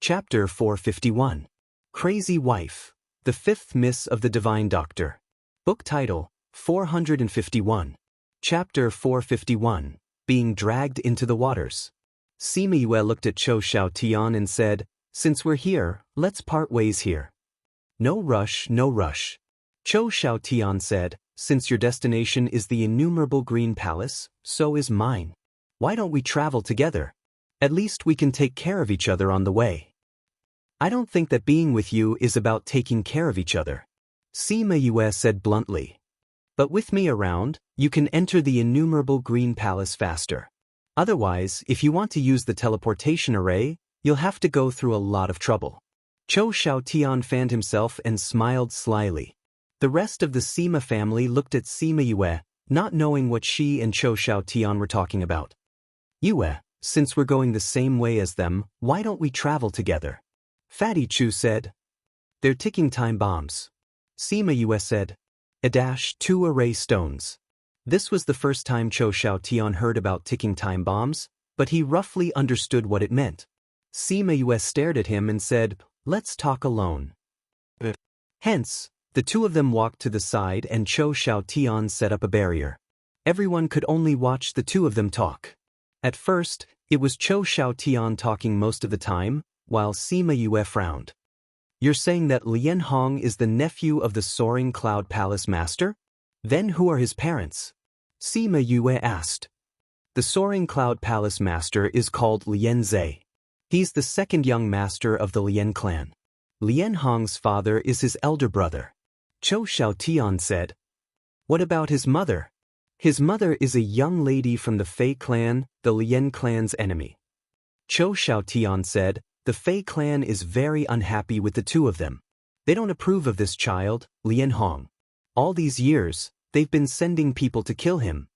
Chapter 451. Crazy Wife. The Fifth Miss of the Divine Doctor. Book title, 451. Chapter 451. Being Dragged into the Waters. Sima Yue looked at Cho Xiaotian and said, "Since we're here, let's part ways here." "No rush, no rush." Cho Xiaotian said, "Since your destination is the innumerable Green Palace, so is mine. Why don't we travel together? At least we can take care of each other on the way." "I don't think that being with you is about taking care of each other," Sima Yue said bluntly. "But with me around, you can enter the innumerable Green Palace faster. Otherwise, if you want to use the teleportation array, you'll have to go through a lot of trouble." Cho Xiaotian fanned himself and smiled slyly. The rest of the Sima family looked at Sima Yue, not knowing what she and Cho Xiaotian were talking about. "Yue, since we're going the same way as them, why don't we travel together?" Fatty Chu said. "They're ticking time bombs." Sima Yue said. "2 array stones." This was the first time Cho Xiaotian heard about ticking time bombs, but he roughly understood what it meant. Sima Yue stared at him and said, "Let's talk alone." Hence, the two of them walked to the side and Cho Xiaotian set up a barrier. Everyone could only watch the two of them talk. At first, it was Cho Xiaotian talking most of the time, while Sima Yue frowned. "You're saying that Lian Hong is the nephew of the Soaring Cloud Palace Master? Then who are his parents?" Sima Yue asked. "The Soaring Cloud Palace Master is called Lian Zhe. He's the second young master of the Lian clan. Lian Hong's father is his elder brother." Cho Xiaotian said. "What about his mother?" "His mother is a young lady from the Fei clan, the Lian clan's enemy." Cho Xiaotian said, "The Fei clan is very unhappy with the two of them. They don't approve of this child, Lian Hong. All these years, they've been sending people to kill him."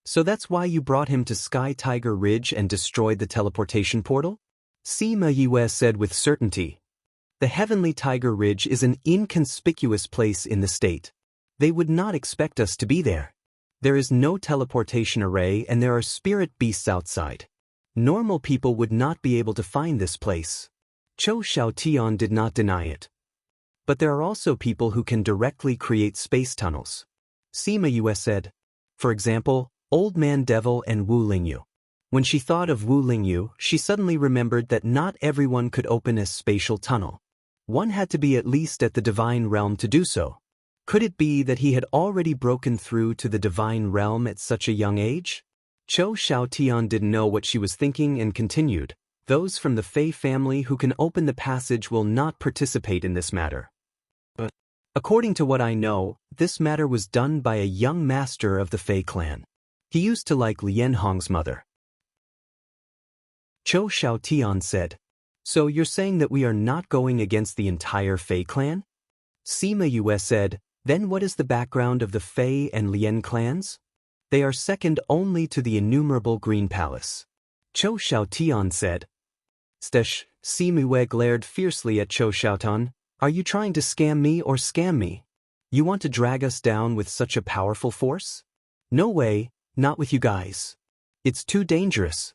"So that's why you brought him to Sky Tiger Ridge and destroyed the teleportation portal?" Sima Yue said with certainty. "The Heavenly Tiger Ridge is an inconspicuous place in the state. They would not expect us to be there. There is no teleportation array and there are spirit beasts outside. Normal people would not be able to find this place." Cho Xiaotian did not deny it. "But there are also people who can directly create space tunnels," Sima Yue said. "For example, Old Man Devil and Wu Lingyu." When she thought of Wu Lingyu, she suddenly remembered that not everyone could open a spatial tunnel. One had to be at least at the divine realm to do so. Could it be that he had already broken through to the divine realm at such a young age? Cho Xiaotian didn't know what she was thinking and continued, "Those from the Fei family who can open the passage will not participate in this matter. But, according to what I know, this matter was done by a young master of the Fei clan. He used to like Lian Hong's mother." Cho Xiaotian said. "So you're saying that we are not going against the entire Fei clan?" Sima Yue said, "Then what is the background of the Fei and Lian clans? They are second only to the innumerable Green Palace." Cho Xiaotian said. Sima Yue glared fiercely at Cho Xiaotian. "Are you trying to scam me or scam me? You want to drag us down with such a powerful force? No way, not with you guys. It's too dangerous.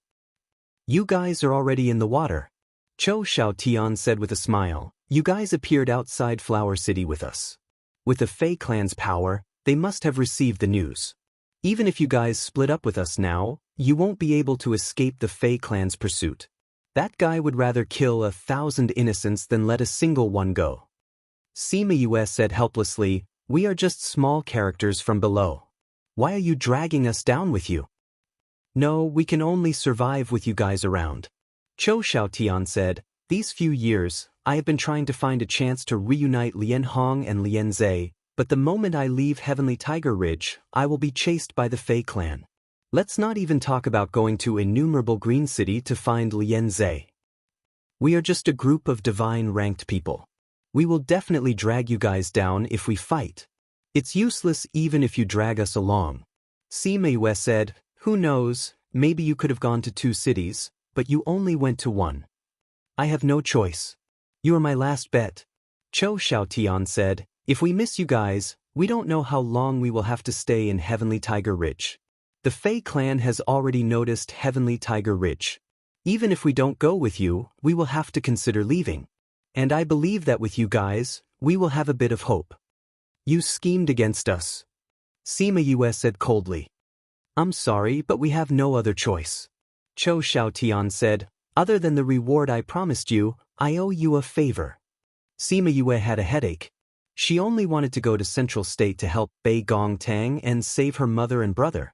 You guys are already in the water." Cho Xiaotian said with a smile, "You guys appeared outside Flower City with us. With the Fei clan's power, they must have received the news. Even if you guys split up with us now, you won't be able to escape the Fei clan's pursuit. That guy would rather kill 1,000 innocents than let a single one go." Sima Yue said helplessly, "We are just small characters from below. Why are you dragging us down with you?" "No, we can only survive with you guys around." Cho Xiaotian said, "These few years, I have been trying to find a chance to reunite Lian Hong and Lian Zhe, but the moment I leave Heavenly Tiger Ridge, I will be chased by the Fei clan. Let's not even talk about going to innumerable Green City to find Lian Zhe. We are just a group of divine-ranked people. We will definitely drag you guys down if we fight. It's useless even if you drag us along." Sima Yue said, "Who knows, maybe you could have gone to 2 cities, but you only went to 1. I have no choice. You are my last bet." Cho Xiaotian said, "If we miss you guys, we don't know how long we will have to stay in Heavenly Tiger Ridge. The Fei clan has already noticed Heavenly Tiger Ridge. Even if we don't go with you, we will have to consider leaving. And I believe that with you guys, we will have a bit of hope. You schemed against us. Sima Yue said coldly. I'm sorry, but we have no other choice. Cho Xiaotian said, other than the reward I promised you, I owe you a favor. Sima Yue had a headache. She only wanted to go to Central State to help Bei Gongtang and save her mother and brother.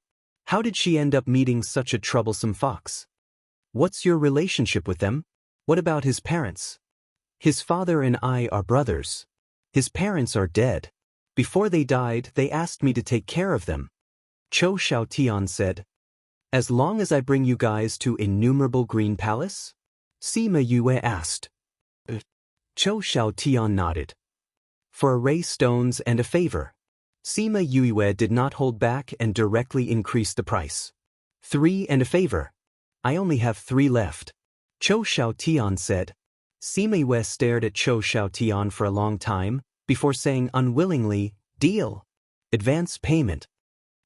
How did she end up meeting such a troublesome fox? What's your relationship with them? What about his parents? His father and I are brothers. His parents are dead. Before they died, they asked me to take care of them. Cho Xiaotian said. As long as I bring you guys to Innumerable Green Palace? Sima Yue asked. Cho Xiaotian nodded. For array stones and a favor. Sima Yue did not hold back and directly increased the price. 3 and a favor. I only have 3 left. Cho Xiaotian said. Sima Yue stared at Cho Xiaotian for a long time, before saying unwillingly, deal. Advance payment.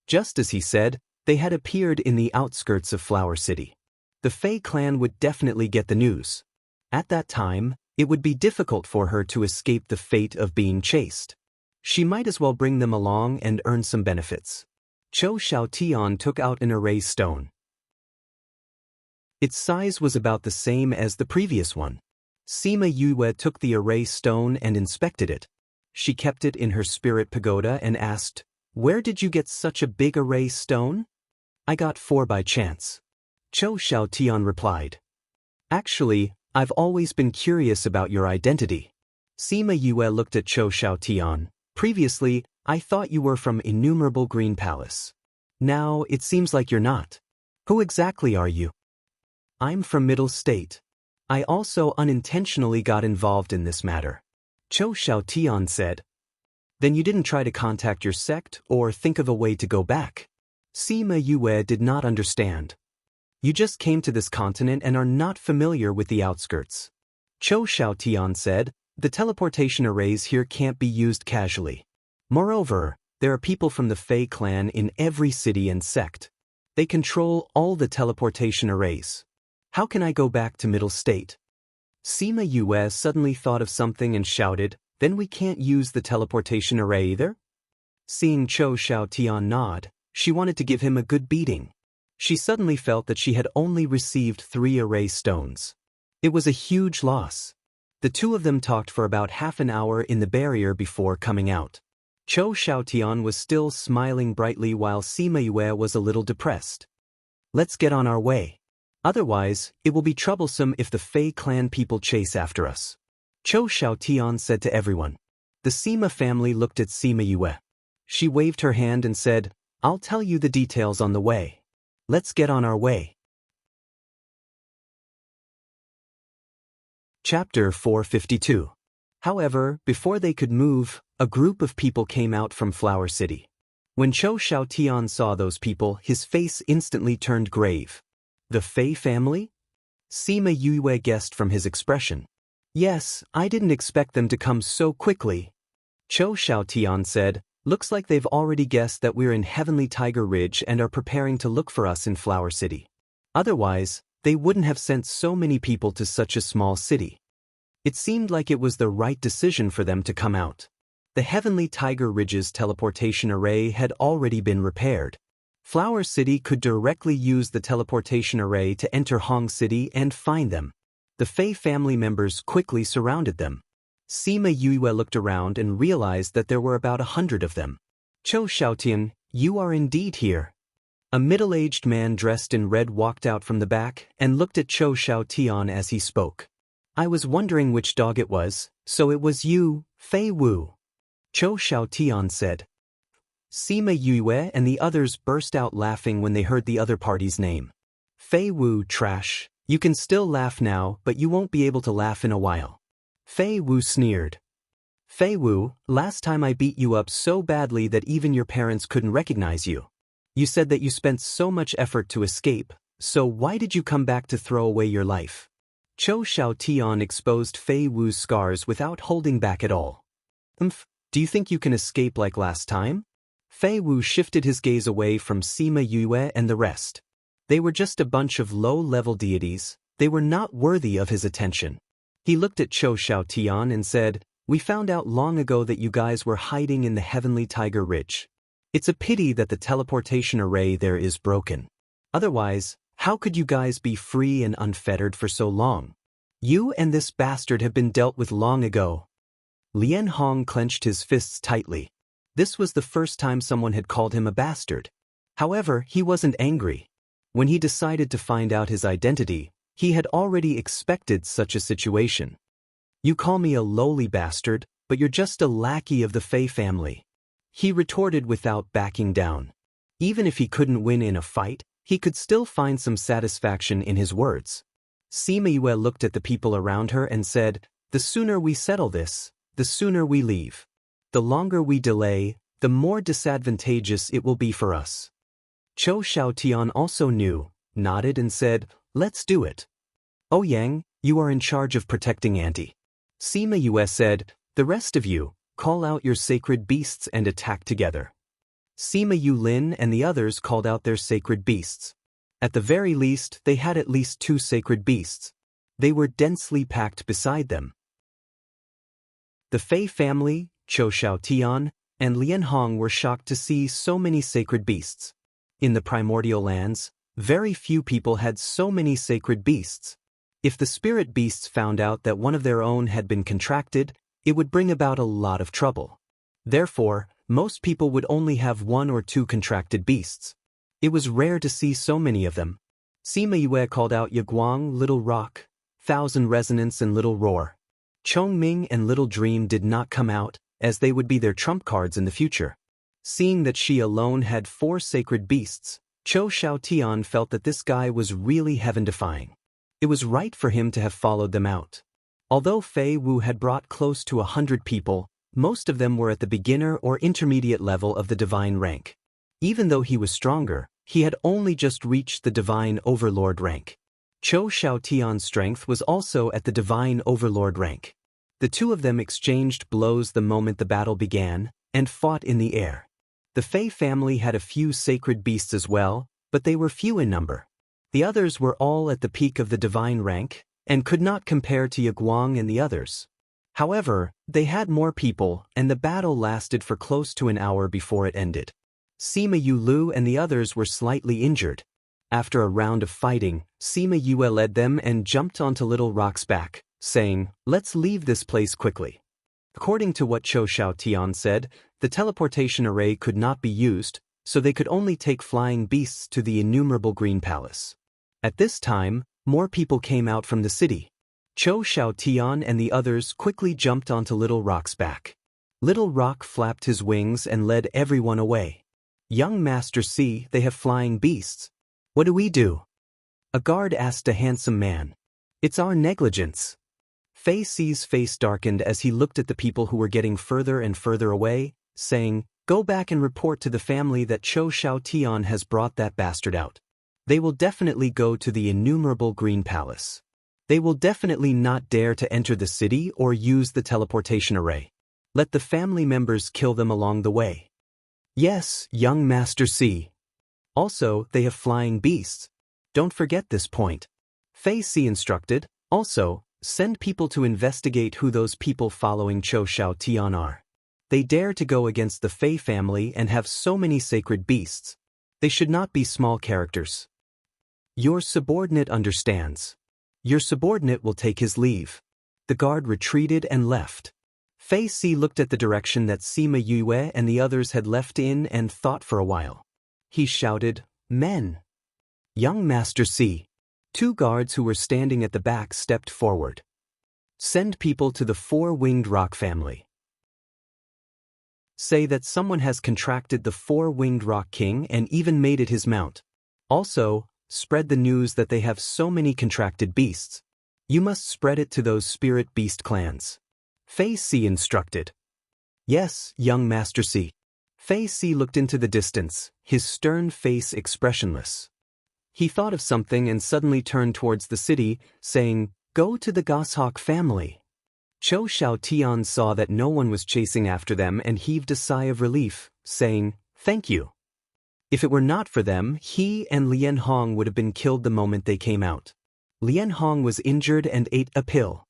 Just as he said, they had appeared in the outskirts of Flower City. The Fei clan would definitely get the news. At that time, it would be difficult for her to escape the fate of being chased. She might as well bring them along and earn some benefits. Cho Xiaotian took out an array stone. Its size was about the same as the previous one. Sima Yue took the array stone and inspected it. She kept it in her spirit pagoda and asked, where did you get such a big array stone? I got 4 by chance. Cho Xiaotian replied. Actually, I've always been curious about your identity. Sima Yue looked at Cho Xiaotian. Previously, I thought you were from Innumerable Green Palace. Now, it seems like you're not. Who exactly are you? I'm from Middle State. I also unintentionally got involved in this matter. Cho Xiaotian said. Then you didn't try to contact your sect or think of a way to go back. Sima Yue did not understand. You just came to this continent and are not familiar with the outskirts. Cho Xiaotian said, the teleportation arrays here can't be used casually. Moreover, there are people from the Fei clan in every city and sect. They control all the teleportation arrays. How can I go back to Middle State? Sima Yue suddenly thought of something and shouted, then we can't use the teleportation array either? Seeing Cho Xiaotian nod, she wanted to give him a good beating. She suddenly felt that she had only received 3 array stones. It was a huge loss. The two of them talked for about half an hour in the barrier before coming out. Cho Xiaotian was still smiling brightly while Sima Yue was a little depressed. Let's get on our way. Otherwise, it will be troublesome if the Fei clan people chase after us. Cho Xiaotian said to everyone. The Sima family looked at Sima Yue. She waved her hand and said, I'll tell you the details on the way. Let's get on our way. Chapter 452. However, before they could move, a group of people came out from Flower City. When Cho Xiaotian saw those people, his face instantly turned grave. The Fei family? Sima Yue guessed from his expression. Yes, I didn't expect them to come so quickly. Cho Xiaotian said, looks like they've already guessed that we're in Heavenly Tiger Ridge and are preparing to look for us in Flower City. Otherwise, they wouldn't have sent so many people to such a small city. It seemed like it was the right decision for them to come out. The Heavenly Tiger Ridge's teleportation array had already been repaired. Flower City could directly use the teleportation array to enter Hong City and find them. The Fei family members quickly surrounded them. Sima Yue looked around and realized that there were about 100 of them. Cho Xiaotian, you are indeed here. A middle-aged man dressed in red walked out from the back and looked at Cho Xiaotian as he spoke. I was wondering which dog it was, so it was you, Fei Wu. Cho Xiaotian said. Sima Yue and the others burst out laughing when they heard the other party's name. Fei Wu, trash. You can still laugh now, but you won't be able to laugh in a while. Fei Wu sneered. Fei Wu, last time I beat you up so badly that even your parents couldn't recognize you. You said that you spent so much effort to escape, so why did you come back to throw away your life? Cho Xiaotian exposed Fei Wu's scars without holding back at all. Do you think you can escape like last time? Fei Wu shifted his gaze away from Sima Yue and the rest. They were just a bunch of low-level deities, They were not worthy of his attention. He looked at Cho Xiaotian and said, "We found out long ago that you guys were hiding in the Heavenly Tiger Ridge. It's a pity that the teleportation array there is broken. Otherwise, how could you guys be free and unfettered for so long? You and this bastard have been dealt with long ago." Lian Hong clenched his fists tightly. This was the first time someone had called him a bastard. However, he wasn't angry. When he decided to find out his identity, he had already expected such a situation. "You call me a lowly bastard, but you're just a lackey of the Fei family," he retorted without backing down. Even if he couldn't win in a fight, he could still find some satisfaction in his words. Sima Yue looked at the people around her and said, "The sooner we settle this, the sooner we leave. The longer we delay, the more disadvantageous it will be for us." Cho Xiaotian also knew, nodded and said, "Let's do it." "Ouyang, you are in charge of protecting Auntie." Sima Yue said, "The rest of you, call out your sacred beasts and attack together." Sima Yulin and the others called out their sacred beasts. At the very least, they had at least 2 sacred beasts. They were densely packed beside them. The Fei family, Cho Xiaotian, and Lian Hong were shocked to see so many sacred beasts. In the primordial lands, very few people had so many sacred beasts. If the spirit beasts found out that one of their own had been contracted, it would bring about a lot of trouble. Therefore, most people would only have 1 or 2 contracted beasts. It was rare to see so many of them. Sima Yue called out Yaguang, Little Rock, Thousand Resonance and Little Roar. Chongming and Little Dream did not come out, as they would be their trump cards in the future. Seeing that she alone had 4 sacred beasts, Cho Xiaotian felt that this guy was really heaven-defying. It was right for him to have followed them out. Although Fei Wu had brought close to 100 people, most of them were at the beginner or intermediate level of the divine rank. Even though he was stronger, he had only just reached the divine overlord rank. Cho Xiaotian's strength was also at the divine overlord rank. The two of them exchanged blows the moment the battle began, and fought in the air. The Fei family had a few sacred beasts as well, but they were few in number. The others were all at the peak of the divine rank, and could not compare to Yaguang and the others. However, they had more people, and the battle lasted for close to an hour before it ended. Sima Yulu and the others were slightly injured. After a round of fighting, Sima Yue led them and jumped onto Little Rock's back, saying, "Let's leave this place quickly." According to what Cho Xiaotian said, the teleportation array could not be used, so they could only take flying beasts to the innumerable Green Palace. At this time, more people came out from the city. Cho Xiaotian and the others quickly jumped onto Little Rock's back. Little Rock flapped his wings and led everyone away. "Young Master C, they have flying beasts. What do we do?" a guard asked a handsome man. "It's our negligence." Fei Ci's face darkened as he looked at the people who were getting further and further away, saying, "Go back and report to the family that Cho Xiaotian has brought that bastard out. They will definitely go to the innumerable Green Palace. They will definitely not dare to enter the city or use the teleportation array. Let the family members kill them along the way." "Yes, young Master C. Also, they have flying beasts. Don't forget this point." Fei Ci instructed. "Also, send people to investigate who those people following Cho Xiaotian are. They dare to go against the Fei family and have so many sacred beasts. They should not be small characters." "Your subordinate understands." "Your subordinate will take his leave." The guard retreated and left. Fei Ci looked at the direction that Sima Yue and the others had left in and thought for a while. He shouted, "Men!" "Young Master C." 2 guards who were standing at the back stepped forward. "Send people to the 4-winged rock family. Say that someone has contracted the 4-winged rock king and even made it his mount. Also, spread the news that they have so many contracted beasts. You must spread it to those spirit beast clans." Fei Ci instructed. "Yes, young Master C." Fei Ci looked into the distance, his stern face expressionless. He thought of something and suddenly turned towards the city, saying, "Go to the Goshawk family." Cho Xiaotian saw that no one was chasing after them and heaved a sigh of relief, saying, "Thank you." If it were not for them, he and Lian Hong would have been killed the moment they came out. Lian Hong was injured and ate a pill.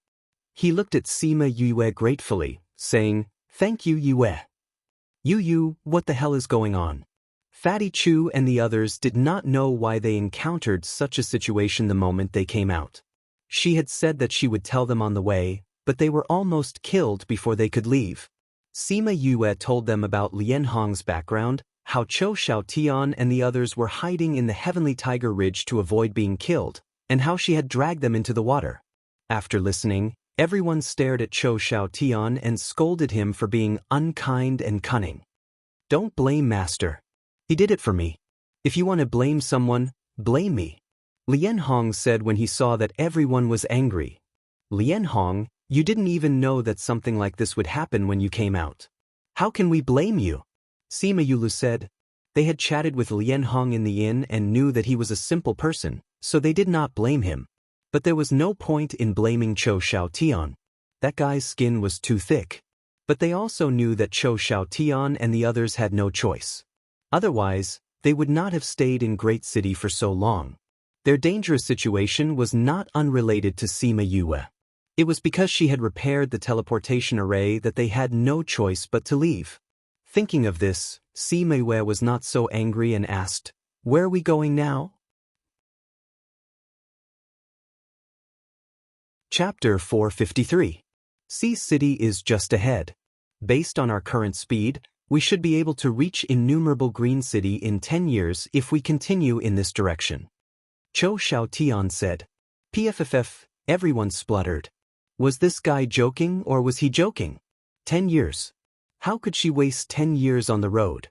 He looked at Sima Yue gratefully, saying, "Thank you, Yue." Yu, what the hell is going on? Fatty Chu and the others did not know why they encountered such a situation the moment they came out. She had said that she would tell them on the way, but they were almost killed before they could leave. Sima Yue told them about Lian Hong's background, how Chou Xiaotian and the others were hiding in the Heavenly Tiger Ridge to avoid being killed, and how she had dragged them into the water. After listening, everyone stared at Chou Xiaotian and scolded him for being unkind and cunning. "Don't blame Master. He did it for me. If you want to blame someone, blame me," Lian Hong said when he saw that everyone was angry. "Lian Hong, you didn't even know that something like this would happen when you came out. How can we blame you?" Sima Yulu said. They had chatted with Lian Hong in the inn and knew that he was a simple person, so they did not blame him. But there was no point in blaming Chou Xiaotian. That guy's skin was too thick. But they also knew that Chou Xiaotian and the others had no choice. Otherwise, they would not have stayed in Great City for so long. Their dangerous situation was not unrelated to Sima Yue. It was because she had repaired the teleportation array that they had no choice but to leave. Thinking of this, Sima Yue was not so angry and asked, "Where are we going now?" Chapter 453. Sea City is just ahead. Based on our current speed, we should be able to reach innumerable Green City in 10 years if we continue in this direction. Chou Xiaotian said. "PFFF," everyone spluttered. Was this guy joking or was he joking? 10 years. How could she waste 10 years on the road?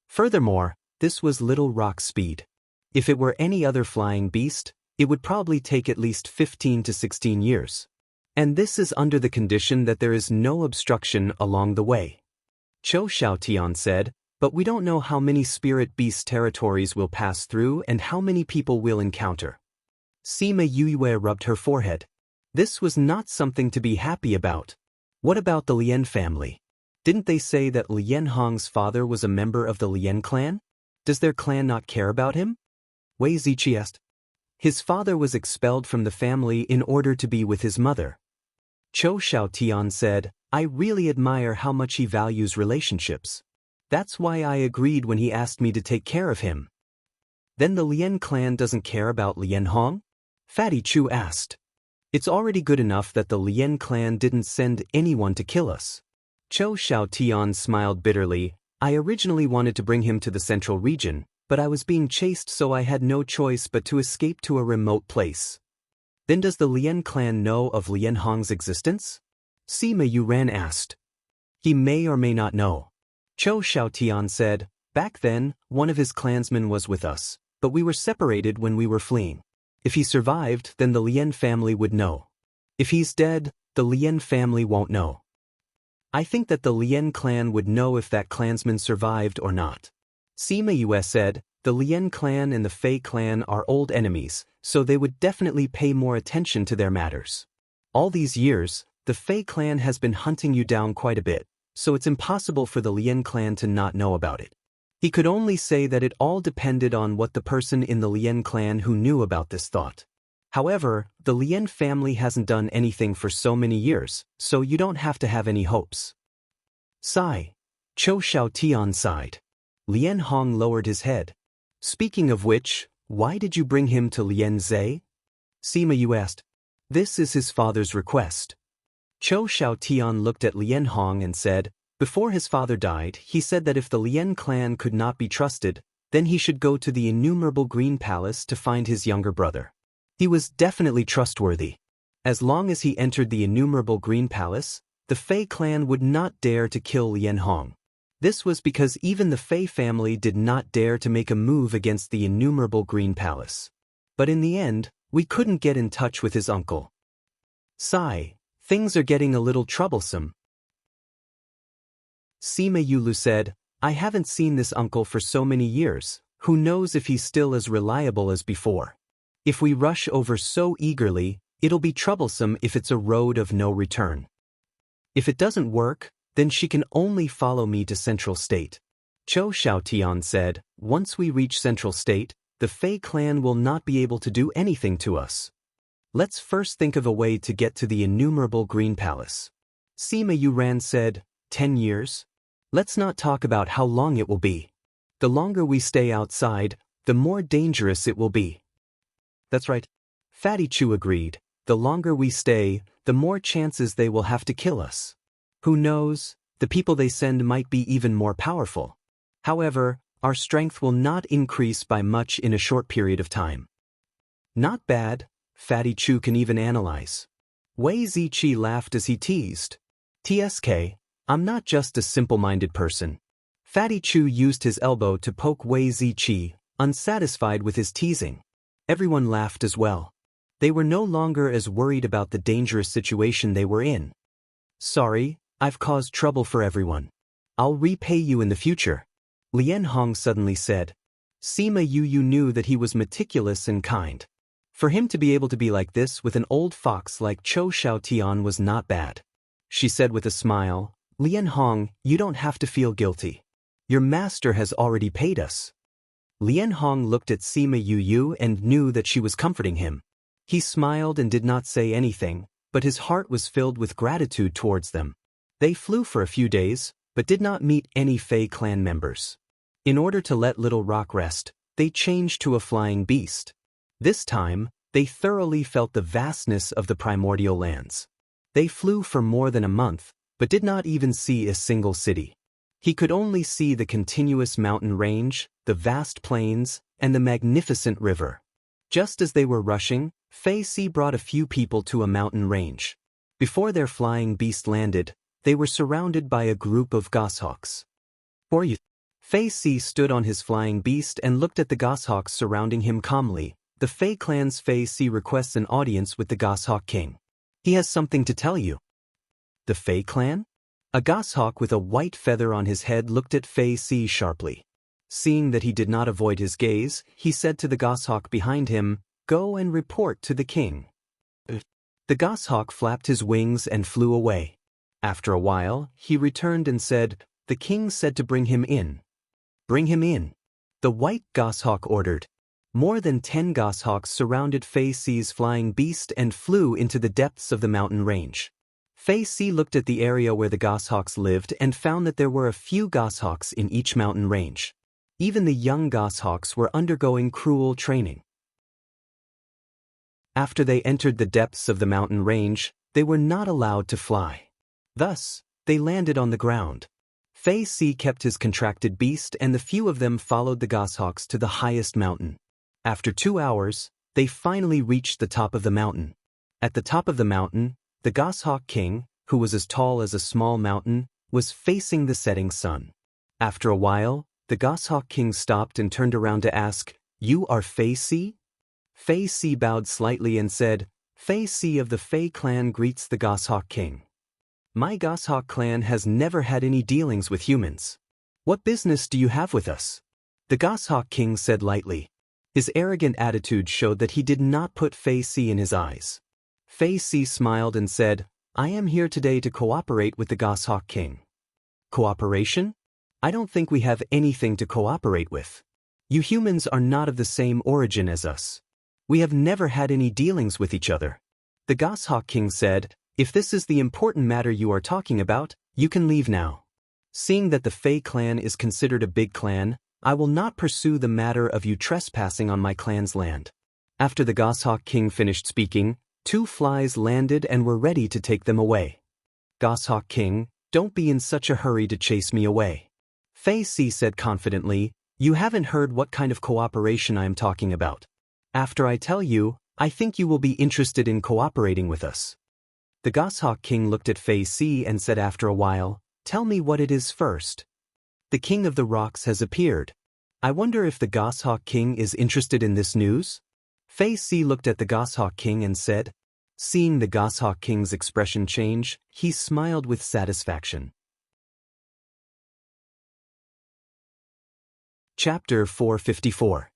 Furthermore, this was Little Rock speed. If it were any other flying beast, it would probably take at least 15 to 16 years. And this is under the condition that there is no obstruction along the way. Chou Xiaotian said, "But we don't know how many spirit beast territories we'll pass through and how many people we'll encounter." Sima Yue rubbed her forehead. This was not something to be happy about. What about the Lian family? Didn't they say that Lian Hong's father was a member of the Lian clan? Does their clan not care about him? Wei Ziqi asked. His father was expelled from the family in order to be with his mother. Chou Xiaotian said, "I really admire how much he values relationships. That's why I agreed when he asked me to take care of him." Then the Lian clan doesn't care about Lian Hong? Fatty Chu asked. It's already good enough that the Lian clan didn't send anyone to kill us. Chou Xiaotian smiled bitterly. "I originally wanted to bring him to the central region, but I was being chased so I had no choice but to escape to a remote place." Then does the Lian clan know of Lian Hong's existence? Sima Yuran asked. He may or may not know. Chou Xiaotian said, "Back then, one of his clansmen was with us, but we were separated when we were fleeing. If he survived, then the Lian family would know. If he's dead, the Lian family won't know. I think that the Lian clan would know if that clansman survived or not." Sima Yue said, "The Lian clan and the Fei clan are old enemies, so they would definitely pay more attention to their matters. All these years, the Fei clan has been hunting you down quite a bit, so it's impossible for the Lian clan to not know about it." He could only say that it all depended on what the person in the Lian clan who knew about this thought. However, the Lian family hasn't done anything for so many years, so you don't have to have any hopes. Sigh. Chou Xiaotian sighed. Lian Hong lowered his head. "Speaking of which, why did you bring him to Lian Zhe?" Sima Yu asked. "This is his father's request." Chou Xiaotian looked at Lian Hong and said, "Before his father died, he said that if the Lian clan could not be trusted, then he should go to the innumerable Green Palace to find his younger brother. He was definitely trustworthy. As long as he entered the innumerable Green Palace, the Fei clan would not dare to kill Lian Hong. This was because even the Fei family did not dare to make a move against the innumerable Green Palace. But in the end, we couldn't get in touch with his uncle. Sigh, things are getting a little troublesome." Sima Yulu said, "I haven't seen this uncle for so many years, who knows if he's still as reliable as before. If we rush over so eagerly, it'll be troublesome if it's a road of no return. If it doesn't work, then she can only follow me to Central State." Chou Xiaotian said, "Once we reach Central State, the Fei clan will not be able to do anything to us." Let's first think of a way to get to the innumerable green palace. Sima Yuran said, 10 years? Let's not talk about how long it will be. The longer we stay outside, the more dangerous it will be. That's right. Fatty Chu agreed. The longer we stay, the more chances they will have to kill us. Who knows, the people they send might be even more powerful. However, our strength will not increase by much in a short period of time. Not bad, Fatty Chu can even analyze. Wei Ziqi laughed as he teased. TSK, I'm not just a simple-minded person. Fatty Chu used his elbow to poke Wei Ziqi, unsatisfied with his teasing. Everyone laughed as well. They were no longer as worried about the dangerous situation they were in. Sorry, I've caused trouble for everyone. I'll repay you in the future. Lian Hong suddenly said. Sima Yu knew that he was meticulous and kind. For him to be able to be like this with an old fox like Chou Xiaotian was not bad. She said with a smile, Lian Hong, you don't have to feel guilty. Your master has already paid us. Lian Hong looked at Sima Yu and knew that she was comforting him. He smiled and did not say anything, but his heart was filled with gratitude towards them. They flew for a few days, but did not meet any Fei clan members. In order to let Little Rock rest, they changed to a flying beast. This time, they thoroughly felt the vastness of the primordial lands. They flew for more than a month, but did not even see a single city. He could only see the continuous mountain range, the vast plains, and the magnificent river. Just as they were rushing, Fei Si brought a few people to a mountain range. Before their flying beast landed, they were surrounded by a group of goshawks. For you, Fei Si stood on his flying beast and looked at the goshawks surrounding him calmly. The Fei clan's Fei Si requests an audience with the goshawk king. He has something to tell you. The Fei clan? A goshawk with a white feather on his head looked at Fei Si sharply. Seeing that he did not avoid his gaze, he said to the goshawk behind him, Go and report to the king. The goshawk flapped his wings and flew away. After a while, he returned and said, The king said to bring him in. Bring him in. The white goshawk ordered. More than 10 goshawks surrounded Fei Si's flying beast and flew into the depths of the mountain range. Fei Si looked at the area where the goshawks lived and found that there were a few goshawks in each mountain range. Even the young goshawks were undergoing cruel training. After they entered the depths of the mountain range, they were not allowed to fly. Thus, they landed on the ground. Fei Si kept his contracted beast and the few of them followed the goshawks to the highest mountain. After 2 hours, they finally reached the top of the mountain. At the top of the mountain, the goshawk king, who was as tall as a small mountain, was facing the setting sun. After a while, the goshawk king stopped and turned around to ask, You are Fei Si? Fei Si bowed slightly and said, Fei Si of the Fei clan greets the goshawk king. My goshawk clan has never had any dealings with humans. What business do you have with us? The goshawk king said lightly. His arrogant attitude showed that he did not put Fei Si in his eyes. Fei Si smiled and said, I am here today to cooperate with the goshawk king. Cooperation? I don't think we have anything to cooperate with. You humans are not of the same origin as us. We have never had any dealings with each other. The goshawk king said, If this is the important matter you are talking about, you can leave now. Seeing that the Fei clan is considered a big clan, I will not pursue the matter of you trespassing on my clan's land. After the goshawk king finished speaking, 2 flies landed and were ready to take them away. Goshawk king, don't be in such a hurry to chase me away. Fei Si said confidently, You haven't heard what kind of cooperation I am talking about. After I tell you, I think you will be interested in cooperating with us. The goshawk king looked at Fei Si and said after a while, Tell me what it is first. The king of the rocks has appeared. I wonder if the goshawk king is interested in this news? Fei Si looked at the goshawk king and said. Seeing the goshawk king's expression change, he smiled with satisfaction. Chapter 454.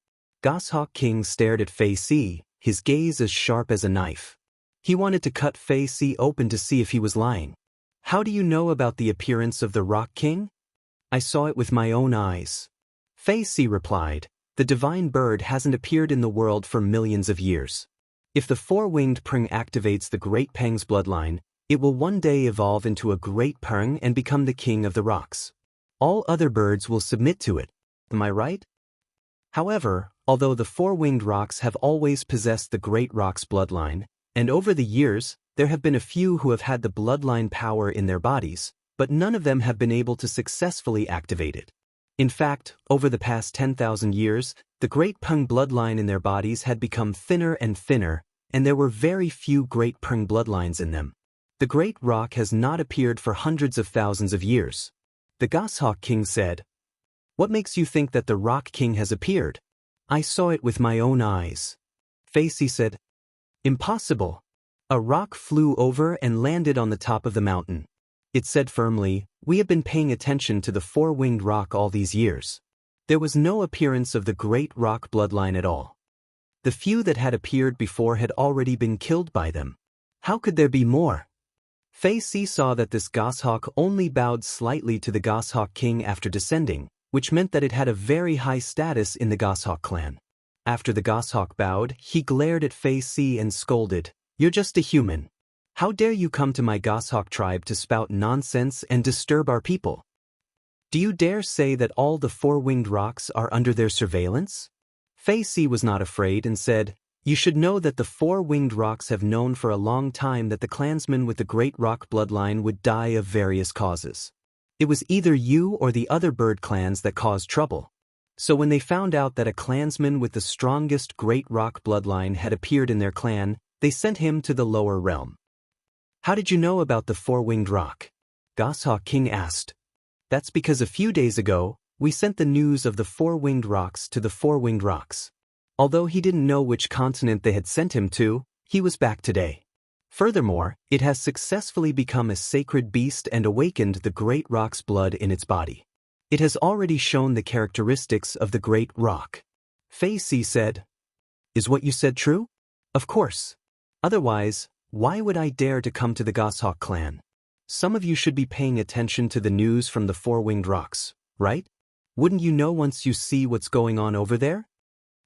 Goshawk king stared at Fei Si, his gaze as sharp as a knife. He wanted to cut Fei Si open to see if he was lying. How do you know about the appearance of the Rock King? I saw it with my own eyes. Fei Si replied, The divine bird hasn't appeared in the world for millions of years. If the four-winged peng activates the Great Peng's bloodline, it will one day evolve into a Great Peng and become the king of the rocks. All other birds will submit to it. Am I right? However, although the four-winged rocks have always possessed the Great Rock's bloodline, and over the years, there have been a few who have had the bloodline power in their bodies, but none of them have been able to successfully activate it. In fact, over the past 10,000 years, the Great Peng bloodline in their bodies had become thinner and thinner, and there were very few Great Peng bloodlines in them. The Great Rock has not appeared for hundreds of thousands of years. The Goshawk King said, "What makes you think that the Rock King has appeared? I saw it with my own eyes." Facey said, "Impossible." A rock flew over and landed on the top of the mountain. It said firmly, "We have been paying attention to the four-winged rock all these years." There was no appearance of the Great Rock bloodline at all. The few that had appeared before had already been killed by them. How could there be more? Facey saw that this goshawk only bowed slightly to the Goshawk King after descending, which meant that it had a very high status in the Goshawk clan. After the goshawk bowed, he glared at Facey and scolded, "You're just a human. How dare you come to my goshawk tribe to spout nonsense and disturb our people? Do you dare say that all the four-winged rocks are under their surveillance?" Facey was not afraid and said, "You should know that the four-winged rocks have known for a long time that the clansmen with the Great Rock bloodline would die of various causes. It was either you or the other bird clans that caused trouble. So when they found out that a clansman with the strongest Great Rock bloodline had appeared in their clan, they sent him to the lower realm." "How did you know about the four-winged rock?" Goshawk King asked. "That's because a few days ago, we sent the news of the four-winged rocks to the four-winged rocks. Although he didn't know which continent they had sent him to, he was back today. Furthermore, it has successfully become a sacred beast and awakened the Great Rock's blood in its body. It has already shown the characteristics of the Great Rock." Facey said, "Is what you said true?" "Of course. Otherwise, why would I dare to come to the Goshawk clan? Some of you should be paying attention to the news from the four-winged rocks, right? Wouldn't you know once you see what's going on over there?"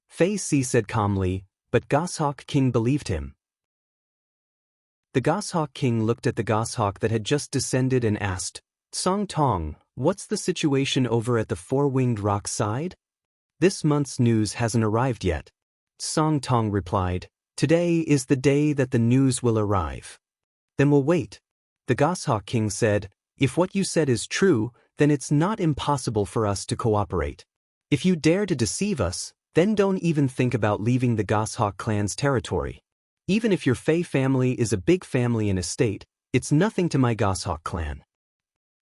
Facey said calmly, but Goshawk King believed him. The Goshawk King looked at the goshawk that had just descended and asked, "Song Tong, what's the situation over at the four-winged rock side?" "This month's news hasn't arrived yet." Song Tong replied, "Today is the day that the news will arrive." "Then we'll wait." The Goshawk King said, "If what you said is true, then it's not impossible for us to cooperate. If you dare to deceive us, then don't even think about leaving the Goshawk clan's territory. Even if your Fey family is a big family in a state, it's nothing to my Goshawk clan.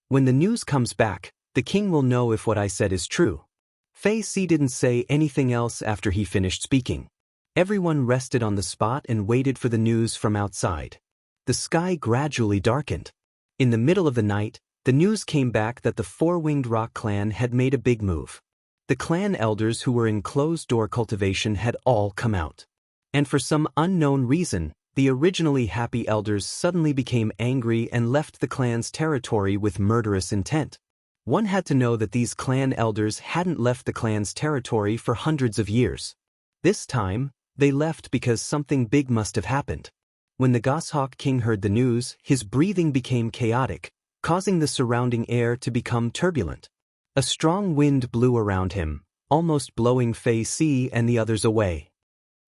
When the news comes back, the king will know if what I said is true." Facey didn't say anything else after he finished speaking. Everyone rested on the spot and waited for the news from outside. The sky gradually darkened. In the middle of the night, the news came back that the four-winged rock clan had made a big move. The clan elders who were in closed-door cultivation had all come out. And for some unknown reason, the originally happy elders suddenly became angry and left the clan's territory with murderous intent. One had to know that these clan elders hadn't left the clan's territory for hundreds of years. This time, they left because something big must have happened. When the Goshawk King heard the news, his breathing became chaotic, causing the surrounding air to become turbulent. A strong wind blew around him, almost blowing Facey and the others away.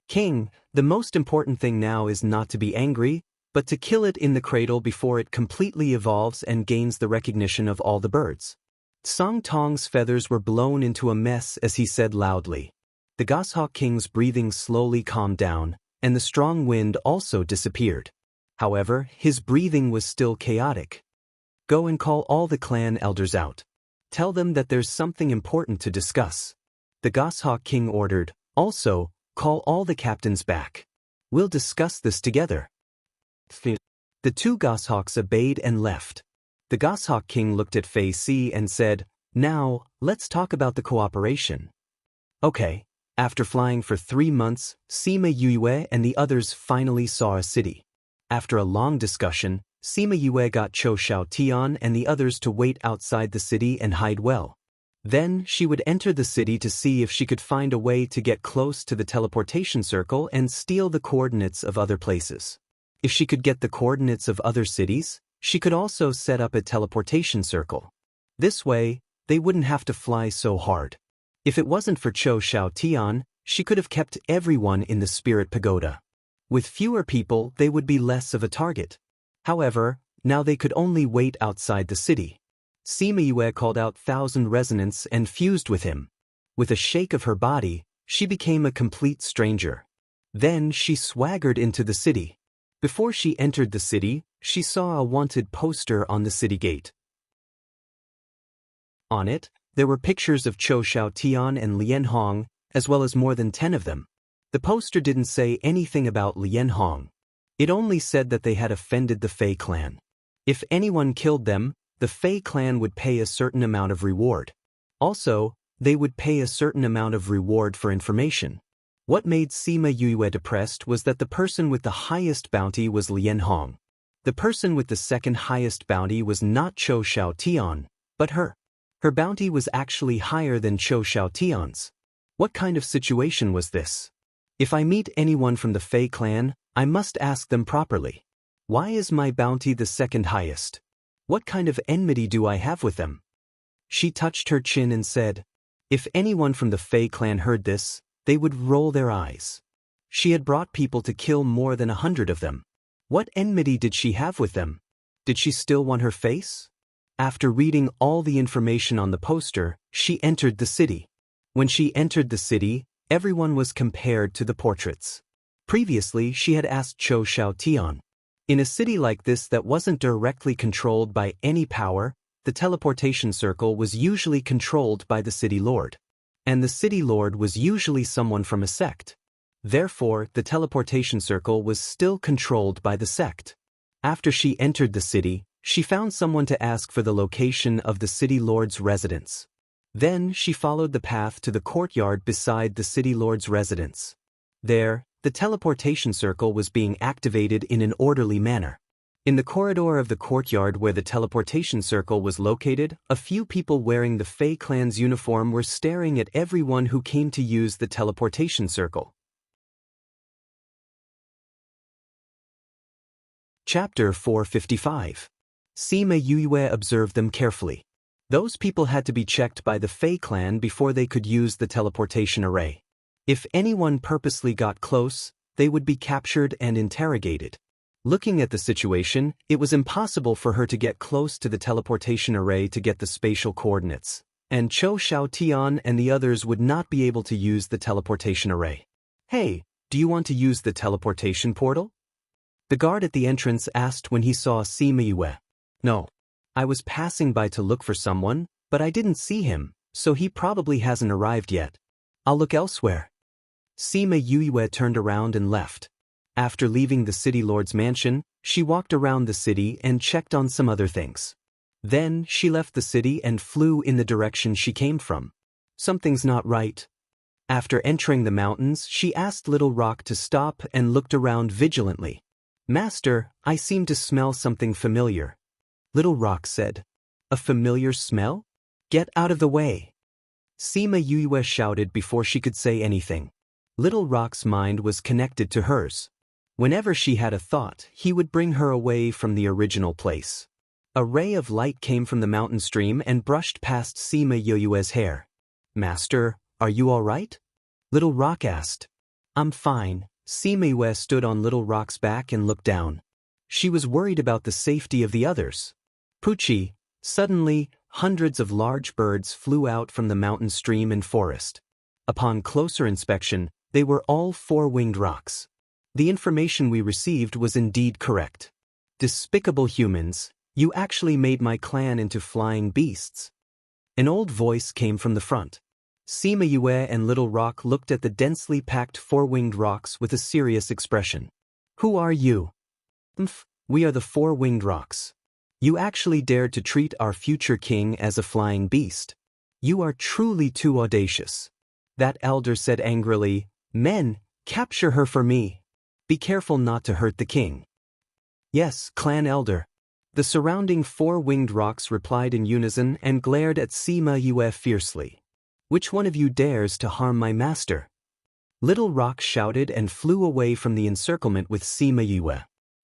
"King, the most important thing now is not to be angry, but to kill it in the cradle before it completely evolves and gains the recognition of all the birds." Song Tong's feathers were blown into a mess as he said loudly. The Goshawk King's breathing slowly calmed down, and the strong wind also disappeared. However, his breathing was still chaotic. "Go and call all the clan elders out. Tell them that there's something important to discuss." The Goshawk King ordered. "Also, call all the captains back. We'll discuss this together." The two goshawks obeyed and left. The Goshawk King looked at Facey and said, "Now, let's talk about the cooperation." "Okay." After flying for 3 months, Sima Yue and the others finally saw a city. After a long discussion, Sima Yue got Cho Shao Tian and the others to wait outside the city and hide well. Then she would enter the city to see if she could find a way to get close to the teleportation circle and steal the coordinates of other places. If she could get the coordinates of other cities, she could also set up a teleportation circle. This way, they wouldn't have to fly so hard. If it wasn't for Cho Xiao Tian, she could have kept everyone in the Spirit Pagoda. With fewer people, they would be less of a target. However, now they could only wait outside the city. Sima Yue called out Thousand Resonance and fused with him. With a shake of her body, she became a complete stranger. Then she swaggered into the city. Before she entered the city, she saw a wanted poster on the city gate. On it, there were pictures of Cho Xiao Tian and Lian Hong, as well as more than 10 of them. The poster didn't say anything about Lian Hong. It only said that they had offended the Fei clan. If anyone killed them, the Fei clan would pay a certain amount of reward. Also, they would pay a certain amount of reward for information. What made Sima Yue depressed was that the person with the highest bounty was Lian Hong. The person with the second highest bounty was not Cho Xiao Tian, but her. Her bounty was actually higher than Cho Xiao Tian's. What kind of situation was this? If I meet anyone from the Fei clan, I must ask them properly. Why is my bounty the second highest? What kind of enmity do I have with them? She touched her chin and said, if anyone from the Fei clan heard this, they would roll their eyes. She had brought people to kill more than 100 of them. What enmity did she have with them? Did she still want her face? After reading all the information on the poster, she entered the city. When she entered the city, everyone was compared to the portraits. Previously, she had asked Cho Xiao Tian. In a city like this that wasn't directly controlled by any power, the teleportation circle was usually controlled by the city lord. And the city lord was usually someone from a sect. Therefore, the teleportation circle was still controlled by the sect. After she entered the city, she found someone to ask for the location of the city lord's residence. Then she followed the path to the courtyard beside the city lord's residence. There, the teleportation circle was being activated in an orderly manner. In the corridor of the courtyard where the teleportation circle was located, a few people wearing the Fei clan's uniform were staring at everyone who came to use the teleportation circle. Chapter 455. Sima Yue observed them carefully. Those people had to be checked by the Fei clan before they could use the teleportation array. If anyone purposely got close, they would be captured and interrogated. Looking at the situation, it was impossible for her to get close to the teleportation array to get the spatial coordinates, and Cho Xiao Tian and the others would not be able to use the teleportation array. Hey, do you want to use the teleportation portal? The guard at the entrance asked when he saw Sima Yue. No. I was passing by to look for someone, but I didn't see him, so he probably hasn't arrived yet. I'll look elsewhere. Sima Yue turned around and left. After leaving the city lord's mansion, she walked around the city and checked on some other things. Then she left the city and flew in the direction she came from. Something's not right. After entering the mountains, she asked Little Rock to stop and looked around vigilantly. Master, I seem to smell something familiar. Little Rock said. A familiar smell? Get out of the way. Sima Yue shouted before she could say anything. Little Rock's mind was connected to hers. Whenever she had a thought, he would bring her away from the original place. A ray of light came from the mountain stream and brushed past Sima Yue's hair. Master, are you all right? Little Rock asked. I'm fine. Sima Yue stood on Little Rock's back and looked down. She was worried about the safety of the others. Pucci, suddenly, hundreds of large birds flew out from the mountain stream and forest. Upon closer inspection, they were all four-winged rocks. The information we received was indeed correct. Despicable humans, you actually made my clan into flying beasts. An old voice came from the front. Sima Yue and Little Rock looked at the densely packed four-winged rocks with a serious expression. Who are you? We are the four-winged rocks. You actually dared to treat our future king as a flying beast. You are truly too audacious. That elder said angrily, Men, capture her for me. Be careful not to hurt the king. Yes, clan elder. The surrounding four-winged rocks replied in unison and glared at Sima Yue fiercely. "Which one of you dares to harm my master?" Little Rock shouted and flew away from the encirclement with Sima Yue.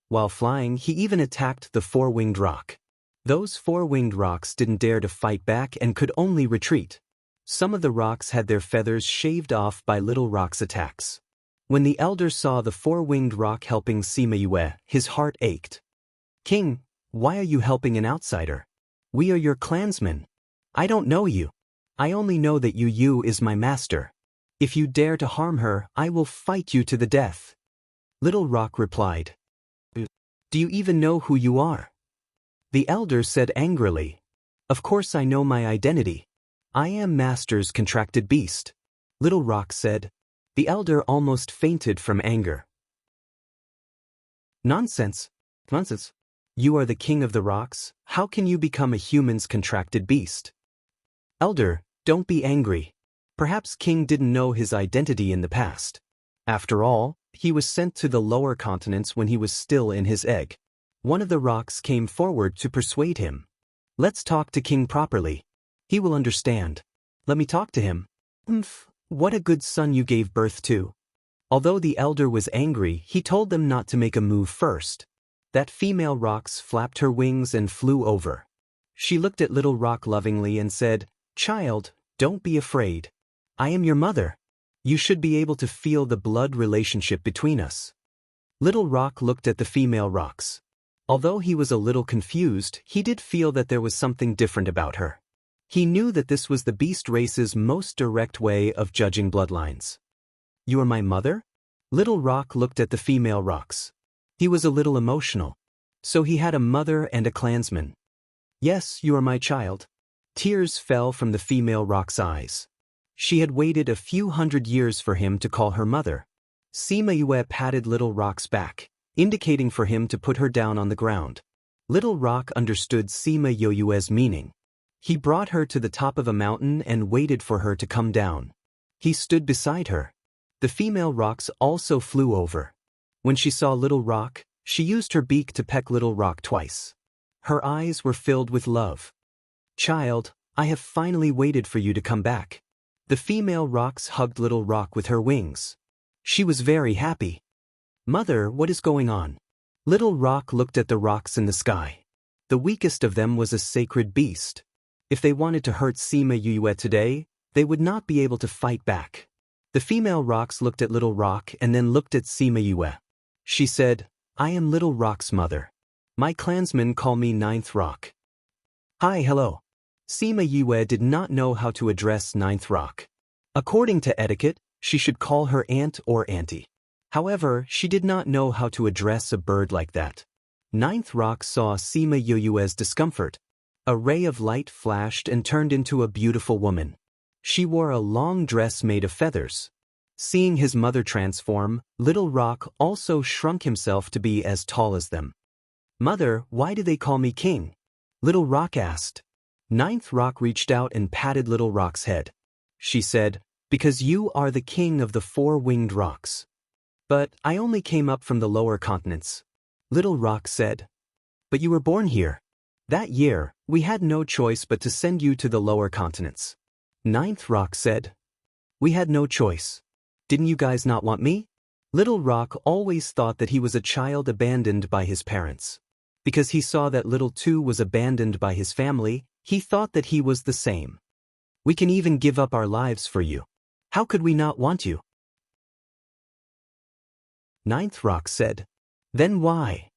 While flying, he even attacked the four-winged rock. Those four-winged rocks didn't dare to fight back and could only retreat. Some of the rocks had their feathers shaved off by Little Rock's attacks. When the elder saw the four-winged rock helping Sima Yue, his heart ached. "King, why are you helping an outsider? We are your clansmen. I don't know you. I only know that you is my master. If you dare to harm her, I will fight you to the death." Little Rock replied. "Do you even know who you are?" The elder said angrily. "Of course I know my identity. I am Master's contracted beast." Little Rock said. The elder almost fainted from anger. "Nonsense. Nonsense. You are the king of the rocks. How can you become a human's contracted beast?" "Elder, don't be angry. Perhaps King didn't know his identity in the past. After all, he was sent to the lower continents when he was still in his egg." One of the rocks came forward to persuade him. "Let's talk to King properly. He will understand. Let me talk to him." What a good son you gave birth to." Although the elder was angry, he told them not to make a move first. That female rock flapped her wings and flew over. She looked at Little Rock lovingly and said, "Child, don't be afraid. I am your mother. You should be able to feel the blood relationship between us." Little Rock looked at the female rocks. Although he was a little confused, he did feel that there was something different about her. He knew that this was the beast race's most direct way of judging bloodlines. "You are my mother?" Little Rock looked at the female rocks. He was a little emotional. So he had a mother and a clansman. "Yes, you are my child." Tears fell from the female rock's eyes. She had waited a few hundred years for him to call her mother. Sima Yue patted Little Rock's back, indicating for him to put her down on the ground. Little Rock understood Sima Yue's meaning. He brought her to the top of a mountain and waited for her to come down. He stood beside her. The female rocks also flew over. When she saw Little Rock, she used her beak to peck Little Rock twice. Her eyes were filled with love. "Child, I have finally waited for you to come back." The female rocks hugged Little Rock with her wings. She was very happy. "Mother, what is going on?" Little Rock looked at the rocks in the sky. The weakest of them was a sacred beast. If they wanted to hurt Sima Yue today, they would not be able to fight back. The female rocks looked at Little Rock and then looked at Sima Yue. She said, "I am Little Rock's mother. My clansmen call me Ninth Rock." "Hi, hello." Sima Yue did not know how to address Ninth Rock. According to etiquette, she should call her aunt or auntie. However, she did not know how to address a bird like that. Ninth Rock saw Sima Yue's discomfort. A ray of light flashed and turned into a beautiful woman. She wore a long dress made of feathers. Seeing his mother transform, Little Rock also shrunk himself to be as tall as them. "Mother, why do they call me king?" Little Rock asked. Ninth Rock reached out and patted Little Rock's head. She said, "Because you are the king of the four-winged rocks." "But I only came up from the lower continents." Little Rock said. "But you were born here. That year, we had no choice but to send you to the lower continents." Ninth Rock said. "We had no choice. Didn't you guys not want me?" Little Rock always thought that he was a child abandoned by his parents. Because he saw that Little Two was abandoned by his family, he thought that he was the same. "We can even give up our lives for you. How could we not want you?" Ninth Rock said. "Then why?"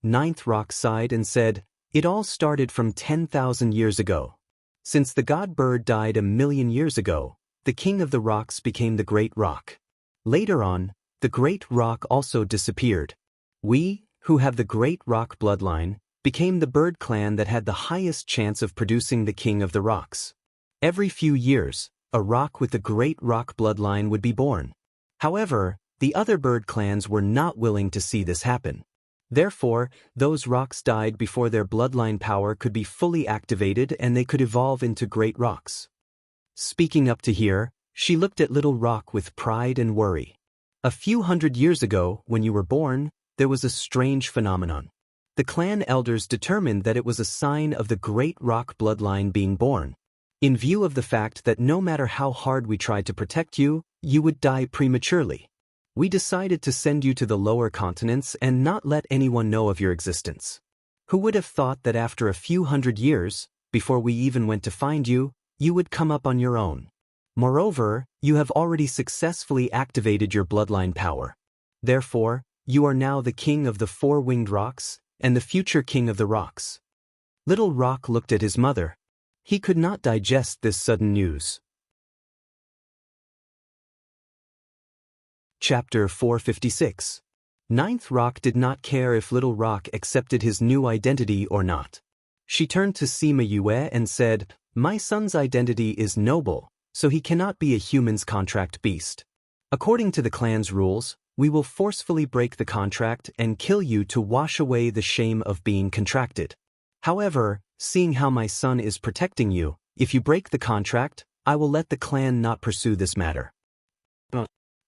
Ninth Rock sighed and said, "It all started from 10,000 years ago. Since the god bird died 1,000,000 years ago, the king of the rocks became the Great Rock. Later on, the Great Rock also disappeared. We, who have the Great Rock bloodline, became the bird clan that had the highest chance of producing the king of the rocks. Every few years, a rock with the Great Rock bloodline would be born. However, the other bird clans were not willing to see this happen. Therefore, those rocks died before their bloodline power could be fully activated and they could evolve into great rocks." Speaking up to here, she looked at Little Rock with pride and worry. "A few hundred years ago, when you were born, there was a strange phenomenon. The clan elders determined that it was a sign of the great rock bloodline being born. In view of the fact that no matter how hard we tried to protect you, you would die prematurely, we decided to send you to the lower continents and not let anyone know of your existence. Who would have thought that after a few hundred years, before we even went to find you, you would come up on your own? Moreover, you have already successfully activated your bloodline power. Therefore, you are now the king of the four-winged rocks, and the future king of the rocks. Little Rock looked at his mother. He could not digest this sudden news. Chapter 456. Ninth Rock did not care if Little Rock accepted his new identity or not. She turned to Sima Yue and said, "My son's identity is noble, so he cannot be a human's contract beast. According to the clan's rules, we will forcefully break the contract and kill you to wash away the shame of being contracted. However, seeing how my son is protecting you, if you break the contract, I will let the clan not pursue this matter."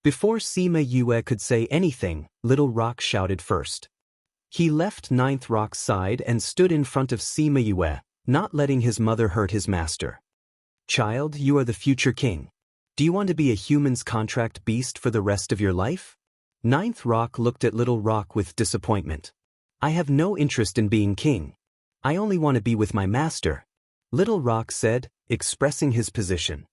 Before Sima Yue could say anything, Little Rock shouted first. He left Ninth Rock's side and stood in front of Sima Yue, not letting his mother hurt his master. "Child, you are the future king. Do you want to be a human's contract beast for the rest of your life?" Ninth Rock looked at Little Rock with disappointment. "I have no interest in being king. I only want to be with my master," Little Rock said, expressing his position.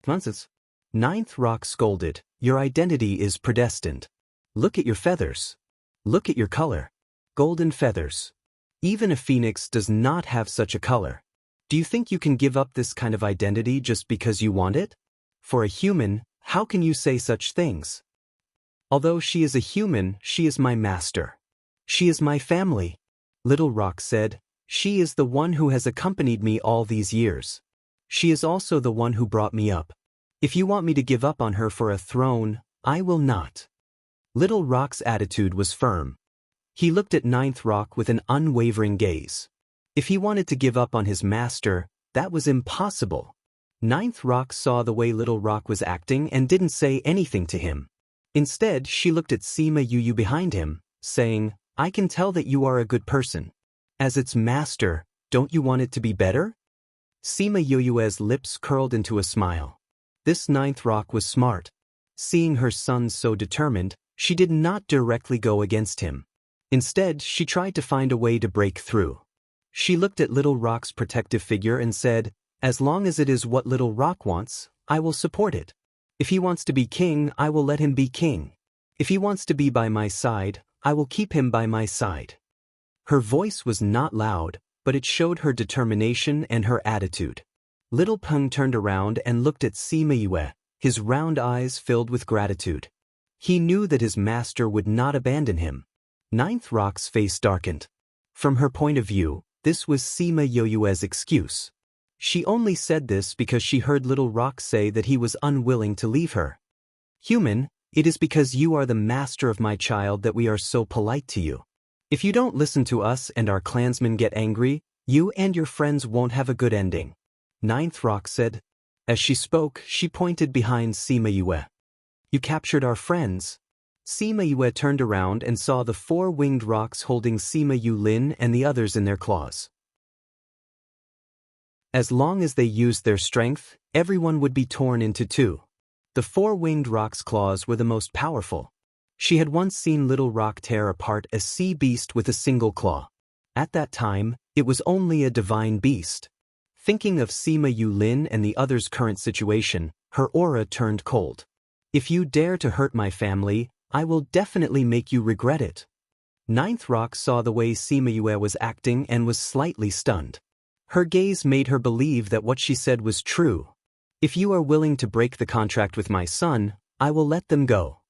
"Nonsense." Ninth Rock scolded, "Your identity is predestined. Look at your feathers. Look at your color. Golden feathers. Even a phoenix does not have such a color. Do you think you can give up this kind of identity just because you want it? For a human, how can you say such things? Although she is a human, she is my master. She is my family," Little Rock said. "She is the one who has accompanied me all these years. She is also the one who brought me up. If you want me to give up on her for a throne, I will not." Little Rock's attitude was firm. He looked at Ninth Rock with an unwavering gaze. If he wanted to give up on his master, that was impossible. Ninth Rock saw the way Little Rock was acting and didn't say anything to him. Instead, she looked at Sima Yue behind him, saying, "I can tell that you are a good person. As its master, don't you want it to be better?" Sima Yue's lips curled into a smile. This Ninth Rock was smart. Seeing her son so determined, she did not directly go against him. Instead, she tried to find a way to break through. She looked at Little Rock's protective figure and said, "As long as it is what Little Rock wants, I will support it. If he wants to be king, I will let him be king. If he wants to be by my side, I will keep him by my side." Her voice was not loud, but it showed her determination and her attitude. Little Peng turned around and looked at Sima Yue, his round eyes filled with gratitude. He knew that his master would not abandon him. Ninth Rock's face darkened. From her point of view, this was Sima Yue's excuse. She only said this because she heard Little Rock say that he was unwilling to leave her. "Human, it is because you are the master of my child that we are so polite to you. If you don't listen to us and our clansmen get angry, you and your friends won't have a good ending," Ninth Rock said. As she spoke, she pointed behind Sima Yue. "You captured our friends." Sima Yue turned around and saw the four-winged rocks holding Sima Yulin and the others in their claws. As long as they used their strength, everyone would be torn into two. The four-winged rock's claws were the most powerful. She had once seen Little Rock tear apart a sea beast with a single claw. At that time, it was only a divine beast. Thinking of Sima Yulin and the others' current situation, her aura turned cold. "If you dare to hurt my family, I will definitely make you regret it." Ninth Rock saw the way Sima Yue was acting and was slightly stunned. Her gaze made her believe that what she said was true. "If you are willing to break the contract with my son, I will let them go."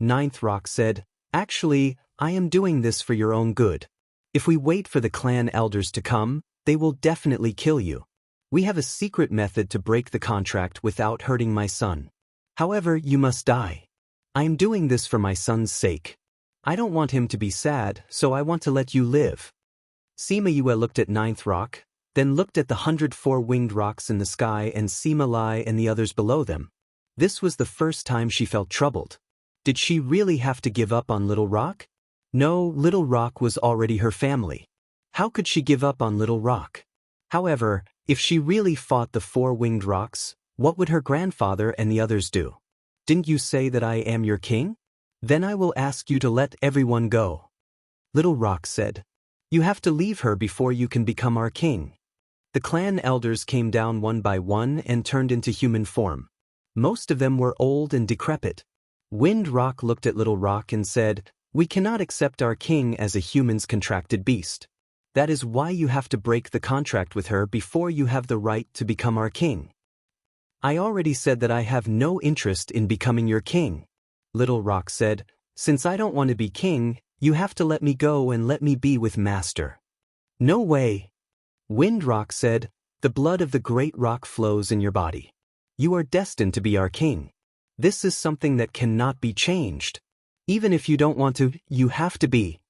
Ninth Rock said, "Actually, I am doing this for your own good. If we wait for the clan elders to come, they will definitely kill you. We have a secret method to break the contract without hurting my son. However, you must die. I am doing this for my son's sake. I don't want him to be sad, so I want to let you live." Sima Yue looked at Ninth Rock, then looked at the 104 winged rocks in the sky and Sima Lai and the others below them. This was the first time she felt troubled. Did she really have to give up on Little Rock? No, Little Rock was already her family. How could she give up on Little Rock? However, if she really fought the four-winged rocks, what would her grandfather and the others do? Didn't you say that I am your king? Then I will ask you to let everyone go. Little Rock said. You have to leave her before you can become our king. The clan elders came down one by one and turned into human form. Most of them were old and decrepit. Wind Rock looked at Little Rock and said, We cannot accept our king as a human's contracted beast. That is why you have to break the contract with her before you have the right to become our king. I already said that I have no interest in becoming your king. Little Rock said, Since I don't want to be king, you have to let me go and let me be with Master. No way. Wind Rock said, The blood of the great rock flows in your body. You are destined to be our king. This is something that cannot be changed. Even if you don't want to, you have to be.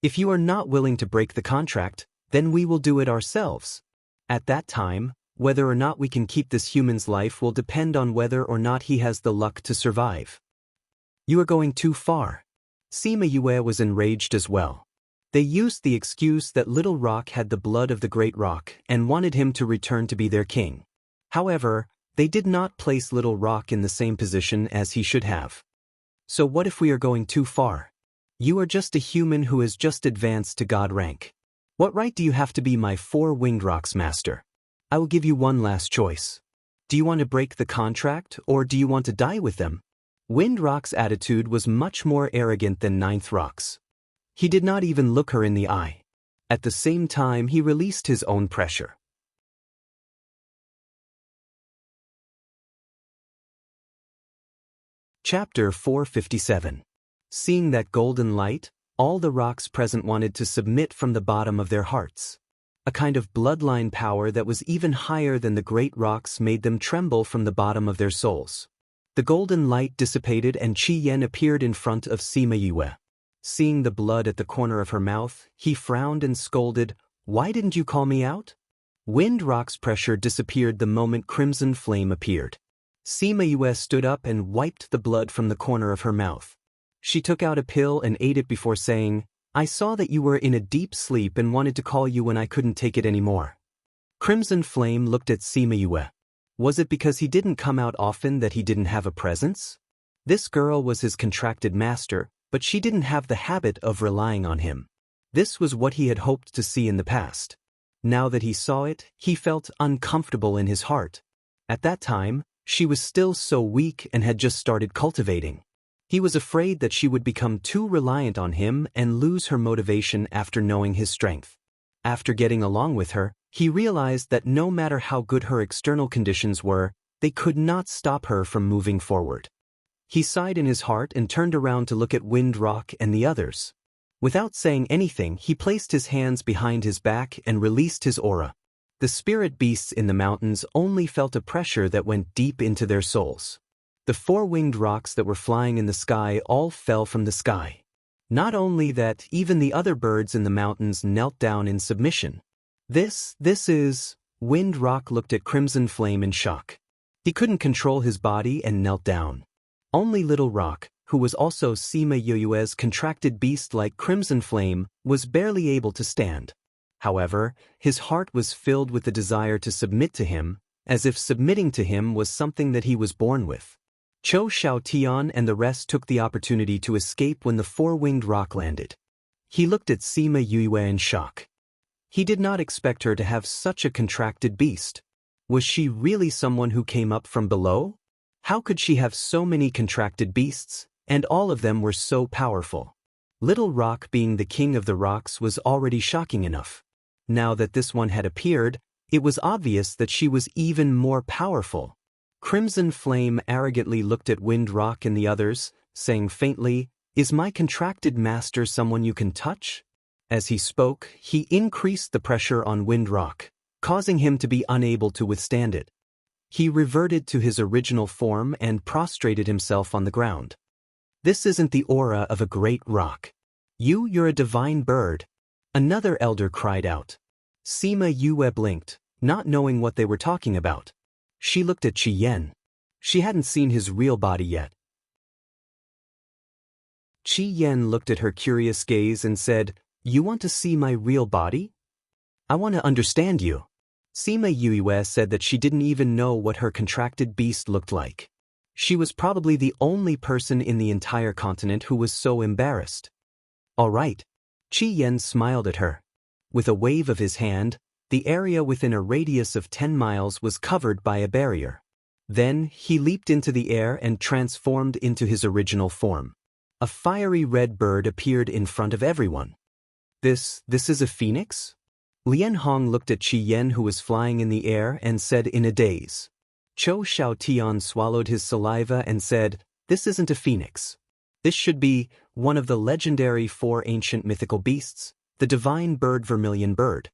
If you are not willing to break the contract, then we will do it ourselves. At that time, whether or not we can keep this human's life will depend on whether or not he has the luck to survive. You are going too far. Sima Yue was enraged as well. They used the excuse that Little Rock had the blood of the great rock and wanted him to return to be their king. However, they did not place Little Rock in the same position as he should have. So what if we are going too far? You are just a human who has just advanced to God rank. What right do you have to be my four-winged rock's master? I will give you one last choice. Do you want to break the contract or do you want to die with them? Wind Rock's attitude was much more arrogant than Ninth Rock's. He did not even look her in the eye. At the same time, he released his own pressure. Chapter 457. Seeing that golden light, all the rocks present wanted to submit from the bottom of their hearts. A kind of bloodline power that was even higher than the great rocks made them tremble from the bottom of their souls. The golden light dissipated and Qi Yan appeared in front of Sima Yue. Seeing the blood at the corner of her mouth, he frowned and scolded, Why didn't you call me out? Wind Rock's pressure disappeared the moment Crimson Flame appeared. Sima Yue stood up and wiped the blood from the corner of her mouth. She took out a pill and ate it before saying, I saw that you were in a deep sleep and wanted to call you when I couldn't take it anymore. Crimson Flame looked at Sima Yue. Was it because he didn't come out often that he didn't have a presence? This girl was his contracted master, but she didn't have the habit of relying on him. This was what he had hoped to see in the past. Now that he saw it, he felt uncomfortable in his heart. At that time, she was still so weak and had just started cultivating. He was afraid that she would become too reliant on him and lose her motivation after knowing his strength. After getting along with her, he realized that no matter how good her external conditions were, they could not stop her from moving forward. He sighed in his heart and turned around to look at Wind Rock and the others. Without saying anything, he placed his hands behind his back and released his aura. The spirit beasts in the mountains only felt a pressure that went deep into their souls. The four-winged rocks that were flying in the sky all fell from the sky. Not only that, even the other birds in the mountains knelt down in submission. This is... Wind Rock looked at Crimson Flame in shock. He couldn't control his body and knelt down. Only Little Rock, who was also Sima Yue's contracted beast like Crimson Flame, was barely able to stand. However, his heart was filled with the desire to submit to him, as if submitting to him was something that he was born with. Zhou Xiaotian and the rest took the opportunity to escape when the four-winged rock landed. He looked at Sima Yue in shock. He did not expect her to have such a contracted beast. Was she really someone who came up from below? How could she have so many contracted beasts, and all of them were so powerful? Little Rock being the king of the rocks was already shocking enough. Now that this one had appeared, it was obvious that she was even more powerful. Crimson Flame arrogantly looked at Wind Rock and the others, saying faintly, Is my contracted master someone you can touch? As he spoke, he increased the pressure on Wind Rock, causing him to be unable to withstand it. He reverted to his original form and prostrated himself on the ground. This isn't the aura of a great rock. You're a divine bird. Another elder cried out. Sima Yue blinked, not knowing what they were talking about. She looked at Qi Yan. She hadn't seen his real body yet. Qi Yen looked at her curious gaze and said, "You want to see my real body? I want to understand you." Sima Yue said that she didn't even know what her contracted beast looked like. She was probably the only person in the entire continent who was so embarrassed. "All right." Qi Yen smiled at her. With a wave of his hand, the area within a radius of 10 miles was covered by a barrier. Then, he leaped into the air and transformed into his original form. A fiery red bird appeared in front of everyone. This is a phoenix?" Lian Hong looked at Qi Yen, who was flying in the air, and said in a daze. Zhou Xiaotian swallowed his saliva and said, "This isn't a phoenix. This should be one of the legendary 4 ancient mythical beasts, the divine bird vermilion bird."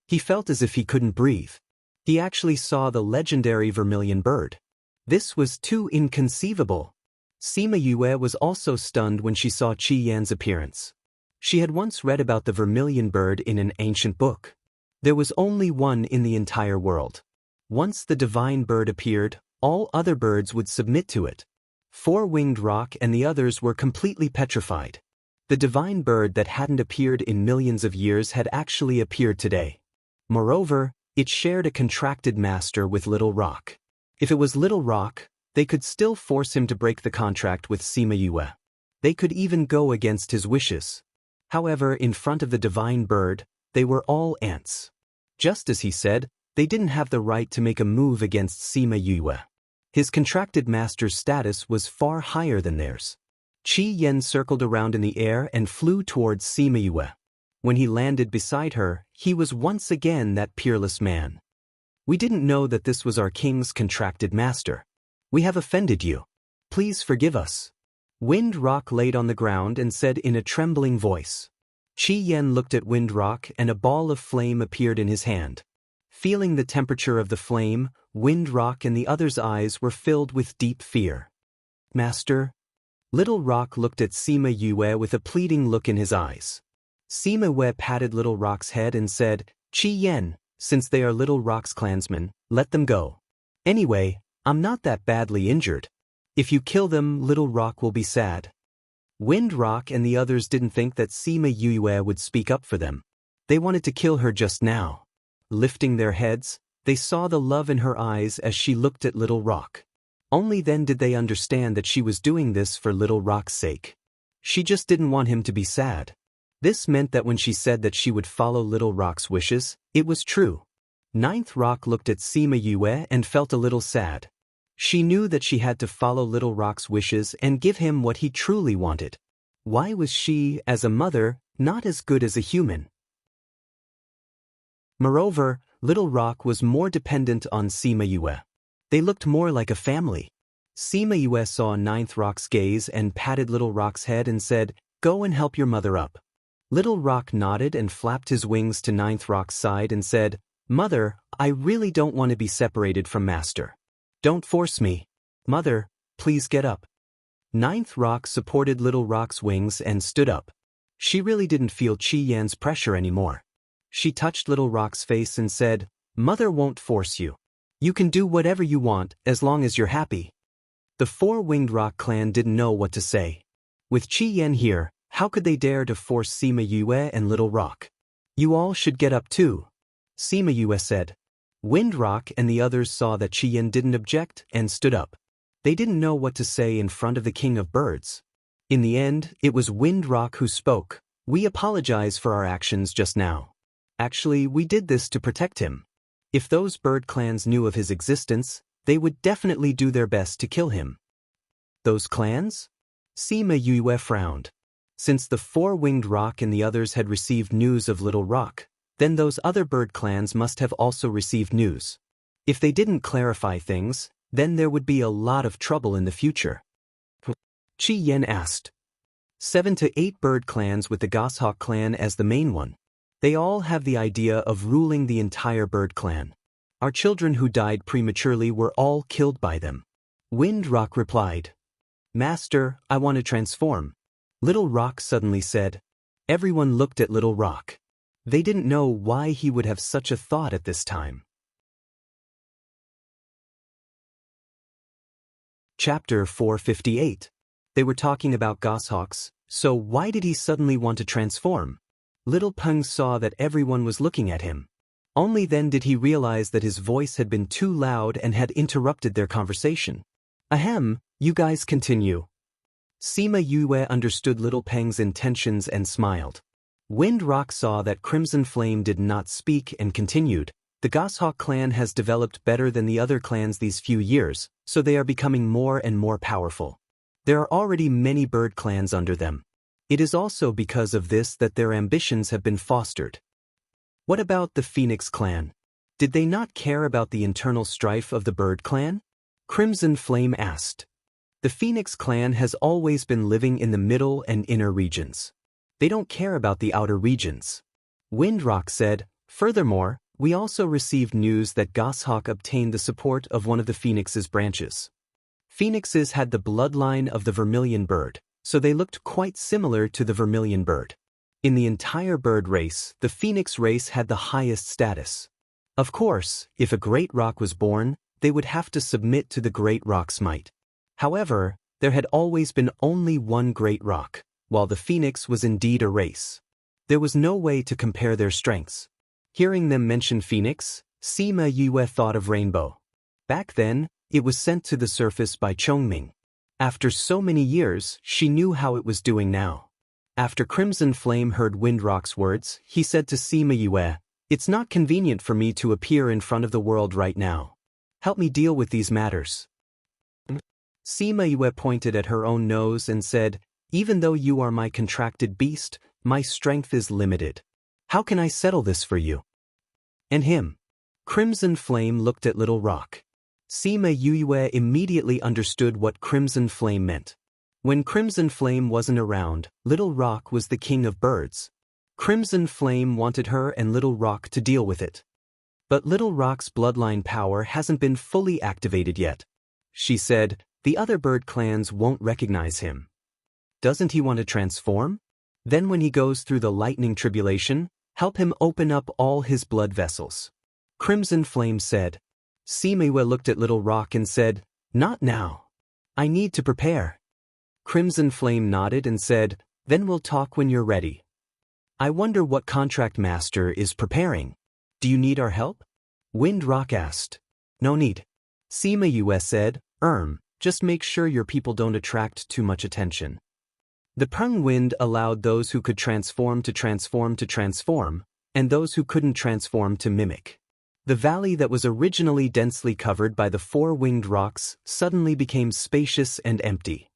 He felt as if he couldn't breathe. He actually saw the legendary vermilion bird. This was too inconceivable. Sima Yue was also stunned when she saw Qi Yan's appearance. She had once read about the vermilion bird in an ancient book. There was only one in the entire world. Once the divine bird appeared, all other birds would submit to it. Four-winged roc and the others were completely petrified. The divine bird that hadn't appeared in millions of years had actually appeared today. Moreover, it shared a contracted master with Little Roc. If it was Little Roc, they could still force him to break the contract with Sima Yue. They could even go against his wishes. However, in front of the divine bird, they were all ants. Just as he said, they didn't have the right to make a move against Sima Yue. His contracted master's status was far higher than theirs. Qi Yen circled around in the air and flew towards Sima Yue. When he landed beside her, he was once again that peerless man. "We didn't know that this was our king's contracted master. We have offended you. Please forgive us." Wind Roc laid on the ground and said in a trembling voice. Qi Yen looked at Wind Roc and a ball of flame appeared in his hand. Feeling the temperature of the flame, Wind Roc and the others' eyes were filled with deep fear. "Master?" Little Roc looked at Sima Yue with a pleading look in his eyes. Sima Yue patted Little Roc's head and said, "Qi Yen, since they are Little Roc's clansmen, let them go. Anyway, I'm not that badly injured. If you kill them, Little Roc will be sad." Wind Roc and the others didn't think that Sima Yue would speak up for them. They wanted to kill her just now. Lifting their heads, they saw the love in her eyes as she looked at Little Roc. Only then did they understand that she was doing this for Little Roc's sake. She just didn't want him to be sad. This meant that when she said that she would follow Little Roc's wishes, it was true. Ninth Roc looked at Sima Yue and felt a little sad. She knew that she had to follow Little Roc's wishes and give him what he truly wanted. Why was she, as a mother, not as good as a human? Moreover, Little Roc was more dependent on Sima Yue. They looked more like a family. Sima Yue saw Ninth Roc's gaze and patted Little Roc's head and said, "Go and help your mother up." Little Roc nodded and flapped his wings to Ninth Roc's side and said, "Mother, I really don't want to be separated from Master. Don't force me. Mother, please get up." Ninth Roc supported Little Roc's wings and stood up. She really didn't feel Qi Yan's pressure anymore. She touched Little Roc's face and said, "Mother won't force you. You can do whatever you want as long as you're happy." The Four-Winged Roc clan didn't know what to say. With Qi Yan here, how could they dare to force Sima Yue and Little Roc? "You all should get up too," Sima Yue said. Wind Roc and the others saw that Qi Yan didn't object and stood up. They didn't know what to say in front of the King of Birds. In the end, it was Wind Roc who spoke. "We apologize for our actions just now. Actually, we did this to protect him. If those bird clans knew of his existence, they would definitely do their best to kill him." "Those clans?" Sima Yue frowned. Since the Four-Winged Roc and the others had received news of Little Roc, then those other bird clans must have also received news. If they didn't clarify things, then there would be a lot of trouble in the future. Qi Yen asked. 7 to 8 bird clans with the Goshawk clan as the main one. They all have the idea of ruling the entire bird clan. Our children who died prematurely were all killed by them. Wind Roc replied. "Master, I want to transform." Little Roc suddenly said. Everyone looked at Little Roc. They didn't know why he would have such a thought at this time. Chapter 458. They were talking about goshawks. So why did he suddenly want to transform? Little Peng saw that everyone was looking at him. Only then did he realize that his voice had been too loud and had interrupted their conversation. Ahem, you guys continue. Sima Yue understood Little Peng's intentions and smiled. Wind Rock saw that Crimson Flame did not speak and continued. The Goshawk clan has developed better than the other clans these few years, so they are becoming more and more powerful. There are already many bird clans under them. It is also because of this that their ambitions have been fostered. What about the Phoenix clan? Did they not care about the internal strife of the bird clan? Crimson Flame asked. The Phoenix clan has always been living in the middle and inner regions. They don't care about the outer regions. Windrock said, furthermore, we also received news that Goshawk obtained the support of one of the Phoenix's branches. Phoenixes had the bloodline of the vermilion bird, so they looked quite similar to the vermilion bird. In the entire bird race, the Phoenix race had the highest status. Of course, if a great rock was born, they would have to submit to the great rock's might. However, there had always been only one great rock, while the Phoenix was indeed a race. There was no way to compare their strengths. Hearing them mention Phoenix, Sima Yue thought of Rainbow. Back then, it was sent to the surface by Chongming. After so many years, she knew how it was doing now. After Crimson Flame heard Windrock's words, he said to Sima Yue, "It's not convenient for me to appear in front of the world right now. Help me deal with these matters." Sima Yue pointed at her own nose and said, "Even though you are my contracted beast, my strength is limited. How can I settle this for you?" And him. Crimson Flame looked at Little Rock. Sima Yue immediately understood what Crimson Flame meant. When Crimson Flame wasn't around, Little Rock was the king of birds. Crimson Flame wanted her and Little Rock to deal with it. But Little Rock's bloodline power hasn't been fully activated yet. She said, the other bird clans won't recognize him. Doesn't he want to transform? Then when he goes through the lightning tribulation, help him open up all his blood vessels. Crimson Flame said. Sima Yue looked at Little Rock and said, "Not now. I need to prepare." Crimson Flame nodded and said, "Then we'll talk when you're ready. I wonder what contract master is preparing. Do you need our help?" Wind Rock asked. "No need." Sima Yue said, Just make sure your people don't attract too much attention." The Peng wind allowed those who could transform to transform, and those who couldn't transform to mimic. The valley that was originally densely covered by the four-winged rocks suddenly became spacious and empty.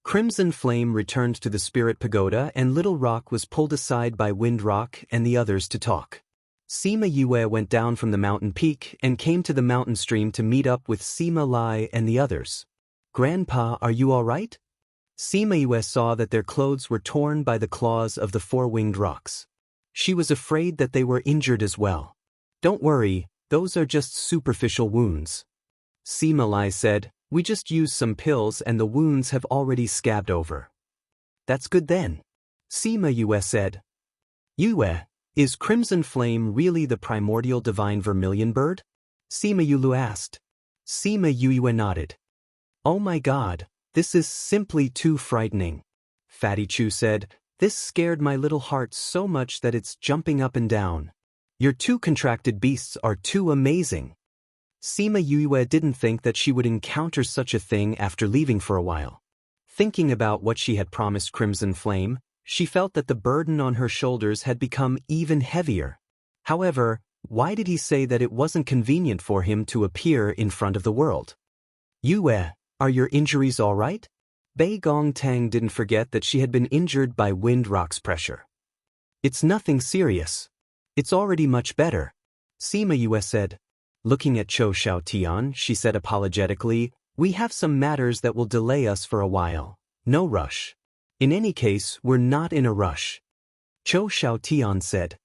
Crimson Flame returned to the Spirit Pagoda and Little Rock was pulled aside by Wind Rock and the others to talk. Sima Yue went down from the mountain peak and came to the mountain stream to meet up with Sima Lai and the others. "Grandpa, are you all right?" Sima Yue saw that their clothes were torn by the claws of the four-winged rocks. She was afraid that they were injured as well. "Don't worry, those are just superficial wounds." Sima Lai said, "We just used some pills and the wounds have already scabbed over." "That's good then." Sima Yue said. "Yue, is Crimson Flame really the primordial divine vermilion bird?" Sima Yue asked. Sima Yue nodded. "Oh my god, this is simply too frightening." Fatty Chu said, "This scared my little heart so much that it's jumping up and down. Your two contracted beasts are too amazing." Sima Yue didn't think that she would encounter such a thing after leaving for a while. Thinking about what she had promised Crimson Flame, she felt that the burden on her shoulders had become even heavier. However, why did he say that it wasn't convenient for him to appear in front of the world? "Yue, are your injuries all right?" Bei Gong Tang didn't forget that she had been injured by Wind Rock's pressure. "It's nothing serious. It's already much better," Sima Yue said. Looking at Chou Xiaotian, she said apologetically, "We have some matters that will delay us for a while. No rush. In any case, we're not in a rush." Chou Xiaotian said.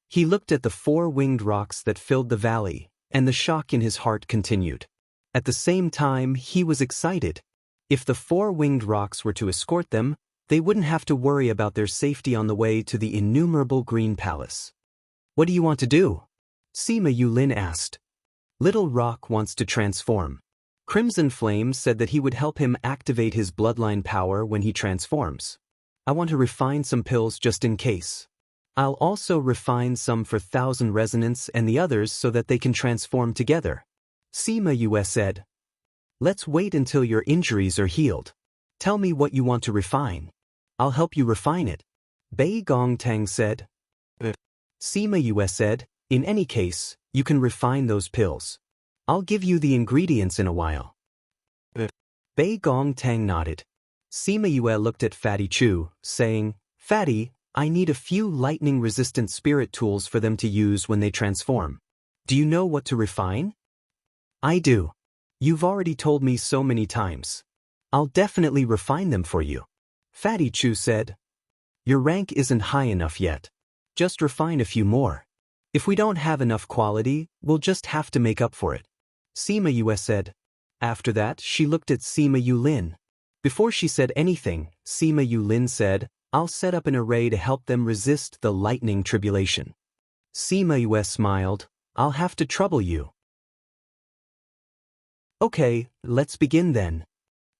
He looked at the four-winged rocks that filled the valley, and the shock in his heart continued. At the same time, he was excited. If the four-winged rocks were to escort them, they wouldn't have to worry about their safety on the way to the innumerable Green Palace. "What do you want to do?" Sima Yulin asked. "Little Rock wants to transform." Crimson Flame said that he would help him activate his bloodline power when he transforms. I want to refine some pills just in case. I'll also refine some for 1000 resonance and the others so that they can transform together. Sima Yue said. Let's wait until your injuries are healed. Tell me what you want to refine. I'll help you refine it. Bei Gongtang said. Sima Yue said, in any case, you can refine those pills. I'll give you the ingredients in a while. Bei Gongtang nodded. Sima Yue looked at Fatty Chu, saying, Fatty, I need a few lightning-resistant spirit tools for them to use when they transform. Do you know what to refine? I do. You've already told me so many times. I'll definitely refine them for you. Fatty Chu said. Your rank isn't high enough yet. Just refine a few more. If we don't have enough quality, we'll just have to make up for it. Sima Yue said. After that, she looked at Sima Yulin. Before she said anything, Sima Yulin said, I'll set up an array to help them resist the lightning tribulation. Sima Yue smiled. I'll have to trouble you. Okay, let's begin then.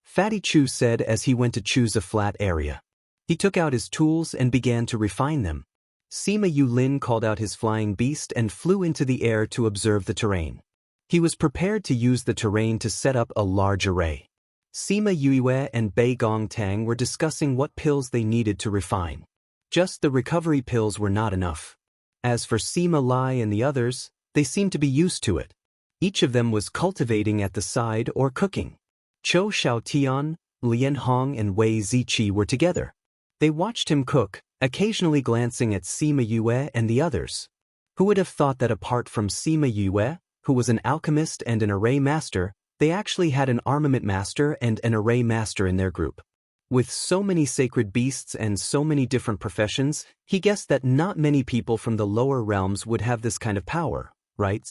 Fatty Chu said as he went to choose a flat area. He took out his tools and began to refine them. Sima Yulin called out his flying beast and flew into the air to observe the terrain. He was prepared to use the terrain to set up a large array. Sima Yue and Bei Gongtang were discussing what pills they needed to refine. Just the recovery pills were not enough. As for Sima Lai and the others, they seemed to be used to it. Each of them was cultivating at the side or cooking. Chou Xiaotian, Lian Hong and Wei Ziqi were together. They watched him cook, occasionally glancing at Sima Yue and the others. Who would have thought that apart from Sima Yue, who was an alchemist and an array master, they actually had an armament master and an array master in their group. With so many sacred beasts and so many different professions, he guessed that not many people from the lower realms would have this kind of power, right?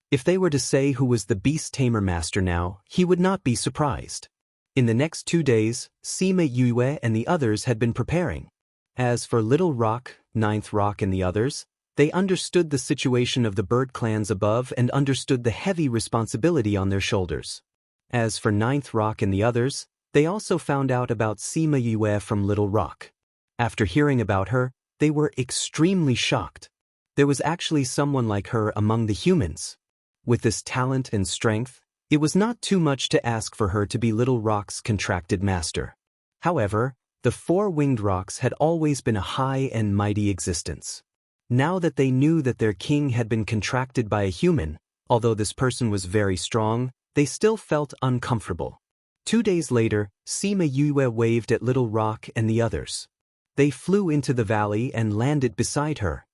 If they were to say who was the beast tamer master now, he would not be surprised. In the next 2 days, Sima Yue and the others had been preparing. As for Little Rock, Ninth Rock and the others, they understood the situation of the bird clans above and understood the heavy responsibility on their shoulders. As for Ninth Rock and the others, they also found out about Sima Yue from Little Rock. After hearing about her, they were extremely shocked. There was actually someone like her among the humans. With this talent and strength, it was not too much to ask for her to be Little Rock's contracted master. However, the four-winged rocks had always been a high and mighty existence. Now that they knew that their king had been contracted by a human, although this person was very strong, they still felt uncomfortable. 2 days later, Sima Yue waved at Little Rock and the others. They flew into the valley and landed beside her.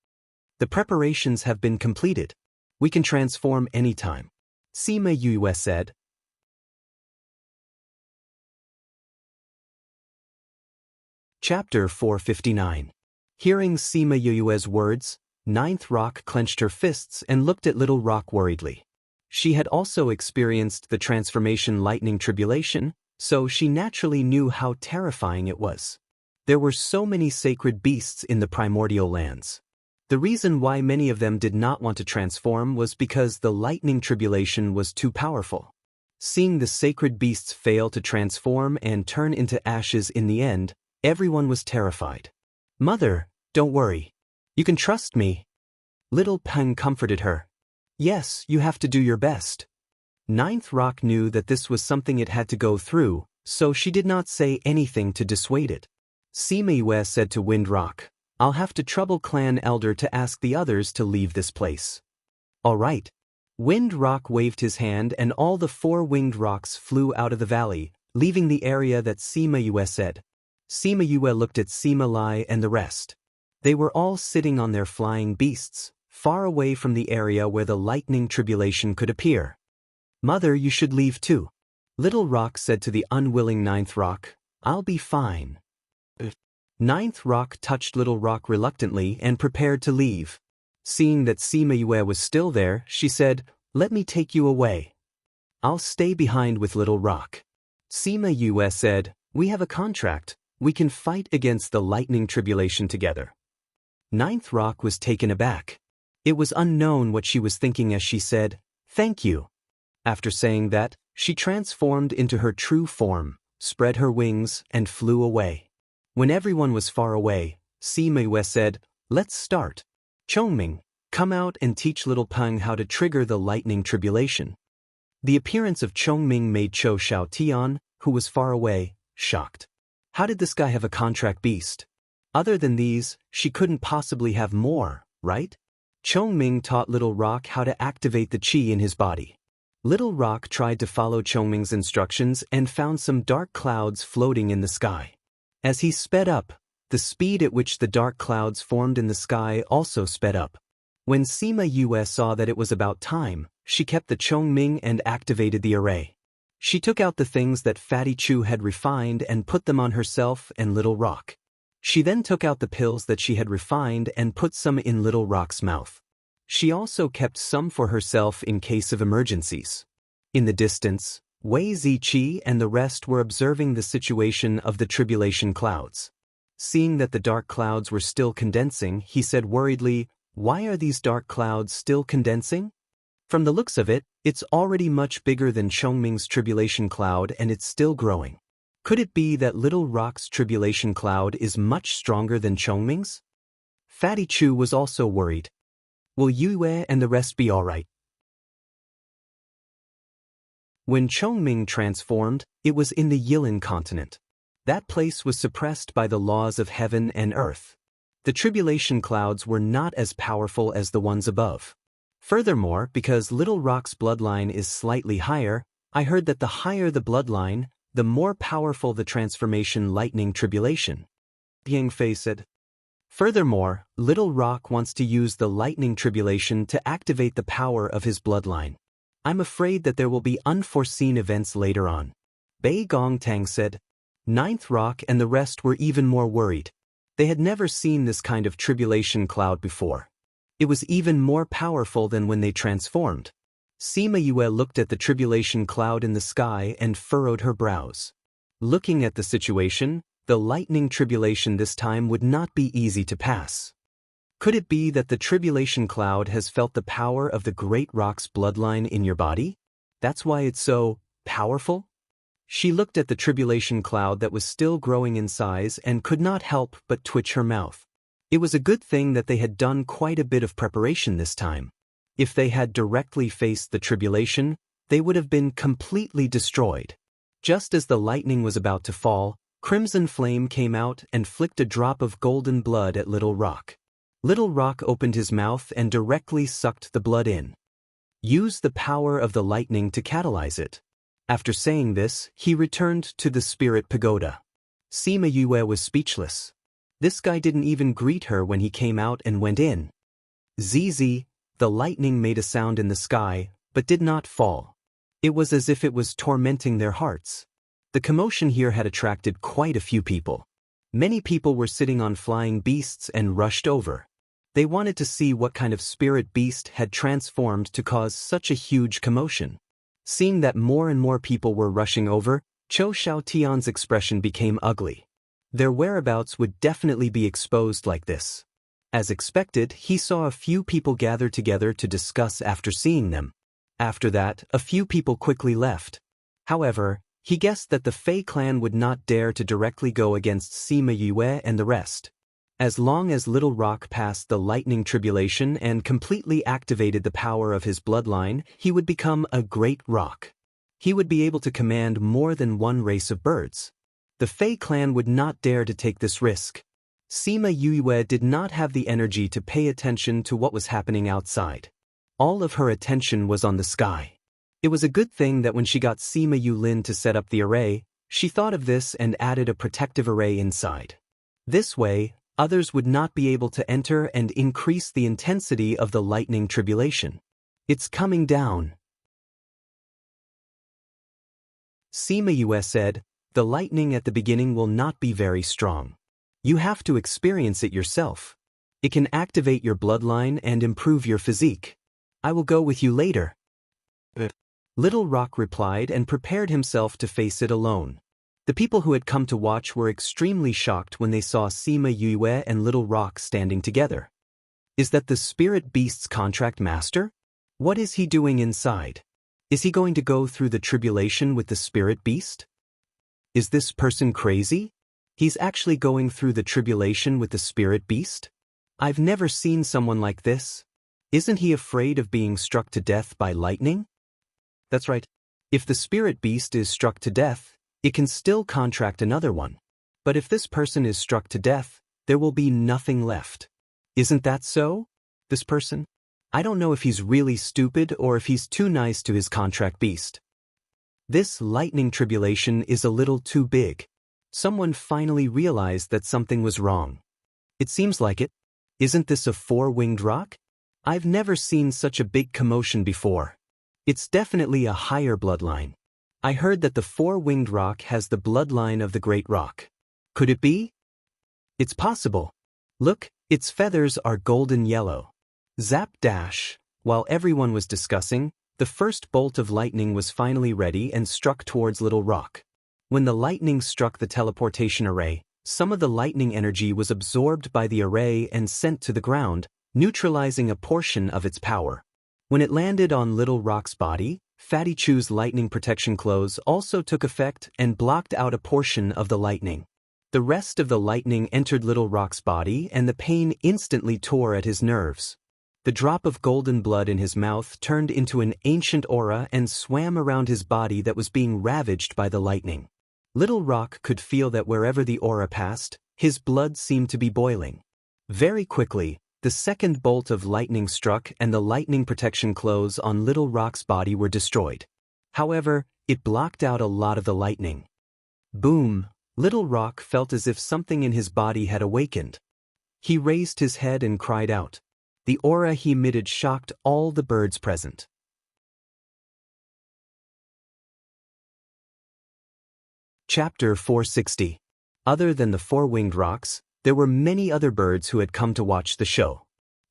The preparations have been completed. We can transform anytime, Sima Yue said. Chapter 459. Hearing Sima Yue's words, Ninth Rock clenched her fists and looked at Little Rock worriedly. She had also experienced the transformation lightning tribulation, so she naturally knew how terrifying it was. There were so many sacred beasts in the primordial lands. The reason why many of them did not want to transform was because the lightning tribulation was too powerful. Seeing the sacred beasts fail to transform and turn into ashes in the end, everyone was terrified. Mother, don't worry. You can trust me. Little Peng comforted her. Yes, you have to do your best. Ninth Rock knew that this was something it had to go through, so she did not say anything to dissuade it. Sima Yue said to Wind Rock, I'll have to trouble Clan Elder to ask the others to leave this place. All right. Wind Rock waved his hand and all the four-winged rocks flew out of the valley, leaving the area that Sima Yue said. Sima Yue looked at Sima Lai and the rest. They were all sitting on their flying beasts, far away from the area where the lightning tribulation could appear. Mother, you should leave too. Little Rock said to the unwilling Ninth Rock, I'll be fine. Ninth Rock touched Little Rock reluctantly and prepared to leave. Seeing that Sima Yue was still there, she said, Let me take you away. I'll stay behind with Little Rock. Sima Yue said, We have a contract. We can fight against the lightning tribulation together. Ninth Rock was taken aback. It was unknown what she was thinking as she said, Thank you. After saying that, She transformed into her true form, spread her wings, and flew away. When everyone was far away, Sima Yue said, "Let's start. Chongming, come out and teach little Peng how to trigger the lightning tribulation." The appearance of Chongming made Chou Xiaotian, who was far away, shocked. How did this guy have a contract beast? Other than these, she couldn't possibly have more, right? Chongming taught Little Rock how to activate the qi in his body. Little Rock tried to follow Chongming's instructions and found some dark clouds floating in the sky. As he sped up, the speed at which the dark clouds formed in the sky also sped up. When Sima Yue saw that it was about time, she kept the Chongming and activated the array. She took out the things that Fatty Chu had refined and put them on herself and Little Rock. She then took out the pills that she had refined and put some in Little Rock's mouth. She also kept some for herself in case of emergencies. In the distance, Wei Ziqi and the rest were observing the situation of the tribulation clouds. Seeing that the dark clouds were still condensing, he said worriedly, "Why are these dark clouds still condensing? From the looks of it, it's already much bigger than Chongming's tribulation cloud and it's still growing. Could it be that Little Rock's tribulation cloud is much stronger than Chongming's?" Fatty Chu was also worried. "Will Yue and the rest be alright?" When Chongming transformed, it was in the Yilin continent. That place was suppressed by the laws of heaven and earth. The tribulation clouds were not as powerful as the ones above. Furthermore, because Little Rock's bloodline is slightly higher, I heard that the higher the bloodline, the more powerful the transformation lightning tribulation. Yang Fei said. Furthermore, Little Rock wants to use the lightning tribulation to activate the power of his bloodline. I'm afraid that there will be unforeseen events later on. Bei Gongtang said. Ninth Rock and the rest were even more worried. They had never seen this kind of tribulation cloud before. It was even more powerful than when they transformed. Sima Yue looked at the tribulation cloud in the sky and furrowed her brows. Looking at the situation, the lightning tribulation this time would not be easy to pass. Could it be that the tribulation cloud has felt the power of the great rock's bloodline in your body? That's why it's so powerful? She looked at the tribulation cloud that was still growing in size and could not help but twitch her mouth. It was a good thing that they had done quite a bit of preparation this time. If they had directly faced the tribulation, they would have been completely destroyed. Just as the lightning was about to fall, Crimson Flame came out and flicked a drop of golden blood at Little Rock. Little Rock opened his mouth and directly sucked the blood in. Use the power of the lightning to catalyze it. After saying this, he returned to the spirit pagoda. Sima Yue was speechless. This guy didn't even greet her when he came out and went in. ZZ, the lightning made a sound in the sky, but did not fall. It was as if it was tormenting their hearts. The commotion here had attracted quite a few people. Many people were sitting on flying beasts and rushed over. They wanted to see what kind of spirit beast had transformed to cause such a huge commotion. Seeing that more and more people were rushing over, Chou Xiaotian's expression became ugly. Their whereabouts would definitely be exposed like this. As expected, he saw a few people gather together to discuss after seeing them. After that, a few people quickly left. However, he guessed that the Fei clan would not dare to directly go against Sima Yue and the rest. As long as Little Rock passed the lightning tribulation and completely activated the power of his bloodline, he would become a great rock. He would be able to command more than one race of birds. The Fei clan would not dare to take this risk. Sima Yue did not have the energy to pay attention to what was happening outside. All of her attention was on the sky. It was a good thing that when she got Sima Yulin to set up the array, she thought of this and added a protective array inside. This way, others would not be able to enter and increase the intensity of the lightning tribulation. It's coming down. Sima Yue said, the lightning at the beginning will not be very strong. You have to experience it yourself. It can activate your bloodline and improve your physique. I will go with you later. Little Rock replied and prepared himself to face it alone. The people who had come to watch were extremely shocked when they saw Sima Yue and Little Rock standing together. Is that the spirit beast's contract master? What is he doing inside? Is he going to go through the tribulation with the spirit beast? Is this person crazy? He's actually going through the tribulation with the spirit beast? I've never seen someone like this. Isn't he afraid of being struck to death by lightning? That's right. If the spirit beast is struck to death, it can still contract another one. But if this person is struck to death, there will be nothing left. Isn't that so? This person? I don't know if he's really stupid or if he's too nice to his contract beast. This lightning tribulation is a little too big. Someone finally realized that something was wrong. It seems like it. Isn't this a four-winged rock? I've never seen such a big commotion before. It's definitely a higher bloodline. I heard that the four-winged rock has the bloodline of the great rock. Could it be? It's possible. Look, its feathers are golden yellow. Zap dash. While everyone was discussing, the first bolt of lightning was finally ready and struck towards Little Rock. When the lightning struck the teleportation array, some of the lightning energy was absorbed by the array and sent to the ground, neutralizing a portion of its power. When it landed on Little Rock's body, Fatty Chew's lightning protection clothes also took effect and blocked out a portion of the lightning. The rest of the lightning entered Little Rock's body and the pain instantly tore at his nerves. The drop of golden blood in his mouth turned into an ancient aura and swam around his body that was being ravaged by the lightning. Little Rock could feel that wherever the aura passed, his blood seemed to be boiling. Very quickly, the second bolt of lightning struck and the lightning protection clothes on Little Rock's body were destroyed. However, it blocked out a lot of the lightning. Boom! Little Rock felt as if something in his body had awakened. He raised his head and cried out. The aura he emitted shocked all the birds present. Chapter 460. Other than the four-winged rocks, there were many other birds who had come to watch the show.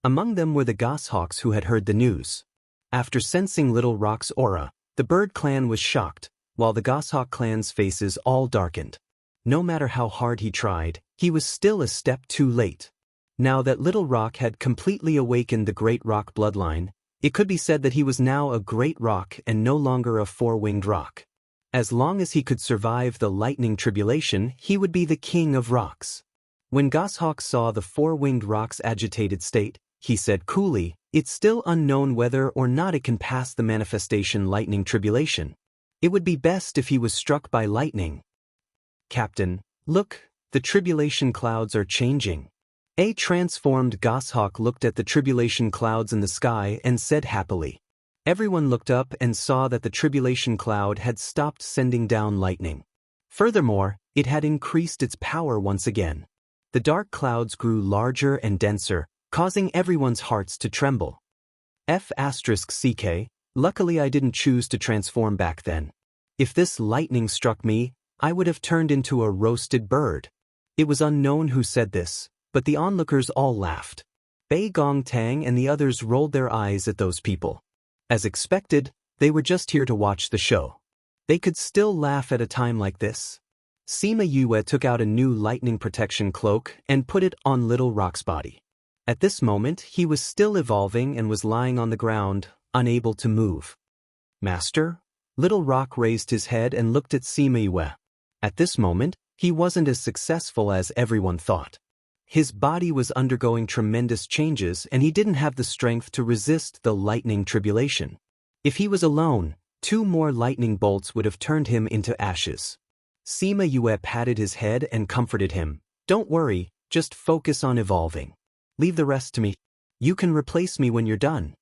Among them were the goshawks who had heard the news. After sensing Little Rock's aura, the bird clan was shocked, while the goshawk clan's faces all darkened. No matter how hard he tried, he was still a step too late. Now that Little Rock had completely awakened the Great Rock bloodline, it could be said that he was now a great rock and no longer a four-winged rock. As long as he could survive the lightning tribulation, he would be the king of rocks. When Goshawk saw the four-winged rock's agitated state, he said coolly, "It's still unknown whether or not it can pass the manifestation lightning tribulation. It would be best if he was struck by lightning." "Captain, look, the tribulation clouds are changing." A transformed goshawk looked at the tribulation clouds in the sky and said happily. Everyone looked up and saw that the tribulation cloud had stopped sending down lightning. Furthermore, it had increased its power once again. The dark clouds grew larger and denser, causing everyone's hearts to tremble. F***ck, luckily I didn't choose to transform back then. If this lightning struck me, I would have turned into a roasted bird. It was unknown who said this, but the onlookers all laughed. Bei Gong Tang and the others rolled their eyes at those people. As expected, they were just here to watch the show. They could still laugh at a time like this. Sima Yue took out a new lightning protection cloak and put it on Little Rock's body. At this moment, he was still evolving and was lying on the ground, unable to move. "Master?" Little Rock raised his head and looked at Sima Yue. At this moment, he wasn't as successful as everyone thought. His body was undergoing tremendous changes and he didn't have the strength to resist the lightning tribulation. If he was alone, 2 more lightning bolts would have turned him into ashes. Sima Yue patted his head and comforted him. "Don't worry, just focus on evolving. Leave the rest to me. You can replace me when you're done."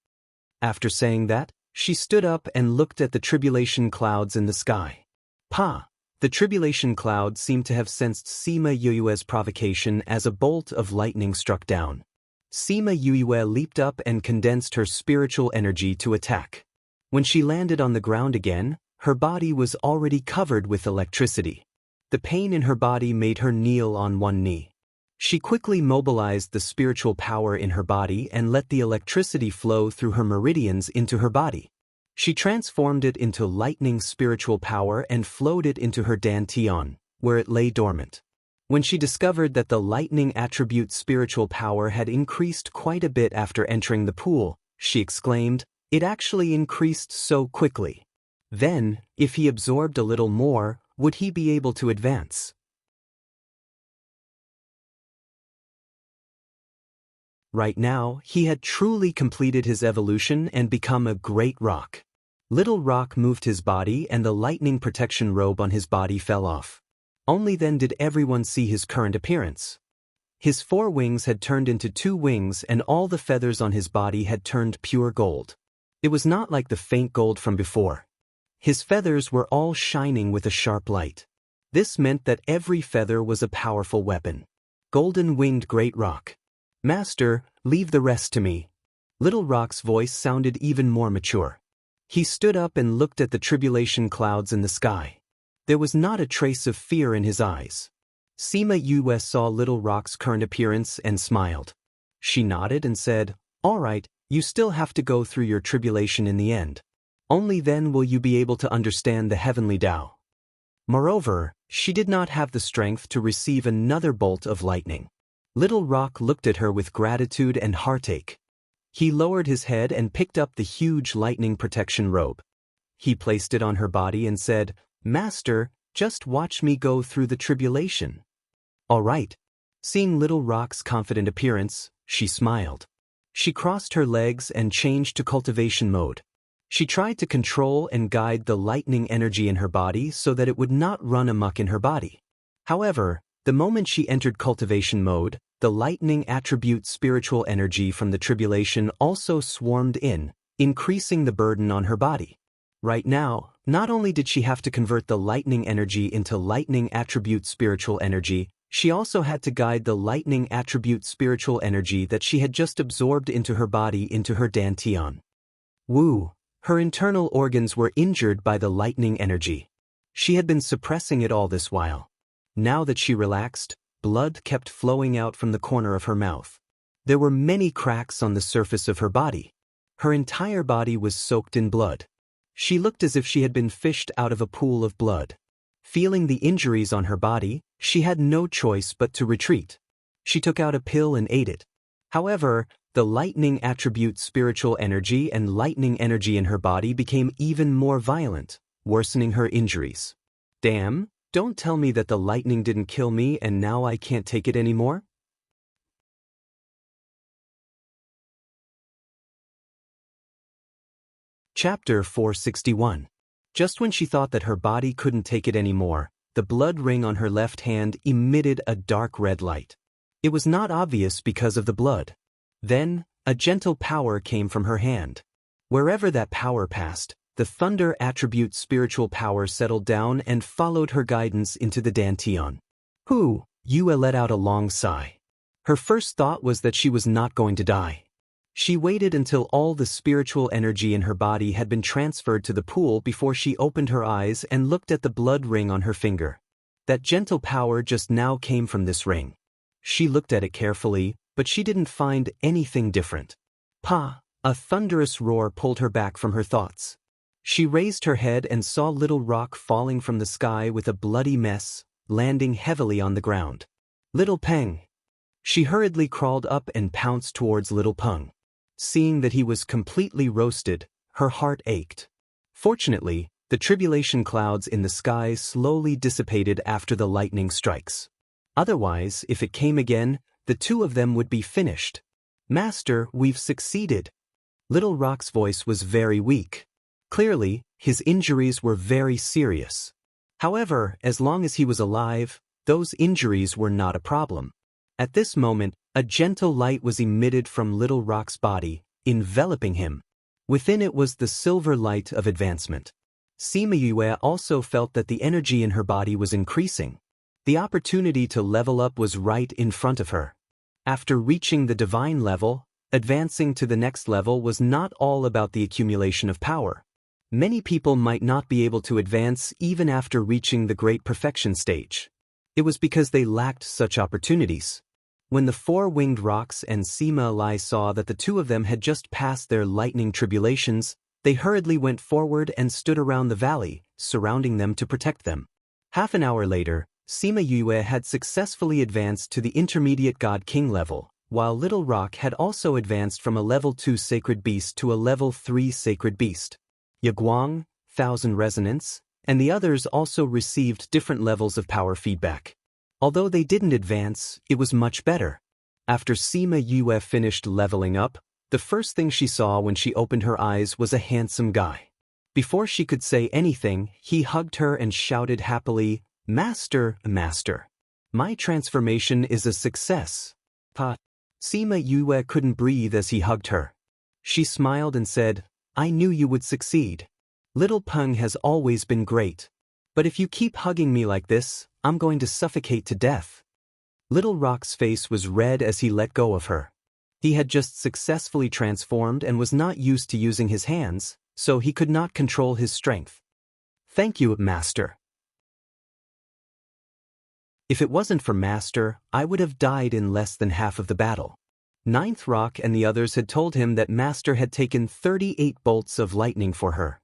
After saying that, she stood up and looked at the tribulation clouds in the sky. Pa! The tribulation cloud seemed to have sensed Sima Yue's provocation as a bolt of lightning struck down. Sima Yue leaped up and condensed her spiritual energy to attack. When she landed on the ground again, her body was already covered with electricity. The pain in her body made her kneel on one knee. She quickly mobilized the spiritual power in her body and let the electricity flow through her meridians into her body. She transformed it into lightning spiritual power and flowed it into her dantian, where it lay dormant. When she discovered that the lightning attribute spiritual power had increased quite a bit after entering the pool, she exclaimed, "It actually increased so quickly." Then, if he absorbed a little more, would he be able to advance? Right now, he had truly completed his evolution and become a great rock. Little Rock moved his body and the lightning protection robe on his body fell off. Only then did everyone see his current appearance. His 4 wings had turned into 2 wings and all the feathers on his body had turned pure gold. It was not like the faint gold from before. His feathers were all shining with a sharp light. This meant that every feather was a powerful weapon. Golden-winged great rock. Master, leave the rest to me. Little Rock's voice sounded even more mature. He stood up and looked at the tribulation clouds in the sky. There was not a trace of fear in his eyes. Sima Yue saw Little Rock's current appearance and smiled. She nodded and said, "All right, you still have to go through your tribulation in the end. Only then will you be able to understand the heavenly Tao." Moreover, she did not have the strength to receive another bolt of lightning. Little Rock looked at her with gratitude and heartache. He lowered his head and picked up the huge lightning protection robe. He placed it on her body and said, "Master, just watch me go through the tribulation." "All right." Seeing Little Rock's confident appearance, she smiled. She crossed her legs and changed to cultivation mode. She tried to control and guide the lightning energy in her body so that it would not run amok in her body. However, the moment she entered cultivation mode, the lightning attribute spiritual energy from the tribulation also swarmed in, increasing the burden on her body. Right now, not only did she have to convert the lightning energy into lightning attribute spiritual energy, she also had to guide the lightning attribute spiritual energy that she had just absorbed into her body into her dantian. Woo! Her internal organs were injured by the lightning energy. She had been suppressing it all this while. Now that she relaxed, blood kept flowing out from the corner of her mouth. There were many cracks on the surface of her body. Her entire body was soaked in blood. She looked as if she had been fished out of a pool of blood. Feeling the injuries on her body, she had no choice but to retreat. She took out a pill and ate it. However, the lightning attribute spiritual energy and lightning energy in her body became even more violent, worsening her injuries. Damn, don't tell me that the lightning didn't kill me and now I can't take it anymore? Chapter 461. Just when she thought that her body couldn't take it anymore, the blood ring on her left hand emitted a dark red light. It was not obvious because of the blood. Then, a gentle power came from her hand. Wherever that power passed, the thunder attribute spiritual power settled down and followed her guidance into the dantian. Yue let out a long sigh. Her first thought was that she was not going to die. She waited until all the spiritual energy in her body had been transferred to the pool before she opened her eyes and looked at the blood ring on her finger. That gentle power just now came from this ring. She looked at it carefully, but she didn't find anything different. A thunderous roar pulled her back from her thoughts. She raised her head and saw Little Rock falling from the sky with a bloody mess, landing heavily on the ground. Little Peng. She hurriedly crawled up and pounced towards Little Peng. Seeing that he was completely roasted, her heart ached. Fortunately, the tribulation clouds in the sky slowly dissipated after the lightning strikes. Otherwise, if it came again, the two of them would be finished. "Master, we've succeeded." Little Rock's voice was very weak. Clearly, his injuries were very serious. However, as long as he was alive, those injuries were not a problem. At this moment, a gentle light was emitted from Little Rock's body, enveloping him. Within it was the silver light of advancement. Sima Yue also felt that the energy in her body was increasing. The opportunity to level up was right in front of her. After reaching the divine level, advancing to the next level was not all about the accumulation of power. Many people might not be able to advance even after reaching the great perfection stage. It was because they lacked such opportunities. When the 4-winged rocks and Sima Lai saw that the two of them had just passed their lightning tribulations, they hurriedly went forward and stood around the valley, surrounding them to protect them. Half an hour later, Sima Yue had successfully advanced to the intermediate God King level, while Little Rock had also advanced from a level 2 sacred beast to a level 3 sacred beast. Yaguang, 8,000 resonance, and the others also received different levels of power feedback. Although they didn't advance, it was much better. After Sima Yue finished leveling up, the first thing she saw when she opened her eyes was a handsome guy. Before she could say anything, he hugged her and shouted happily, "Master, Master! My transformation is a success." Pa. Sima Yue couldn't breathe as he hugged her. She smiled and said, "I knew you would succeed. Little Peng has always been great. But if you keep hugging me like this, I'm going to suffocate to death." Little Rock's face was red as he let go of her. He had just successfully transformed and was not used to using his hands, so he could not control his strength. "Thank you, Master. If it wasn't for Master, I would have died in less than half of the battle." Ninth Rock and the others had told him that Master had taken 38 bolts of lightning for her.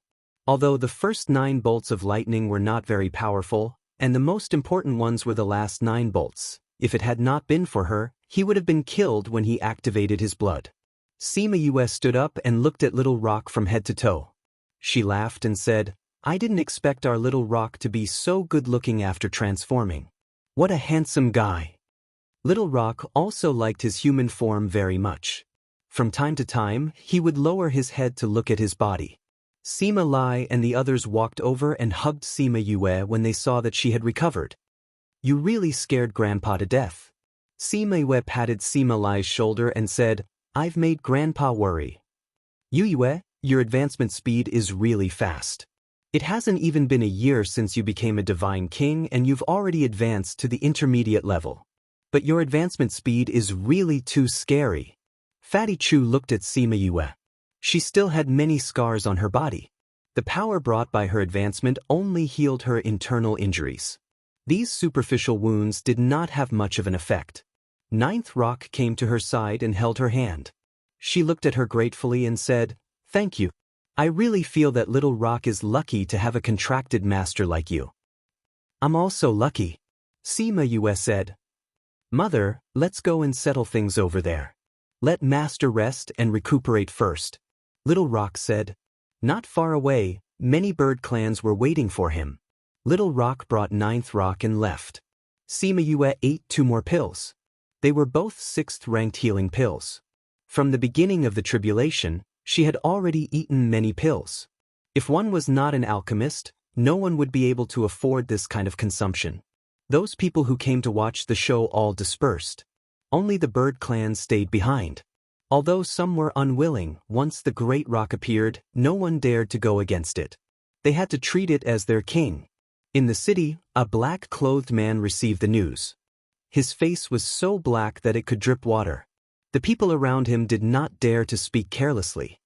Although the first 9 bolts of lightning were not very powerful, and the most important ones were the last 9 bolts, if it had not been for her, he would have been killed when he activated his blood. Sima Yue stood up and looked at Little Rock from head to toe. She laughed and said, "I didn't expect our Little Rock to be so good-looking after transforming. What a handsome guy." Little Rock also liked his human form very much. From time to time, he would lower his head to look at his body. Sima Lai and the others walked over and hugged Sima Yue when they saw that she had recovered. "You really scared Grandpa to death." Sima Yue patted Sima Lai's shoulder and said, "I've made Grandpa worry. Yue, your advancement speed is really fast. It hasn't even been a year since you became a divine king and you've already advanced to the intermediate level. But your advancement speed is really too scary." Fatty Chu looked at Sima Yue. She still had many scars on her body. The power brought by her advancement only healed her internal injuries. These superficial wounds did not have much of an effect. Ninth Rock came to her side and held her hand. She looked at her gratefully and said, "Thank you. I really feel that Little Rock is lucky to have a contracted master like you." "I'm also lucky," Sima Yue said. "Mother, let's go and settle things over there. Let Master rest and recuperate first," Little Rock said. Not far away, many bird clans were waiting for him. Little Rock brought Ninth Rock and left. Sima Yue ate 2 more pills. They were both 6th-ranked healing pills. From the beginning of the tribulation, she had already eaten many pills. If one was not an alchemist, no one would be able to afford this kind of consumption. Those people who came to watch the show all dispersed. Only the bird clan stayed behind. Although some were unwilling, once the Great Rock appeared, no one dared to go against it. They had to treat it as their king. In the city, a black-clothed man received the news. His face was so black that it could drip water. The people around him did not dare to speak carelessly.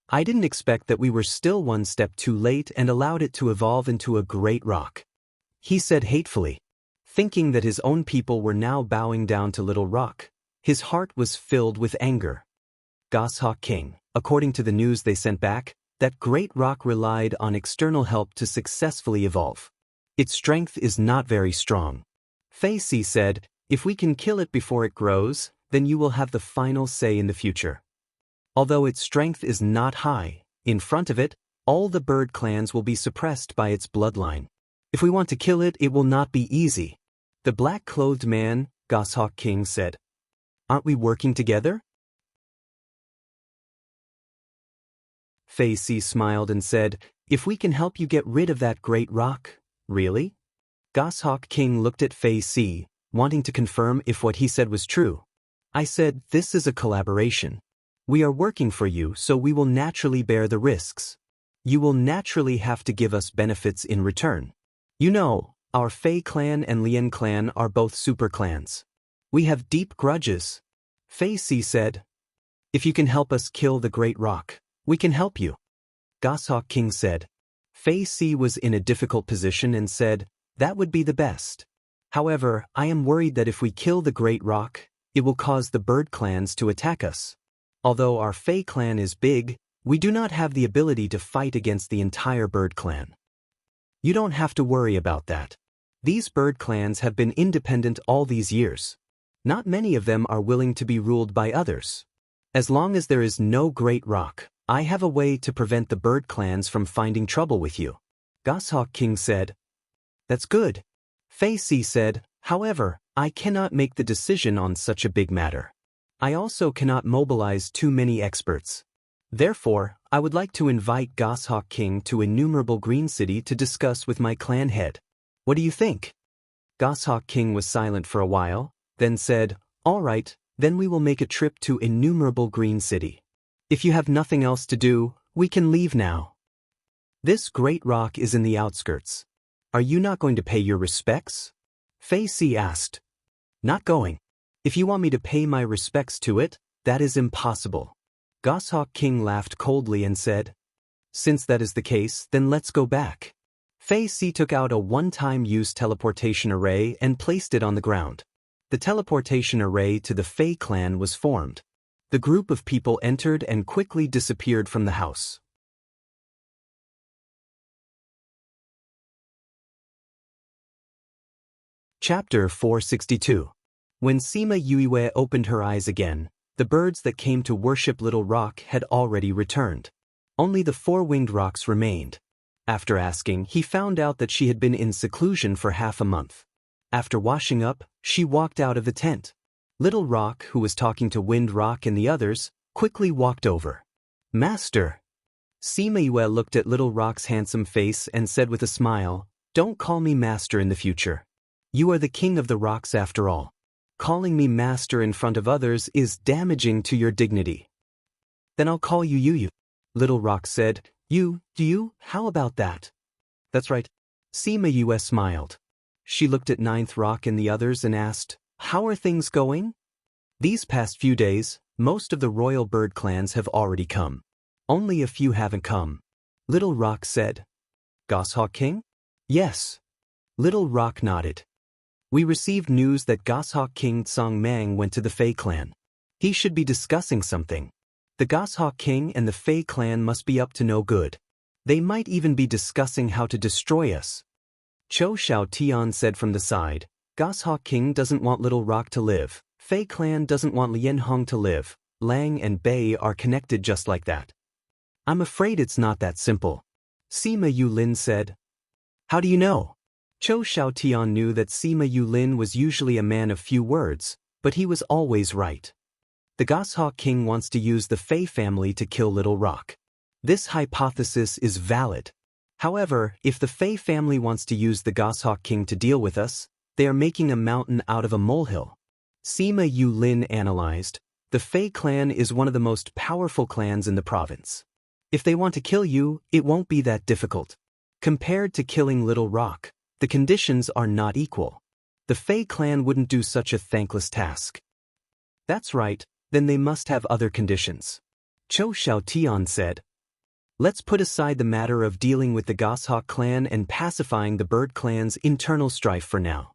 "I didn't expect that we were still one step too late and allowed it to evolve into a great rock," he said hatefully. Thinking that his own people were now bowing down to Little Rock, his heart was filled with anger. Goshawk King, according to the news they sent back, that Great Rock relied on external help to successfully evolve. Its strength is not very strong. Fei Si said, "If we can kill it before it grows, then you will have the final say in the future." Although its strength is not high, in front of it, all the bird clans will be suppressed by its bloodline. If we want to kill it, it will not be easy. The black-clothed man, Goshawk King, said. "Aren't we working together?" Fei Si smiled and said, "If we can help you get rid of that great rock." "Really?" Goshawk King looked at Fei Si, wanting to confirm if what he said was true. "I said, this is a collaboration. We are working for you, so we will naturally bear the risks. You will naturally have to give us benefits in return. You know, our Fei clan and Lian clan are both super clans. We have deep grudges." Fei Si said, "If you can help us kill the Great Rock, we can help you." Goshawk King said. Fei Si was in a difficult position and said, "That would be the best. However, I am worried that if we kill the Great Rock, it will cause the bird clans to attack us. Although our Fei clan is big, we do not have the ability to fight against the entire bird clan." "You don't have to worry about that. These bird clans have been independent all these years. Not many of them are willing to be ruled by others. As long as there is no Great Rock, I have a way to prevent the bird clans from finding trouble with you. Goshawk King said. That's good. Fei Si said, however, I cannot make the decision on such a big matter. I also cannot mobilize too many experts. Therefore, I would like to invite Goshawk King to Innumerable Green City to discuss with my clan head. What do you think? Goshawk King was silent for a while, then said, all right, then we will make a trip to Innumerable Green City. If you have nothing else to do, we can leave now. This great rock is in the outskirts. Are you not going to pay your respects? Fei Si asked. Not going. If you want me to pay my respects to it, that is impossible. Goshawk King laughed coldly and said, since that is the case, then let's go back. Fei Si took out a one-time use teleportation array and placed it on the ground. The teleportation array to the Fei clan was formed. The group of people entered and quickly disappeared from the house. Chapter 462. When Sima Yuiwe opened her eyes again, the birds that came to worship Little Rock had already returned. Only the four-winged rocks remained. After asking, he found out that she had been in seclusion for half a month. After washing up, she walked out of the tent. Little Rock, who was talking to Wind Rock and the others, quickly walked over. Master! Sima Yue looked at Little Rock's handsome face and said with a smile, don't call me master in the future. You are the king of the rocks after all. Calling me master in front of others is damaging to your dignity. Then I'll call you Yu. Little Rock said, you, how about that? That's right. Sima Yue smiled. She looked at Ninth Rock and the others and asked, how are things going? These past few days, most of the royal bird clans have already come. Only a few haven't come. Little Rock said. Goshawk King? Yes. Little Rock nodded. We received news that Goshawk King Tsang Mang went to the Fei clan. He should be discussing something. The Goshawk King and the Fei clan must be up to no good. They might even be discussing how to destroy us. Cho Xiao Tian said from the side, Goshawk King doesn't want Little Rock to live. Fei clan doesn't want Lien Hong to live. Lang and Bei are connected just like that. I'm afraid it's not that simple. Sima Yulin said. How do you know? Cho Xiaotian knew that Sima Yulin was usually a man of few words, but he was always right. The Goshawk King wants to use the Fei family to kill Little Rock. This hypothesis is valid. However, if the Fei family wants to use the Goshawk King to deal with us, they are making a mountain out of a molehill. Sima Yulin analyzed, the Fei clan is one of the most powerful clans in the province. If they want to kill you, it won't be that difficult. Compared to killing Little Rock, the conditions are not equal. The Fei clan wouldn't do such a thankless task. That's right, then they must have other conditions. Cho Xiaotian said. Let's put aside the matter of dealing with the Goshawk clan and pacifying the bird clan's internal strife for now.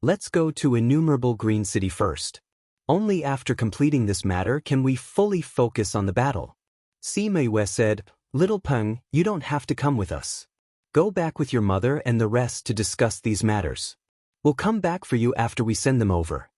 Let's go to Innumerable Green City first. Only after completing this matter can we fully focus on the battle. Sima Yue said, Little Peng, you don't have to come with us. Go back with your mother and the rest to discuss these matters. We'll come back for you after we send them over.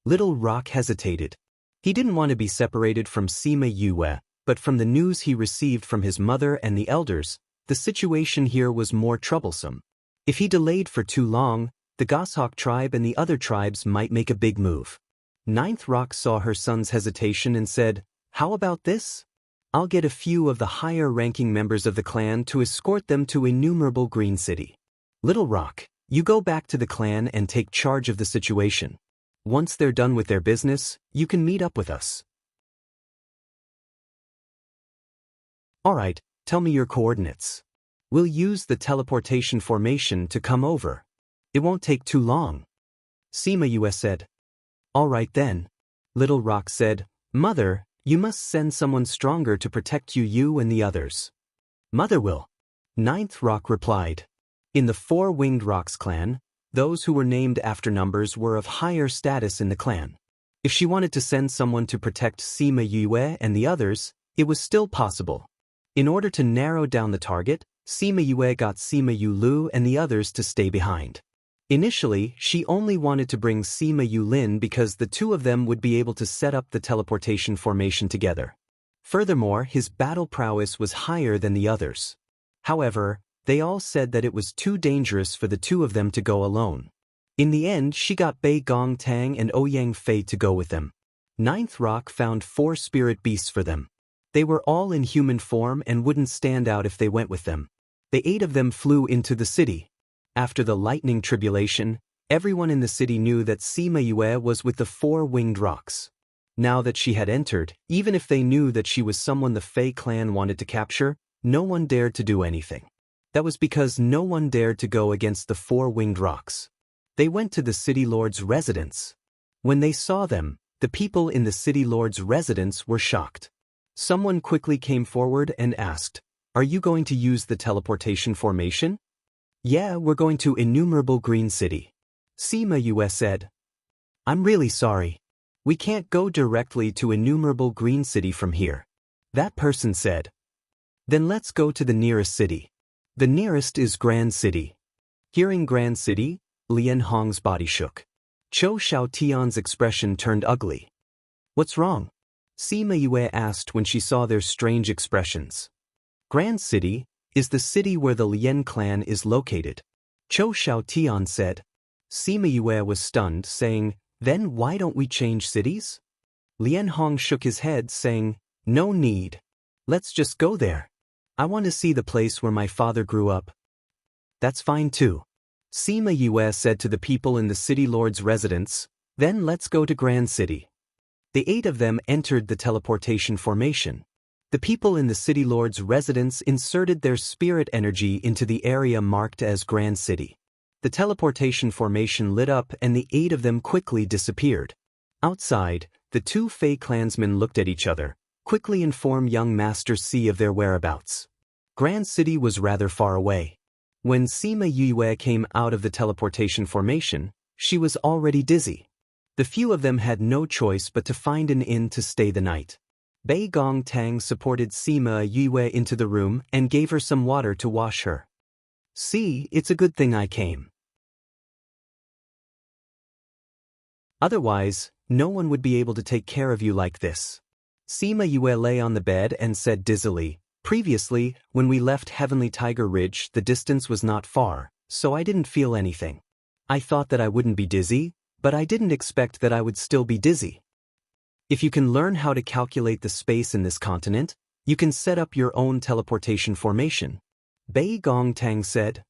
Little Rock hesitated. He didn't want to be separated from Sima Yue, but from the news he received from his mother and the elders, the situation here was more troublesome. If he delayed for too long, the Goshawk tribe and the other tribes might make a big move. Ninth Rock saw her son's hesitation and said, How about this? I'll get a few of the higher-ranking members of the clan to escort them to Innumerable Green City. Little Rock, you go back to the clan and take charge of the situation. Once they're done with their business, you can meet up with us. Alright, tell me your coordinates. We'll use the teleportation formation to come over. It won't take too long. Sima Yue said. Alright then. Little Rock said, Mother, you must send someone stronger to protect you and the others. Mother will. Ninth Rock replied. In the Four-Winged Rocks clan, those who were named after numbers were of higher status in the clan. If she wanted to send someone to protect Sima Yue and the others, it was still possible. In order to narrow down the target, Sima Yue got Sima Yulu and the others to stay behind. Initially, she only wanted to bring Sima Yulin because the two of them would be able to set up the teleportation formation together. Furthermore, his battle prowess was higher than the others. However, they all said that it was too dangerous for the two of them to go alone. In the end, she got Bei Gong Tang and Ouyang Fei to go with them. Ninth Rock found 4 spirit beasts for them. They were all in human form and wouldn't stand out if they went with them. The 8 of them flew into the city. After the lightning tribulation, everyone in the city knew that Sima Yue was with the 4 winged rocks. Now that she had entered, even if they knew that she was someone the Fei clan wanted to capture, no one dared to do anything. That was because no one dared to go against the 4 winged rocks. They went to the city lord's residence. When they saw them, the people in the city lord's residence were shocked. Someone quickly came forward and asked, "Are you going to use the teleportation formation?" "Yeah, we're going to Innumerable Green City." Sima Yue said, "I'm really sorry. We can't go directly to Innumerable Green City from here." That person said, "Then let's go to the nearest city. The nearest is Grand City." Hearing Grand City, Lian Hong's body shook. Chou Xiaotian's expression turned ugly. "What's wrong?" Sima Yue asked when she saw their strange expressions. "Grand City is the city where the Lian clan is located," Chou Xiaotian said. Sima Yue was stunned, saying, "Then why don't we change cities?" Lian Hong shook his head, saying, "No need. Let's just go there. I want to see the place where my father grew up." "That's fine too." Sima Yue said to the people in the city lord's residence, "Then let's go to Grand City." The 8 of them entered the teleportation formation. The people in the city lord's residence inserted their spirit energy into the area marked as Grand City. The teleportation formation lit up and the 8 of them quickly disappeared. Outside, the 2 Fei clansmen looked at each other, quickly informed young Master C of their whereabouts. Grand City was rather far away. When Sima Yue came out of the teleportation formation, she was already dizzy. The few of them had no choice but to find an inn to stay the night. Bei Gong Tang supported Sima Yue into the room and gave her some water to wash her. "See, it's a good thing I came. Otherwise, no one would be able to take care of you like this." Sima Yue lay on the bed and said dizzily, "Previously, when we left Heavenly Tiger Ridge, the distance was not far, so I didn't feel anything. I thought that I wouldn't be dizzy, but I didn't expect that I would still be dizzy. If you can learn how to calculate the space in this continent, you can set up your own teleportation formation." Bei Gong Tang said,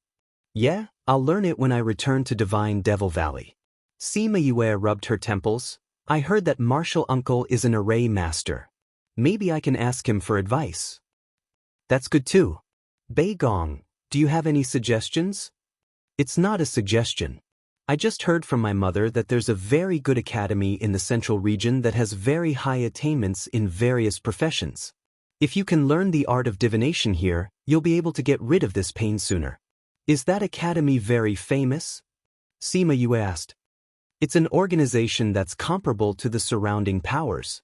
"Yeah, I'll learn it when I return to Divine Devil Valley." Sima Yue rubbed her temples. "I heard that Martial Uncle is an array master. Maybe I can ask him for advice." "That's good too. Bei Gong, do you have any suggestions?" "It's not a suggestion. I just heard from my mother that there's a very good academy in the central region that has very high attainments in various professions. If you can learn the art of divination here, you'll be able to get rid of this pain sooner." "Is that academy very famous?" Sima Yue asked. "It's an organization that's comparable to the surrounding powers.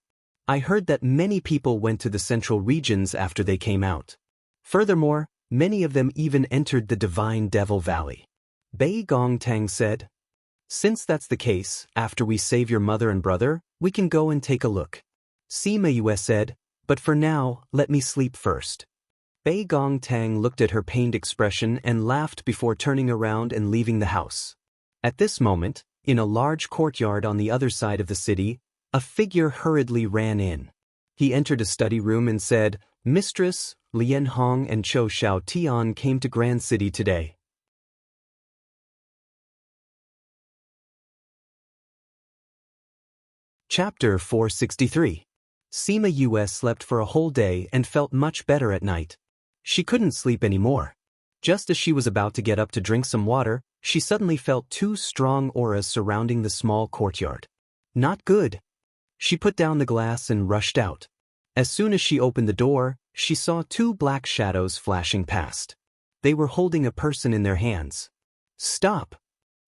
I heard that many people went to the central regions after they came out. Furthermore, many of them even entered the Divine Devil Valley." Bei Gong Tang said, "Since that's the case, after we save your mother and brother, we can go and take a look." Sima Yue said, "But for now, let me sleep first." Bei Gong Tang looked at her pained expression and laughed before turning around and leaving the house. At this moment, in a large courtyard on the other side of the city, a figure hurriedly ran in. He entered a study room and said, "Mistress, Lian Hong and Chou Xiaotian came to Grand City today." Chapter 463. Sima Yue slept for a whole day and felt much better at night. She couldn't sleep anymore. Just as she was about to get up to drink some water, she suddenly felt 2 strong auras surrounding the small courtyard. Not good. She put down the glass and rushed out. As soon as she opened the door, she saw 2 black shadows flashing past. They were holding a person in their hands. "Stop!"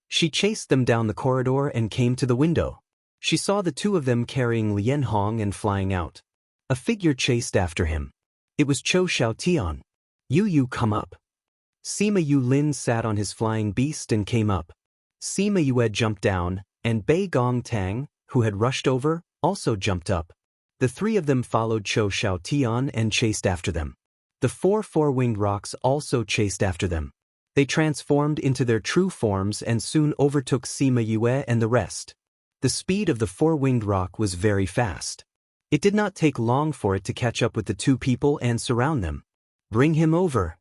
She chased them down the corridor and came to the window. She saw the 2 of them carrying Lian Hong and flying out. A figure chased after him. It was Chou Xiaotian. You come up." Sima Yulin sat on his flying beast and came up. Sima Yue jumped down, and Bei Gong Tang, who had rushed over, also jumped up. The three of them followed Chou Xiaotian and chased after them. The four-winged rocks also chased after them. They transformed into their true forms and soon overtook Sima Yue and the rest. The speed of the four-winged rock was very fast. It did not take long for it to catch up with the two people and surround them. "Bring him over,"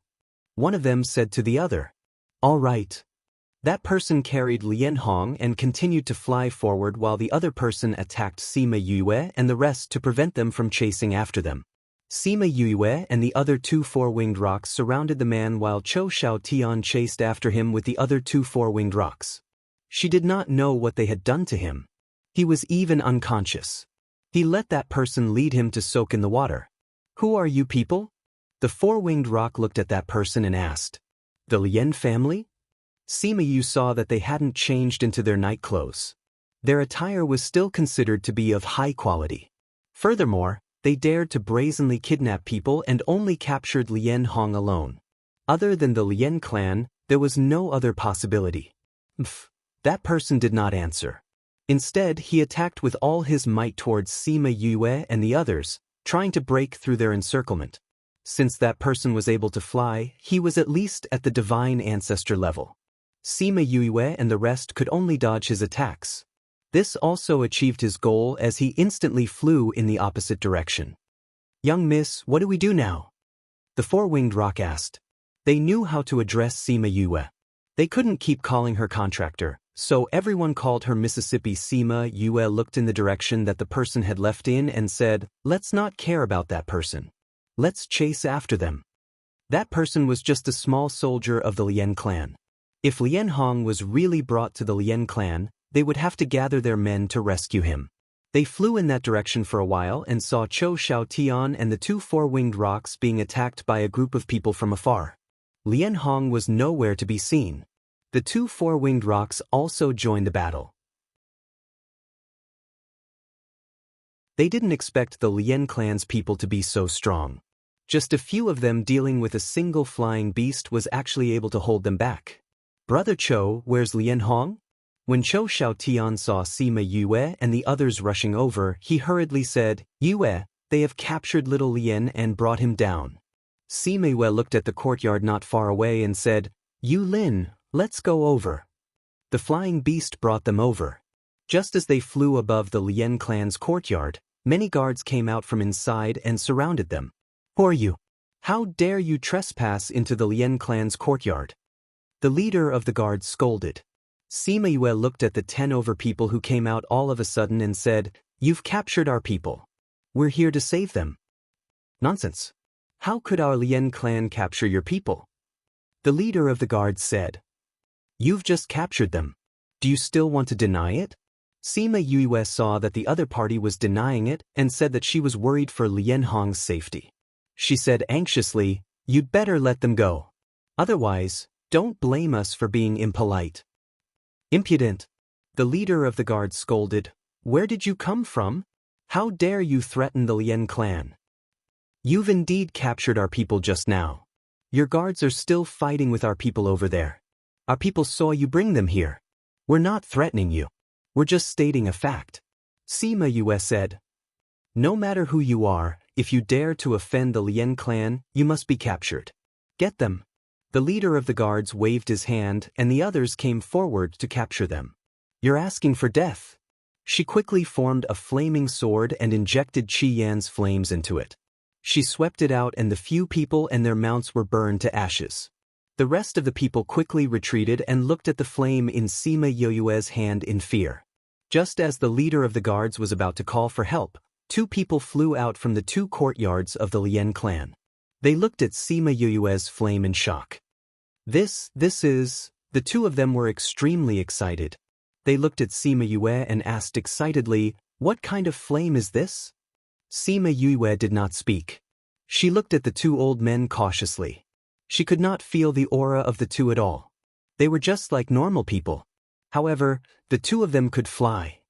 one of them said to the other. "All right." That person carried Lianhong and continued to fly forward while the other person attacked Sima Yue and the rest to prevent them from chasing after them. Sima Yue and the other two four-winged rocks surrounded the man while Chou Xiaotian chased after him with the other two four-winged rocks. She did not know what they had done to him. He was even unconscious. He let that person lead him to soak in the water. "Who are you people?" The four-winged rock looked at that person and asked. "The Lien family?" Sima Yu saw that they hadn't changed into their night clothes. Their attire was still considered to be of high quality. Furthermore, they dared to brazenly kidnap people and only captured Lien Hong alone. Other than the Lien clan, there was no other possibility. That person did not answer. Instead, he attacked with all his might towards Sima Yue and the others, trying to break through their encirclement. Since that person was able to fly, he was at least at the divine ancestor level. Sima Yue and the rest could only dodge his attacks. This also achieved his goal as he instantly flew in the opposite direction. "Young miss, what do we do now?" The four-winged rock asked. They knew how to address Sima Yue. They couldn't keep calling her contractor, so everyone called her Mississippi. Sima Yue looked in the direction that the person had left in and said, "Let's not care about that person. Let's chase after them." That person was just a small soldier of the Lien clan. If Lien Hong was really brought to the Lien clan, they would have to gather their men to rescue him. They flew in that direction for a while and saw Chou Xiaotian and the two four-winged rocks being attacked by a group of people from afar. Lien Hong was nowhere to be seen. The two four-winged rocks also joined the battle. They didn't expect the Lien clan's people to be so strong. Just a few of them dealing with a single flying beast was actually able to hold them back. "Brother Chou, where's Lien Hong?" When Chou Xiaotian saw Sima Yue and the others rushing over, he hurriedly said, "Yue, they have captured little Lien and brought him down." Sima Yue looked at the courtyard not far away and said, "Yu Lin, let's go over." The flying beast brought them over. Just as they flew above the Lien clan's courtyard, many guards came out from inside and surrounded them. "Who are you? How dare you trespass into the Lien clan's courtyard?" The leader of the guards scolded. Sima Yue looked at the 10 over people who came out all of a sudden and said, "You've captured our people. We're here to save them." "Nonsense. How could our Lien clan capture your people?" The leader of the guards said. "You've just captured them. Do you still want to deny it?" Sima Yue saw that the other party was denying it and said that she was worried for Lien Hong's safety. She said anxiously, "You'd better let them go. Otherwise, don't blame us for being impolite." "Impudent!" The leader of the guards scolded. "Where did you come from? How dare you threaten the Lien clan? You've indeed captured our people just now. Your guards are still fighting with our people over there. Our people saw you bring them here. We're not threatening you. We're just stating a fact." Sima Yue said. "No matter who you are, if you dare to offend the Lien clan, you must be captured. Get them." The leader of the guards waved his hand and the others came forward to capture them. "You're asking for death." She quickly formed a flaming sword and injected Qi Yan's flames into it. She swept it out and the few people and their mounts were burned to ashes. The rest of the people quickly retreated and looked at the flame in Sima Yue's hand in fear. Just as the leader of the guards was about to call for help, two people flew out from the two courtyards of the Lien clan. They looked at Sima Yue's flame in shock. This is... The two of them were extremely excited. They looked at Sima Yue and asked excitedly, "What kind of flame is this?" Sima Yue did not speak. She looked at the two old men cautiously. She could not feel the aura of the two at all. They were just like normal people. However, the two of them could fly.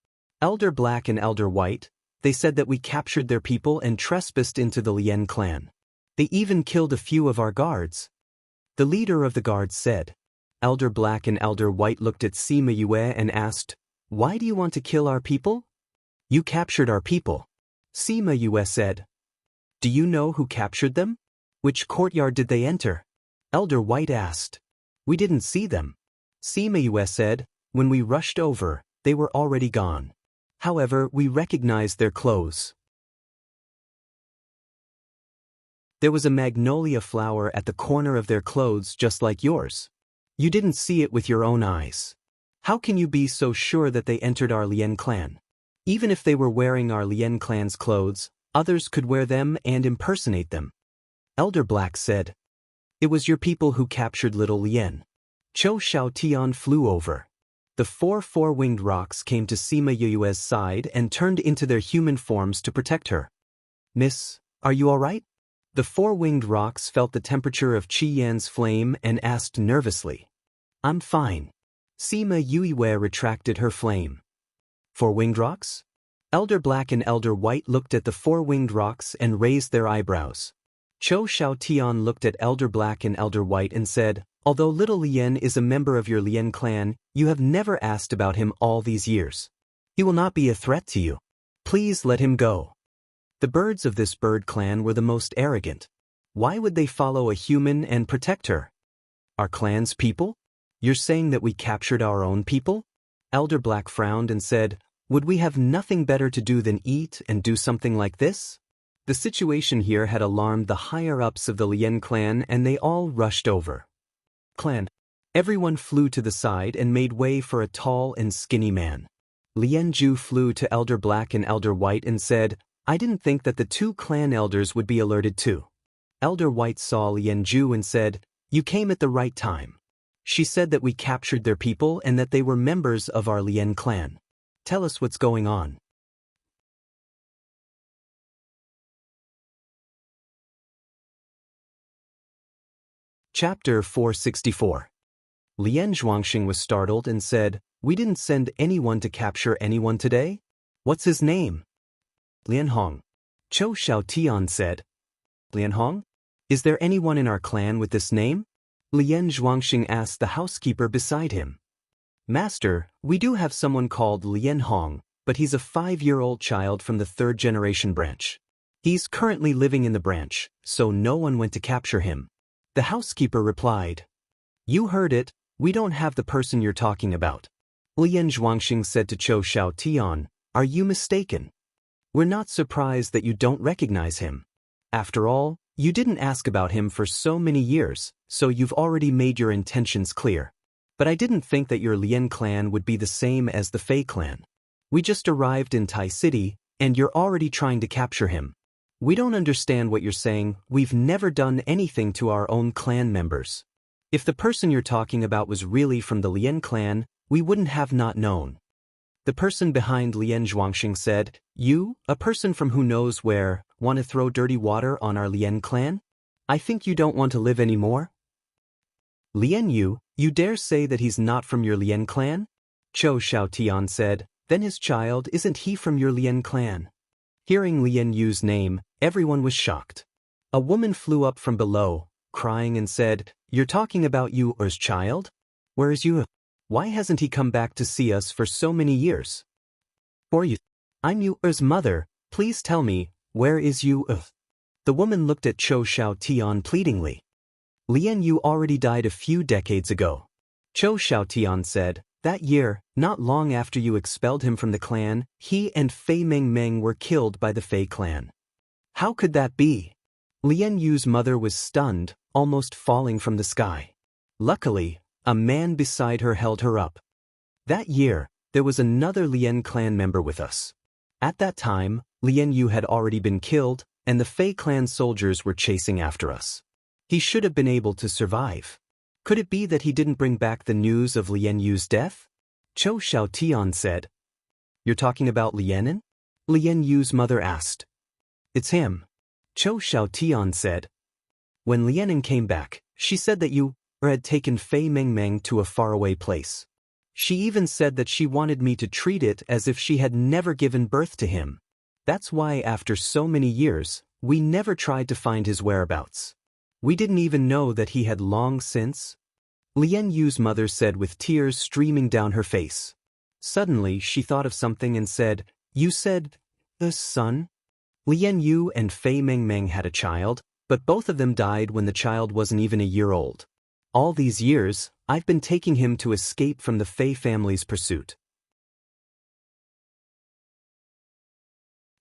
Elder Black and Elder White, they said that we captured their people and trespassed into the Lien clan. They even killed a few of our guards. The leader of the guards said. Elder Black and Elder White looked at Sima Yue and asked, "Why do you want to kill our people?" "You captured our people." Sima Yue said. Do you know who captured them? Which courtyard did they enter? Elder White asked. We didn't see them. Sima Yue said. When we rushed over, they were already gone. However, we recognized their clothes. There was a magnolia flower at the corner of their clothes just like yours. You didn't see it with your own eyes. How can you be so sure that they entered our Lien clan? Even if they were wearing our Lien clan's clothes, others could wear them and impersonate them. Elder Black said. It was your people who captured little Lien. Cho Xiaotian flew over. The four-winged rocks came to Sima Yue's side and turned into their human forms to protect her. Miss, are you all right? The four-winged rocks felt the temperature of Qi Yan's flame and asked nervously. I'm fine. Sima Yue retracted her flame. Four-winged rocks? Elder Black and Elder White looked at the four-winged rocks and raised their eyebrows. Cho Xiaotian looked at Elder Black and Elder White and said, although little Lien is a member of your Lien clan, you have never asked about him all these years. He will not be a threat to you. Please let him go. The birds of this bird clan were the most arrogant. Why would they follow a human and protect her? Our clan's people? You're saying that we captured our own people? Elder Black frowned and said, would we have nothing better to do than eat and do something like this? The situation here had alarmed the higher-ups of the Lien clan and they all rushed over. Clan. Everyone flew to the side and made way for a tall and skinny man. Lien Ju flew to Elder Black and Elder White and said, I didn't think that the two clan elders would be alerted too. Elder White saw Lien Ju and said, you came at the right time. She said that we captured their people and that they were members of our Lien clan. Tell us what's going on. Chapter 464. Lien Zhuangxing was startled and said, we didn't send anyone to capture anyone today? What's his name? Lian Hong. Cho Xiaotian said. Lian Hong? Is there anyone in our clan with this name? Lien Zhuangxing asked the housekeeper beside him. Master, we do have someone called Lian Hong, but he's a 5-year-old child from the 3rd generation branch. He's currently living in the branch, so no one went to capture him. The housekeeper replied. You heard it, we don't have the person you're talking about. Lien Zhuangxing said to Cho Xiaotian, are you mistaken? We're not surprised that you don't recognize him. After all, you didn't ask about him for so many years, so you've already made your intentions clear. But I didn't think that your Lien clan would be the same as the Fei clan. We just arrived in Tai City, and you're already trying to capture him. We don't understand what you're saying. We've never done anything to our own clan members. If the person you're talking about was really from the Lien clan, we wouldn't have not known. The person behind Lien Zhuangxing said, you, a person from who knows where, want to throw dirty water on our Lien clan? I think you don't want to live anymore? Lien Yu, you dare say that he's not from your Lien clan? Cho Xiaotian said, then his child, isn't he from your Lien clan? Hearing Lien Yu's name, everyone was shocked. A woman flew up from below, crying and said, you're talking about Yu's child? Where is Yu? Why hasn't he come back to see us for so many years? For you. I'm Yu's mother, please tell me, where is Yu? The woman looked at Cho Xiaotian pleadingly. Lien Yu already died a few decades ago. Cho Xiaotian said, that year, not long after you expelled him from the clan, he and Fei Mengmeng were killed by the Fei clan. How could that be? Lien Yu's mother was stunned, almost falling from the sky. Luckily, a man beside her held her up. That year, there was another Lien clan member with us. At that time, Lien Yu had already been killed, and the Fei clan soldiers were chasing after us. He should have been able to survive. Could it be that he didn't bring back the news of Lien Yu's death? Cho Xiaotian said. You're talking about Lienin? Lien Yu's mother asked. It's him. Cho Xiaotian said. When Lienin came back, she said that you had taken Fei Mengmeng to a faraway place. She even said that she wanted me to treat it as if she had never given birth to him. That's why after so many years, we never tried to find his whereabouts. We didn't even know that he had long since. Lien Yu's mother said with tears streaming down her face. Suddenly she thought of something and said, you said, the son? Lian Yu and Fei Mengmeng had a child, but both of them died when the child wasn't even a year old. All these years, I've been taking him to escape from the Fei family's pursuit.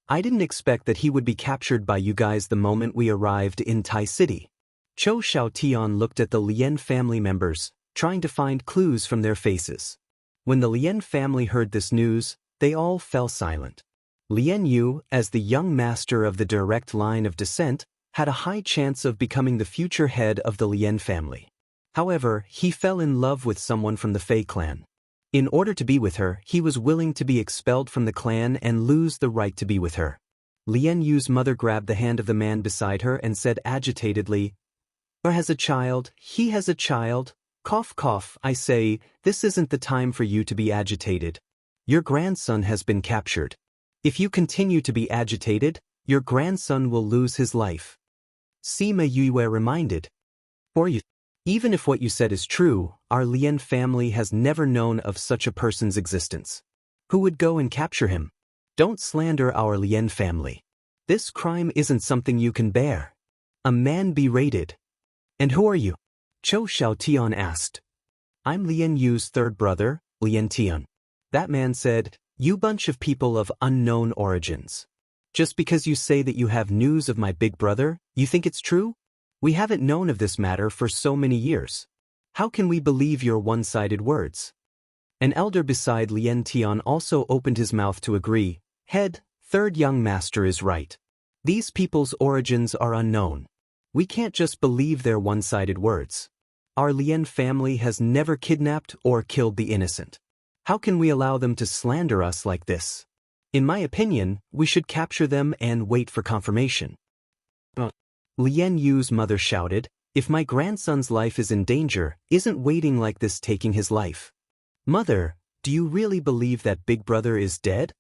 I didn't expect that he would be captured by you guys the moment we arrived in Tai City. Zhou Xiaotian looked at the Lian family members, trying to find clues from their faces. When the Lian family heard this news, they all fell silent. Lian Yu, as the young master of the direct line of descent, had a high chance of becoming the future head of the Lian family. However, he fell in love with someone from the Fei clan. In order to be with her, he was willing to be expelled from the clan and lose the right to be with her. Lian Yu's mother grabbed the hand of the man beside her and said agitatedly, "Or has a child, he has a child. Cough cough, I say, this isn't the time for you to be agitated. Your grandson has been captured. If you continue to be agitated, your grandson will lose his life." Sima Yue reminded. "For you. Even if what you said is true, our Lian family has never known of such a person's existence. Who would go and capture him? Don't slander our Lian family. This crime isn't something you can bear. A man berated." "And who are you?" Zhou Xiaotian asked. "I'm Lian Yu's third brother, Lian Tian." That man said, "You bunch of people of unknown origins. Just because you say that you have news of my big brother, you think it's true? We haven't known of this matter for so many years. How can we believe your one-sided words?" An elder beside Lian Tian also opened his mouth to agree. "Head, third young master is right. These people's origins are unknown. We can't just believe their one-sided words. Our Lian family has never kidnapped or killed the innocent. How can we allow them to slander us like this? In my opinion, we should capture them and wait for confirmation." Lian Yu's mother shouted, "If my grandson's life is in danger, isn't waiting like this taking his life? Mother, do you really believe that big brother is dead?"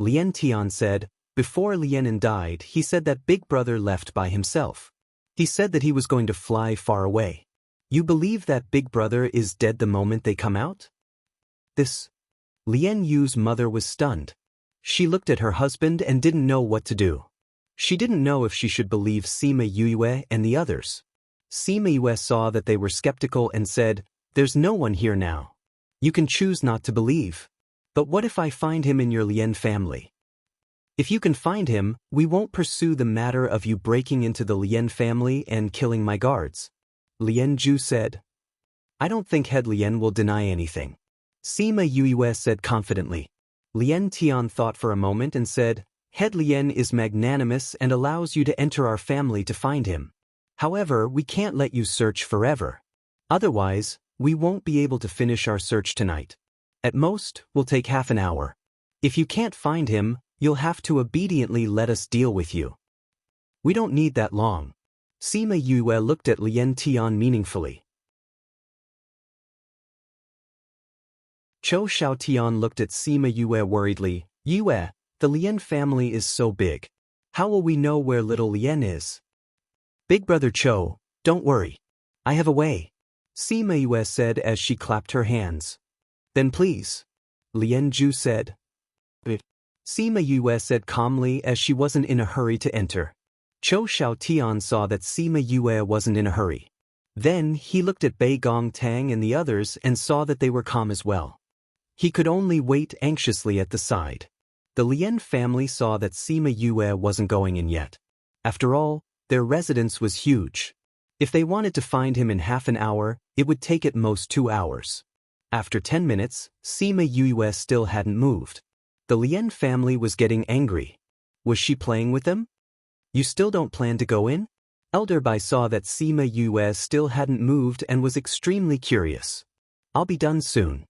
Lian Tian said, "Before Lianin died, he said that big brother left by himself. He said that he was going to fly far away. You believe that big brother is dead the moment they come out?" This. Lian Yu's mother was stunned. She looked at her husband and didn't know what to do. She didn't know if she should believe Sima Yue and the others. Sima Yue saw that they were skeptical and said, "There's no one here now. You can choose not to believe. But what if I find him in your Lian family? If you can find him, we won't pursue the matter of you breaking into the Lian family and killing my guards." Lian Zhu said. "I don't think Head Lian will deny anything," Sima Yue said confidently. Lian Tian thought for a moment and said, "Head Lian is magnanimous and allows you to enter our family to find him. However, we can't let you search forever. Otherwise, we won't be able to finish our search tonight. At most, we'll take half an hour. If you can't find him, you'll have to obediently let us deal with you." "We don't need that long." Sima Yue looked at Lian Tian meaningfully. Zhou Xiaotian looked at Sima Yue worriedly. "Yue, the Lian family is so big. How will we know where little Lian is?" "Big brother Zhou, don't worry. I have a way," Sima Yue said as she clapped her hands. "Then please," Lian Zhu said. Sima Yue said calmly as she wasn't in a hurry to enter. Zhou Xiaotian saw that Sima Yue wasn't in a hurry. Then he looked at Bei Gong Tang and the others and saw that they were calm as well. He could only wait anxiously at the side. The Lian family saw that Sima Yue wasn't going in yet. After all, their residence was huge. If they wanted to find him in half an hour, it would take at most 2 hours. After 10 minutes, Sima Yue still hadn't moved. The Lian family was getting angry. Was she playing with them? "You still don't plan to go in?" Elder Bai saw that Sima Yue still hadn't moved and was extremely curious. "I'll be done soon,"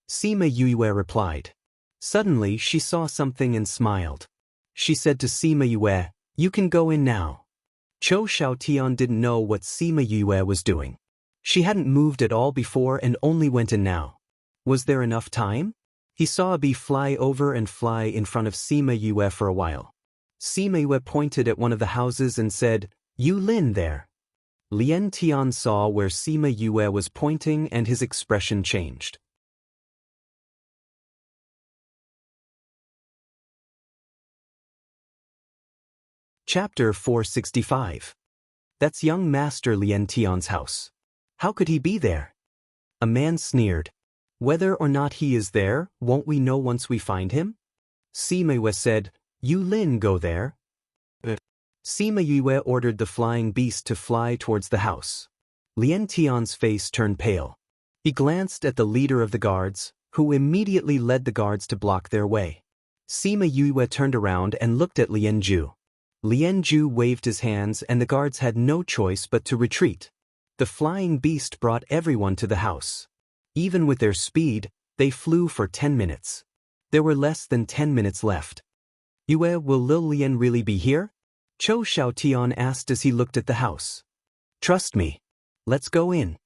Sima Yue replied. Suddenly she saw something and smiled. She said to Sima Yue, "You can go in now." Zhou Xiaotian didn't know what Sima Yue was doing. She hadn't moved at all before and only went in now. Was there enough time? He saw a bee fly over and fly in front of Sima Yue for a while. Sima Yue pointed at one of the houses and said, "You Lin there." Lian Tian saw where Sima Yue was pointing and his expression changed. Chapter 465. That's young Master Lien Tian's house. How could he be there? A man sneered. Whether or not he is there, won't we know once we find him? Sima Yue said, You Lin go there. Sima Yue ordered the flying beast to fly towards the house. Lien Tian's face turned pale. He glanced at the leader of the guards, who immediately led the guards to block their way. Sima Yue turned around and looked at Lien Ju. Lien Ju waved his hands and the guards had no choice but to retreat. The flying beast brought everyone to the house. Even with their speed, they flew for 10 minutes. There were less than 10 minutes left. Yue, will Lil Lien really be here? Chou Xiaotian asked as he looked at the house. Trust me. Let's go in.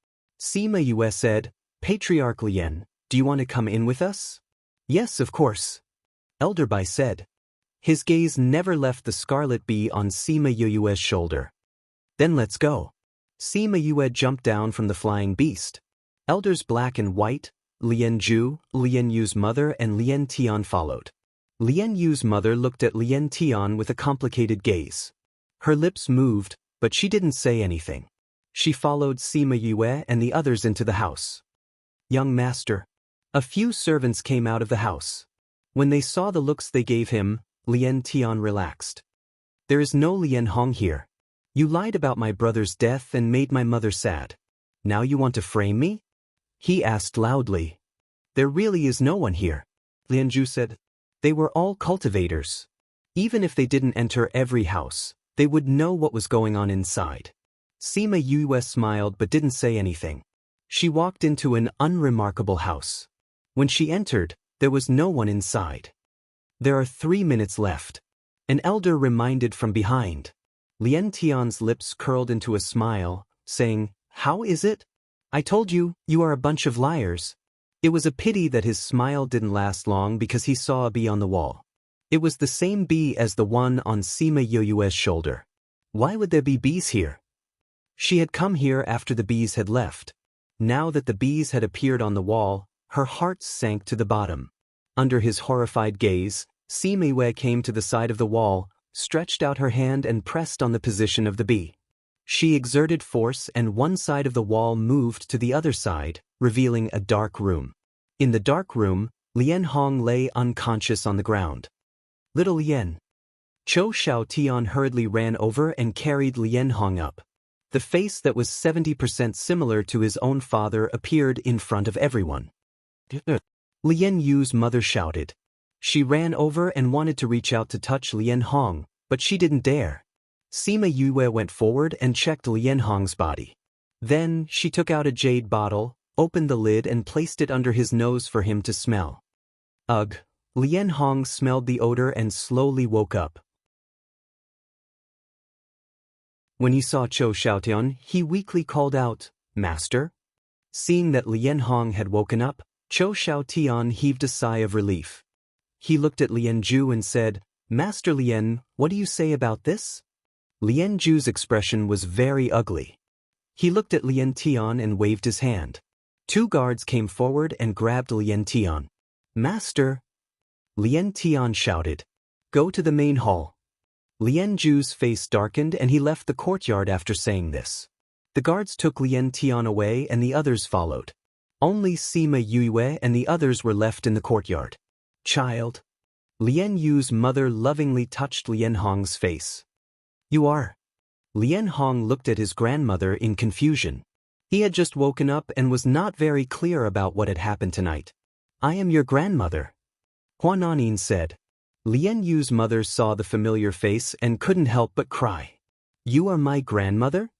Sima Yue said, Patriarch Lien, do you want to come in with us? Yes, of course. Elder Bai said. His gaze never left the scarlet bee on Sima Yue's shoulder. Then let's go. Sima Yue jumped down from the flying beast. Elders Black and White, Lien Ju, Lien Yu's mother and Lien Tian followed. Lien Yu's mother looked at Lien Tian with a complicated gaze. Her lips moved, but she didn't say anything. She followed Sima Yue and the others into the house. Young master. A few servants came out of the house. When they saw the looks they gave him, Lien Tian relaxed. There is no Lien Hong here. You lied about my brother's death and made my mother sad. Now you want to frame me? He asked loudly. There really is no one here. Lien Ju said. They were all cultivators. Even if they didn't enter every house, they would know what was going on inside. Sima Yue smiled but didn't say anything. She walked into an unremarkable house. When she entered, there was no one inside. There are 3 minutes left. An elder reminded from behind. Lien Tian's lips curled into a smile, saying, How is it? I told you, you are a bunch of liars. It was a pity that his smile didn't last long because he saw a bee on the wall. It was the same bee as the one on Sima Yue's shoulder. Why would there be bees here? She had come here after the bees had left. Now that the bees had appeared on the wall, her heart sank to the bottom. Under his horrified gaze, Sima Yue came to the side of the wall, stretched out her hand and pressed on the position of the bee. She exerted force and one side of the wall moved to the other side, revealing a dark room. In the dark room, Lien Hong lay unconscious on the ground. Little Lien. Chou Xiaotian hurriedly ran over and carried Lien Hong up. The face that was 70% similar to his own father appeared in front of everyone. Lien Yu's mother shouted. She ran over and wanted to reach out to touch Lien Hong, but she didn't dare. Sima Yue went forward and checked Lien Hong's body. Then, she took out a jade bottle, opened the lid and placed it under his nose for him to smell. Ugh! Lien Hong smelled the odor and slowly woke up. When he saw Chou Xiaotian, he weakly called out, Master? Seeing that Lien Hong had woken up, Chou Xiaotian heaved a sigh of relief. He looked at Lien Ju and said, Master Lien, what do you say about this? Lien Ju's expression was very ugly. He looked at Lien Tian and waved his hand. 2 guards came forward and grabbed Lien Tian. Master! Lien Tian shouted. Go to the main hall. Lien Ju's face darkened and he left the courtyard after saying this. The guards took Lien Tian away and the others followed. Only Sima Yue and the others were left in the courtyard. Child. Lien Yu's mother lovingly touched Lien Hong's face. You are. Lien Hong looked at his grandmother in confusion. He had just woken up and was not very clear about what had happened tonight. I am your grandmother. Hua Nanin said. Lien Yu's mother saw the familiar face and couldn't help but cry. You are my grandmother?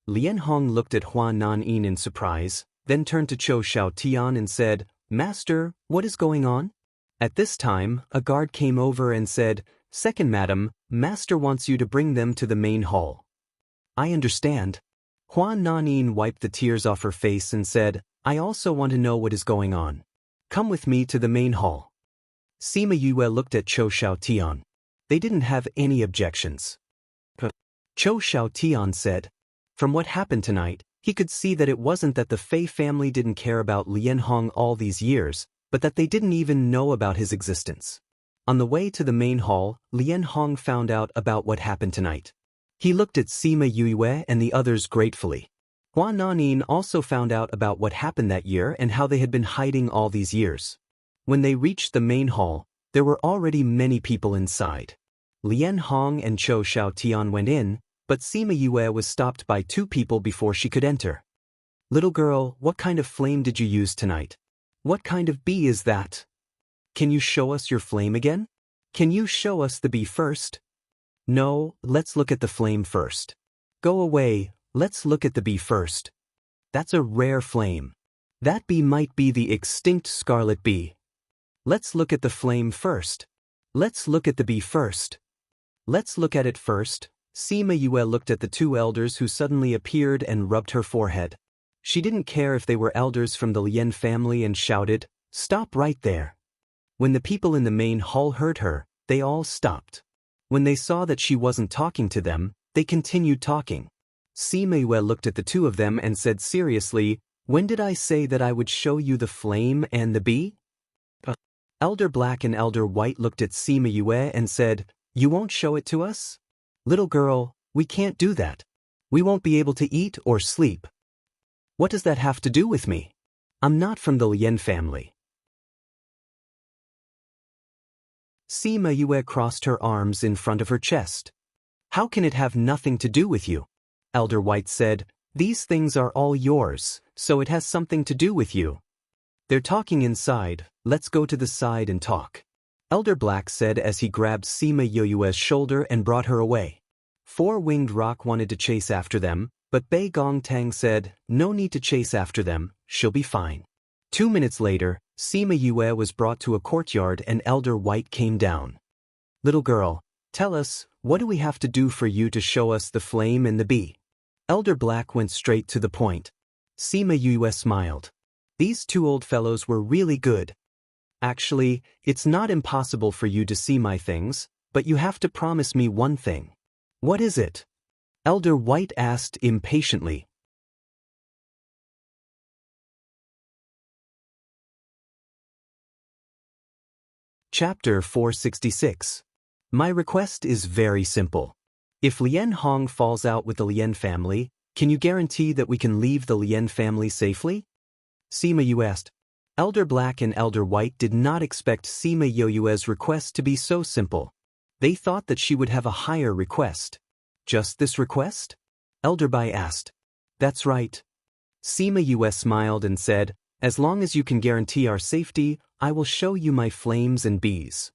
Lien Hong looked at Hua Nanin in surprise, then turned to Chou Xiaotian and said, Master, what is going on? At this time, a guard came over and said, Second madam, Master wants you to bring them to the main hall. I understand. Hua Nanin wiped the tears off her face and said, I also want to know what is going on. Come with me to the main hall. Sima Yue looked at Chou Xiaotian. They didn't have any objections. Chou Xiaotian said, From what happened tonight, he could see that it wasn't that the Fei family didn't care about Lien Hong all these years, but that they didn't even know about his existence. On the way to the main hall, Lien Hong found out about what happened tonight. He looked at Sima Yue and the others gratefully. Hua Nanin also found out about what happened that year and how they had been hiding all these years. When they reached the main hall, there were already many people inside. Lien Hong and Cho Xiaotian went in, but Sima Yue was stopped by two people before she could enter. Little girl, what kind of flame did you use tonight? What kind of bee is that? Can you show us your flame again? Can you show us the bee first? No, let's look at the flame first. Go away, let's look at the bee first. That's a rare flame. That bee might be the extinct scarlet bee. Let's look at the flame first. Let's look at the bee first. Let's look at it first. Sima Yue looked at the two elders who suddenly appeared and rubbed her forehead. She didn't care if they were elders from the Lien family and shouted, "Stop right there." When the people in the main hall heard her, they all stopped. When they saw that she wasn't talking to them, they continued talking. Sima Yue looked at the two of them and said seriously, "When did I say that I would show you the flame and the bee?" Elder Black and Elder White looked at Sima Yue and said, "You won't show it to us? Little girl, we can't do that. We won't be able to eat or sleep. What does that have to do with me? I'm not from the Lien family." Sima Yue crossed her arms in front of her chest. "How can it have nothing to do with you?" Elder White said, "These things are all yours, so it has something to do with you." "They're talking inside, let's go to the side and talk," Elder Black said as he grabbed Sima Yue's shoulder and brought her away. Four-Winged Rock wanted to chase after them, but Bei Gongtang said, "No need to chase after them, she'll be fine." 2 minutes later, Sima Yue was brought to a courtyard and Elder White came down. "Little girl, tell us, what do we have to do for you to show us the flame and the bee?" Elder Black went straight to the point. Sima Yue smiled. These two old fellows were really good. "Actually, it's not impossible for you to see my things, but you have to promise me one thing." "What is it?" Elder White asked impatiently. Chapter 466. My request is very simple. If Lien Hong falls out with the Lien family, can you guarantee that we can leave the Lien family safely? Sima Yue asked. Elder Black and Elder White did not expect Sima Yue's request to be so simple. They thought that she would have a higher request. "Just this request?" Elder Bai asked. "That's right." Sima Yue smiled and said, "As long as you can guarantee our safety, I will show you my flames and bees."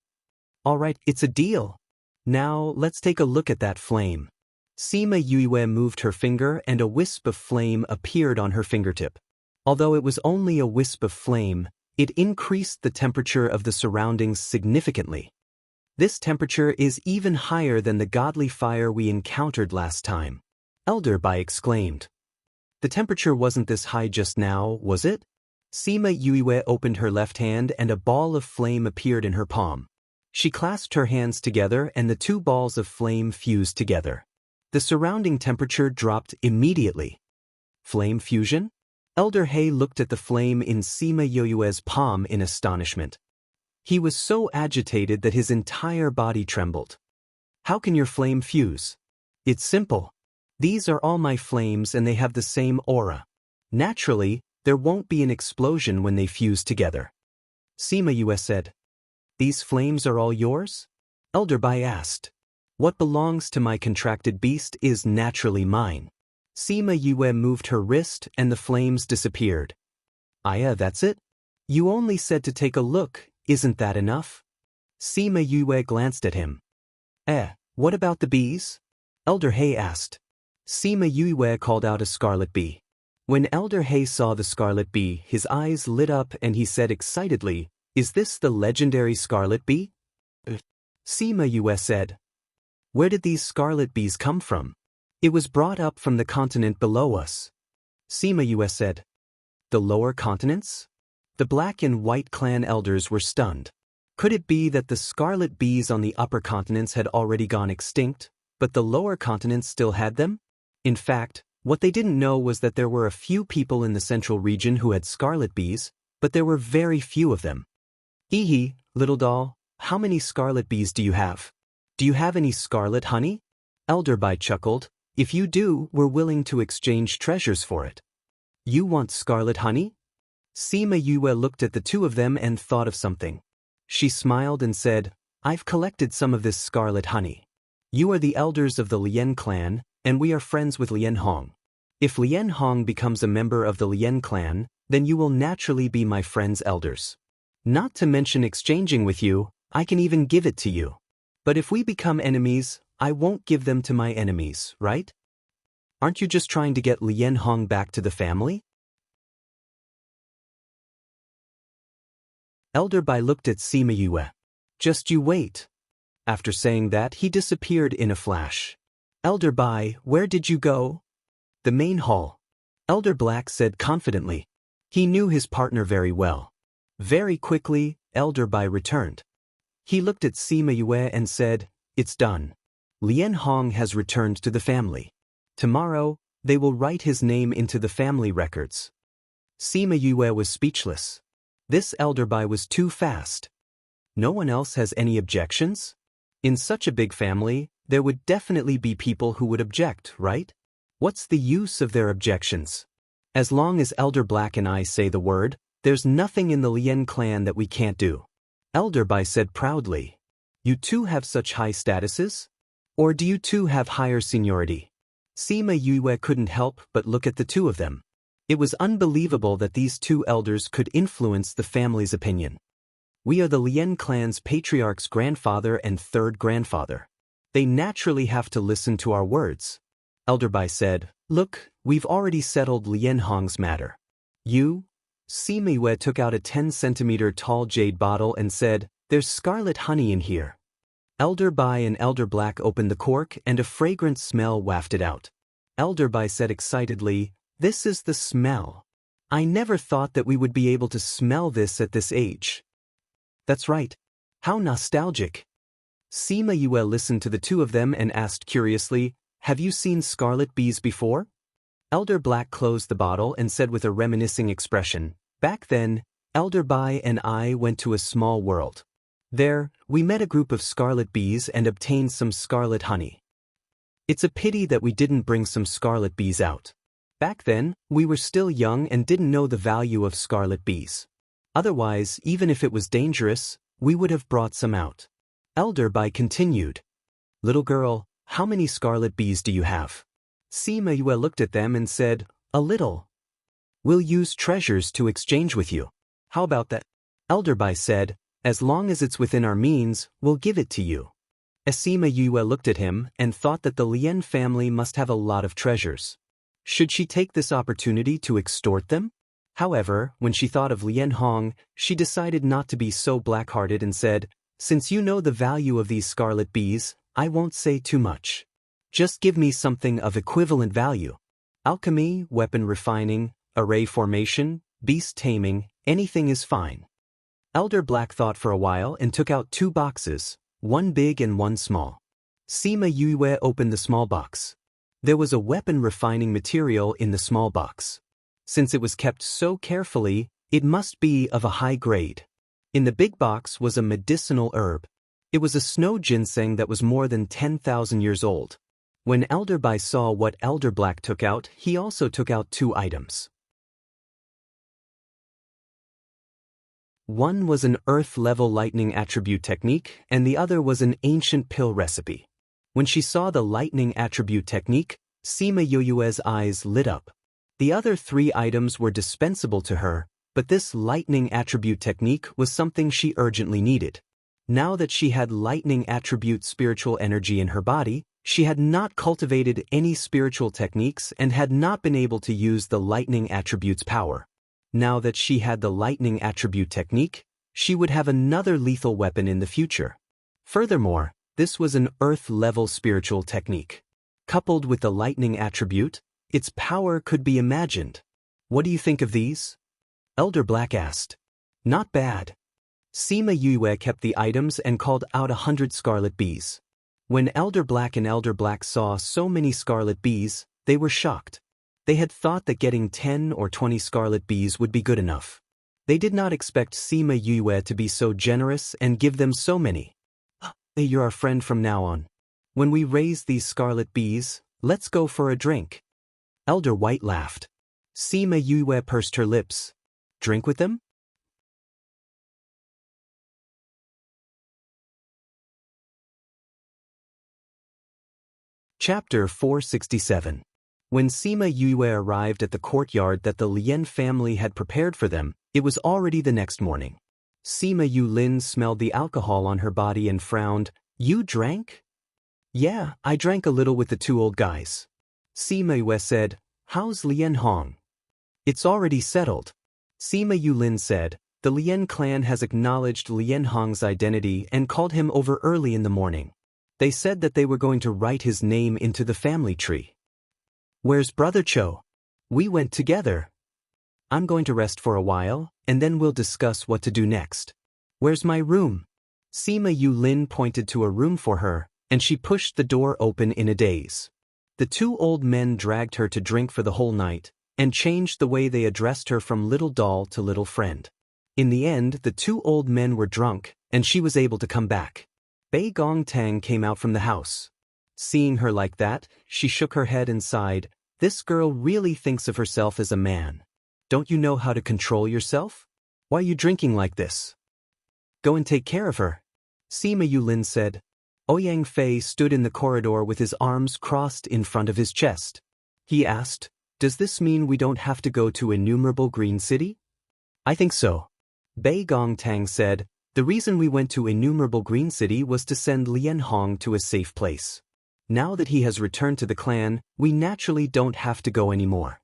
"All right, it's a deal. Now, let's take a look at that flame." Sima Yue moved her finger and a wisp of flame appeared on her fingertip. Although it was only a wisp of flame, it increased the temperature of the surroundings significantly. "This temperature is even higher than the godly fire we encountered last time," Elder Bai exclaimed. "The temperature wasn't this high just now, was it?" Sima Yue opened her left hand and a ball of flame appeared in her palm. She clasped her hands together and the two balls of flame fused together. The surrounding temperature dropped immediately. Flame fusion? Elder He looked at the flame in Sima Yue's palm in astonishment. He was so agitated that his entire body trembled. "How can your flame fuse?" "It's simple. These are all my flames and they have the same aura. Naturally, there won't be an explosion when they fuse together." Sima Yue said. "These flames are all yours?" Elder Bai asked. "What belongs to my contracted beast is naturally mine." Sima Yue moved her wrist and the flames disappeared. "Aya, that's it? You only said to take a look, isn't that enough?" Sima Yue glanced at him. What about the bees?" Elder He asked. Sima Yue called out a scarlet bee. When Elder He saw the scarlet bee, his eyes lit up and he said excitedly, "Is this the legendary scarlet bee?" Sima Yue said. "Where did these scarlet bees come from?" "It was brought up from the continent below us." Sima Yue said. "The lower continents?" The Black and White clan elders were stunned. Could it be that the scarlet bees on the upper continents had already gone extinct, but the lower continents still had them? In fact, what they didn't know was that there were a few people in the central region who had scarlet bees, but there were very few of them. "Hee hee, little doll, how many scarlet bees do you have? Do you have any scarlet honey? Elder Bai chuckled. If you do, we're willing to exchange treasures for it. You want scarlet honey? Sima Yue looked at the two of them and thought of something. She smiled and said, I've collected some of this scarlet honey. You are the elders of the Lien clan, and we are friends with Lien Hong. If Lien Hong becomes a member of the Lien clan, then you will naturally be my friend's elders. Not to mention exchanging with you, I can even give it to you. But if we become enemies, I won't give them to my enemies, right? Aren't you just trying to get Lien Hong back to the family? Elder Bai looked at Sima Yue. Just you wait. After saying that, he disappeared in a flash. Elder Bai, where did you go? The main hall. Elder Black said confidently. He knew his partner very well. Very quickly, Elder Bai returned. He looked at Sima Yue and said, It's done. Lien Hong has returned to the family. Tomorrow, they will write his name into the family records. Sima Yue was speechless. This Elder Bai was too fast. No one else has any objections? In such a big family, there would definitely be people who would object, right? What's the use of their objections? As long as Elder Black and I say the word, there's nothing in the Lien clan that we can't do. Elder Bai said proudly. You two have such high statuses? Or do you two have higher seniority? Sima Yue couldn't help but look at the two of them. It was unbelievable that these two elders could influence the family's opinion. We are the Lien clan's patriarch's grandfather and third grandfather. They naturally have to listen to our words. Elder Bai said, Look, we've already settled Lien Hong's matter. You? Sima Yue took out a 10-centimeter tall jade bottle and said, There's scarlet honey in here. Elder Bai and Elder Black opened the cork and a fragrant smell wafted out. Elder Bai said excitedly, This is the smell. I never thought that we would be able to smell this at this age. That's right. How nostalgic. Sima Yue listened to the two of them and asked curiously, Have you seen scarlet bees before? Elder Black closed the bottle and said with a reminiscing expression, Back then, Elder Bai and I went to a small world. There, we met a group of scarlet bees and obtained some scarlet honey. It's a pity that we didn't bring some scarlet bees out. Back then, we were still young and didn't know the value of scarlet bees. Otherwise, even if it was dangerous, we would have brought some out. Elder Bai continued. Little girl, how many scarlet bees do you have? Sima Yue looked at them and said, A little. We'll use treasures to exchange with you. How about that? Elder Bai said, As long as it's within our means, we'll give it to you. Sima Yue looked at him and thought that the Lien family must have a lot of treasures. Should she take this opportunity to extort them? However, when she thought of Lien Hong, she decided not to be so black-hearted and said, Since you know the value of these scarlet bees, I won't say too much. Just give me something of equivalent value. Alchemy, weapon refining, array formation, beast taming, anything is fine. Elder Black thought for a while and took out 2 boxes, one big and one small. Sima Yue opened the small box. There was a weapon refining material in the small box. Since it was kept so carefully, it must be of a high grade. In the big box was a medicinal herb. It was a snow ginseng that was more than 10,000 years old. When Elder Bai saw what Elder Black took out, he also took out 2 items. One was an earth-level lightning attribute technique, and the other was an ancient pill recipe. When she saw the lightning attribute technique, Sima Yue's eyes lit up. The other 3 items were dispensable to her, but this lightning attribute technique was something she urgently needed. Now that she had lightning attribute spiritual energy in her body, she had not cultivated any spiritual techniques and had not been able to use the lightning attribute's power. Now that she had the lightning attribute technique, she would have another lethal weapon in the future. Furthermore, this was an earth-level spiritual technique. Coupled with the lightning attribute, its power could be imagined. What do you think of these? Elder Black asked. Not bad. Sima Yue kept the items and called out 100 scarlet bees. When Elder Black and Elder Black saw so many scarlet bees, they were shocked. They had thought that getting 10 or 20 scarlet bees would be good enough. They did not expect Sima Yue to be so generous and give them so many. Hey, you're our friend from now on. When we raise these scarlet bees, let's go for a drink. Elder White laughed. Sima Yue pursed her lips. Drink with them? Chapter 467. When Sima Yue arrived at the courtyard that the Lien family had prepared for them, it was already the next morning. Sima Yulin smelled the alcohol on her body and frowned. You drank? Yeah, I drank a little with the two old guys. Sima Yue said, How's Lien Hong? It's already settled. Sima Yulin said, The Lien clan has acknowledged Lien Hong's identity and called him over early in the morning. They said that they were going to write his name into the family tree. Where's Brother Cho? We went together. I'm going to rest for a while, and then we'll discuss what to do next. Where's my room? Sima Yulin pointed to a room for her, and she pushed the door open in a daze. The two old men dragged her to drink for the whole night, and changed the way they addressed her from little doll to little friend. In the end, the two old men were drunk, and she was able to come back. Bei Gongtang came out from the house. Seeing her like that, she shook her head and sighed, This girl really thinks of herself as a man. Don't you know how to control yourself? Why are you drinking like this? Go and take care of her. Sima Yulin said. Ouyang Fei stood in the corridor with his arms crossed in front of his chest. He asked, Does this mean we don't have to go to Innumerable Green City? I think so. Bei Gongtang said, The reason we went to Innumerable Green City was to send Lien Hong to a safe place. Now that he has returned to the clan, we naturally don't have to go anymore.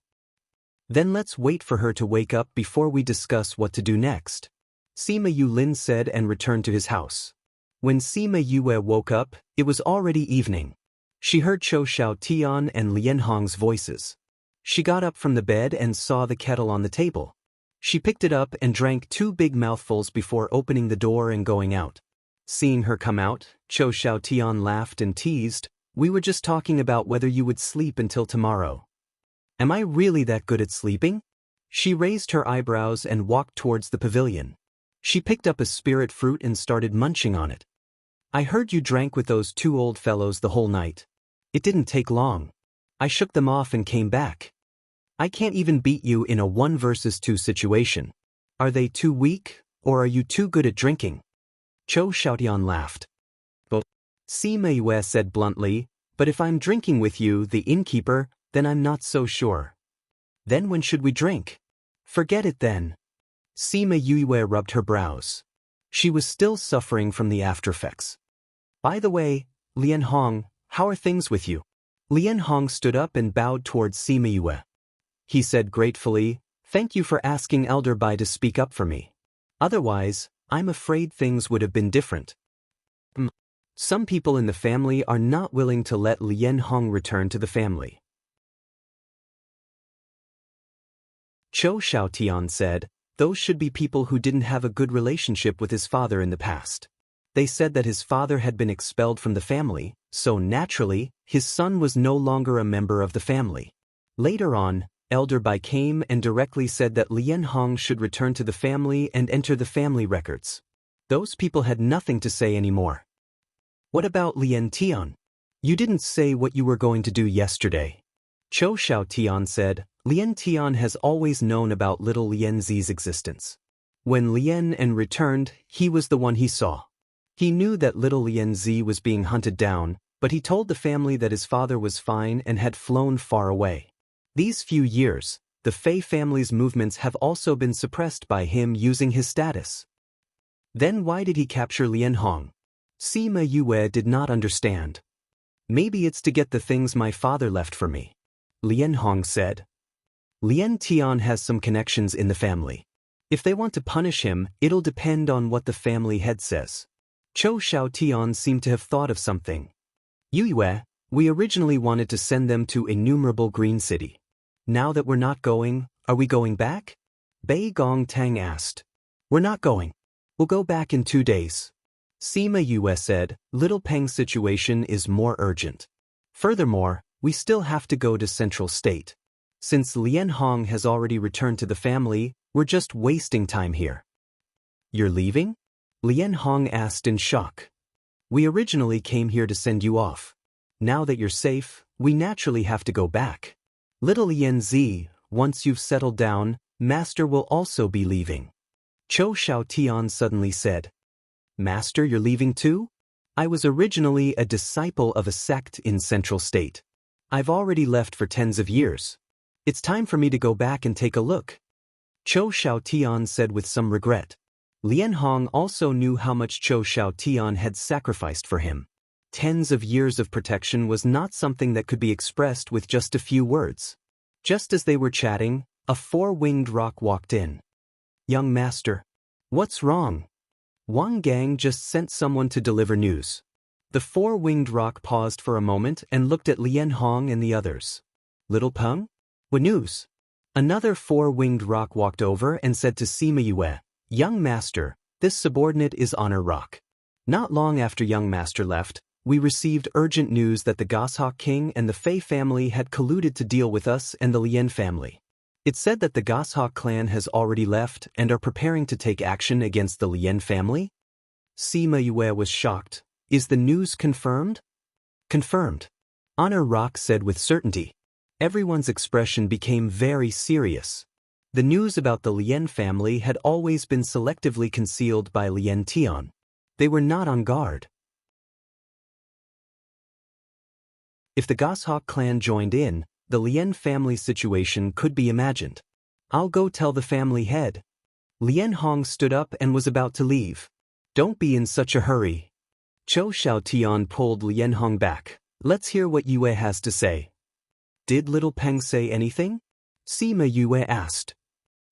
Then let's wait for her to wake up before we discuss what to do next. Sima Yulin said and returned to his house. When Sima Yue woke up, it was already evening. She heard Cho Xiaotian and Lien Hong's voices. She got up from the bed and saw the kettle on the table. She picked it up and drank 2 big mouthfuls before opening the door and going out. Seeing her come out, Cho Xiaotian laughed and teased, We were just talking about whether you would sleep until tomorrow. Am I really that good at sleeping? She raised her eyebrows and walked towards the pavilion. She picked up a spirit fruit and started munching on it. I heard you drank with those 2 old fellows the whole night. It didn't take long. I shook them off and came back. I can't even beat you in a 1 versus 2 situation. Are they too weak, or are you too good at drinking? Cho Xiaotian laughed. But Sima Yue said bluntly, But if I'm drinking with you, the innkeeper, then I'm not so sure. Then when should we drink? Forget it then. Sima Yue rubbed her brows. She was still suffering from the aftereffects. By the way, Lien Hong, how are things with you? Lien Hong stood up and bowed towards Sima Yue. He said gratefully, Thank you for asking Elder Bai to speak up for me. Otherwise, I'm afraid things would have been different. Some people in the family are not willing to let Lien Hong return to the family. Cho Xiaotian said, Those should be people who didn't have a good relationship with his father in the past. They said that his father had been expelled from the family, so naturally, his son was no longer a member of the family. Later on, Elder Bai came and directly said that Lien Hong should return to the family and enter the family records. Those people had nothing to say anymore. What about Lien Tian? You didn't say what you were going to do yesterday. Cho Xiaotian said, Lien Tian has always known about little Lien Zi's existence. When Lien En returned, he was the one he saw. He knew that little Lien Zi was being hunted down, but he told the family that his father was fine and had flown far away. These few years, the Fei family's movements have also been suppressed by him using his status. Then why did he capture Lien Hong? Sima Yue did not understand. Maybe it's to get the things my father left for me. Lien Hong said. Lien Tian has some connections in the family. If they want to punish him, it'll depend on what the family head says. Cho Xiaotian seemed to have thought of something. Yue, we originally wanted to send them to Innumerable Green City. Now that we're not going, are we going back? Bei Gongtang asked. We're not going. We'll go back in 2 days. Sima Yue said, Little Peng's situation is more urgent. Furthermore, we still have to go to Central State. Since Lien Hong has already returned to the family, We're just wasting time here. You're leaving? Lien Hong asked in shock. We originally came here to send you off. Now that you're safe, we naturally have to go back. Little Lien Zi, once you've settled down, Master will also be leaving. Cho Xiao Tian suddenly said. Master, you're leaving too? I was originally a disciple of a sect in Central State. I've already left for tens of years. It's time for me to go back and take a look. Cho Xiao Tian said with some regret. Lien Hong also knew how much Cho Xiao Tian had sacrificed for him. Tens of years of protection was not something that could be expressed with just a few words. Just as they were chatting, a four-winged roc walked in. Young master. What's wrong? Wang Gang just sent someone to deliver news. The four-winged roc paused for a moment and looked at Lien Hong and the others. Little Peng? What news? Another four-winged roc walked over and said to Sima Yue, Young master, this subordinate is Honor Rock. Not long after young master left, we received urgent news that the Goshawk King and the Fei family had colluded to deal with us and the Lien family. It said that the Goshawk clan has already left and are preparing to take action against the Lien family? Sima Yue was shocked. Is the news confirmed? Confirmed. Honor Rock said with certainty. Everyone's expression became very serious. The news about the Lien family had always been selectively concealed by Lien Tian. They were not on guard. If the Goshawk clan joined in, the Lien family situation could be imagined. I'll go tell the family head. Lien Hong stood up and was about to leave. Don't be in such a hurry. Cho Xiao Tian pulled Lien Hong back. Let's hear what Yue has to say. Did little Peng say anything? Sima Yue asked.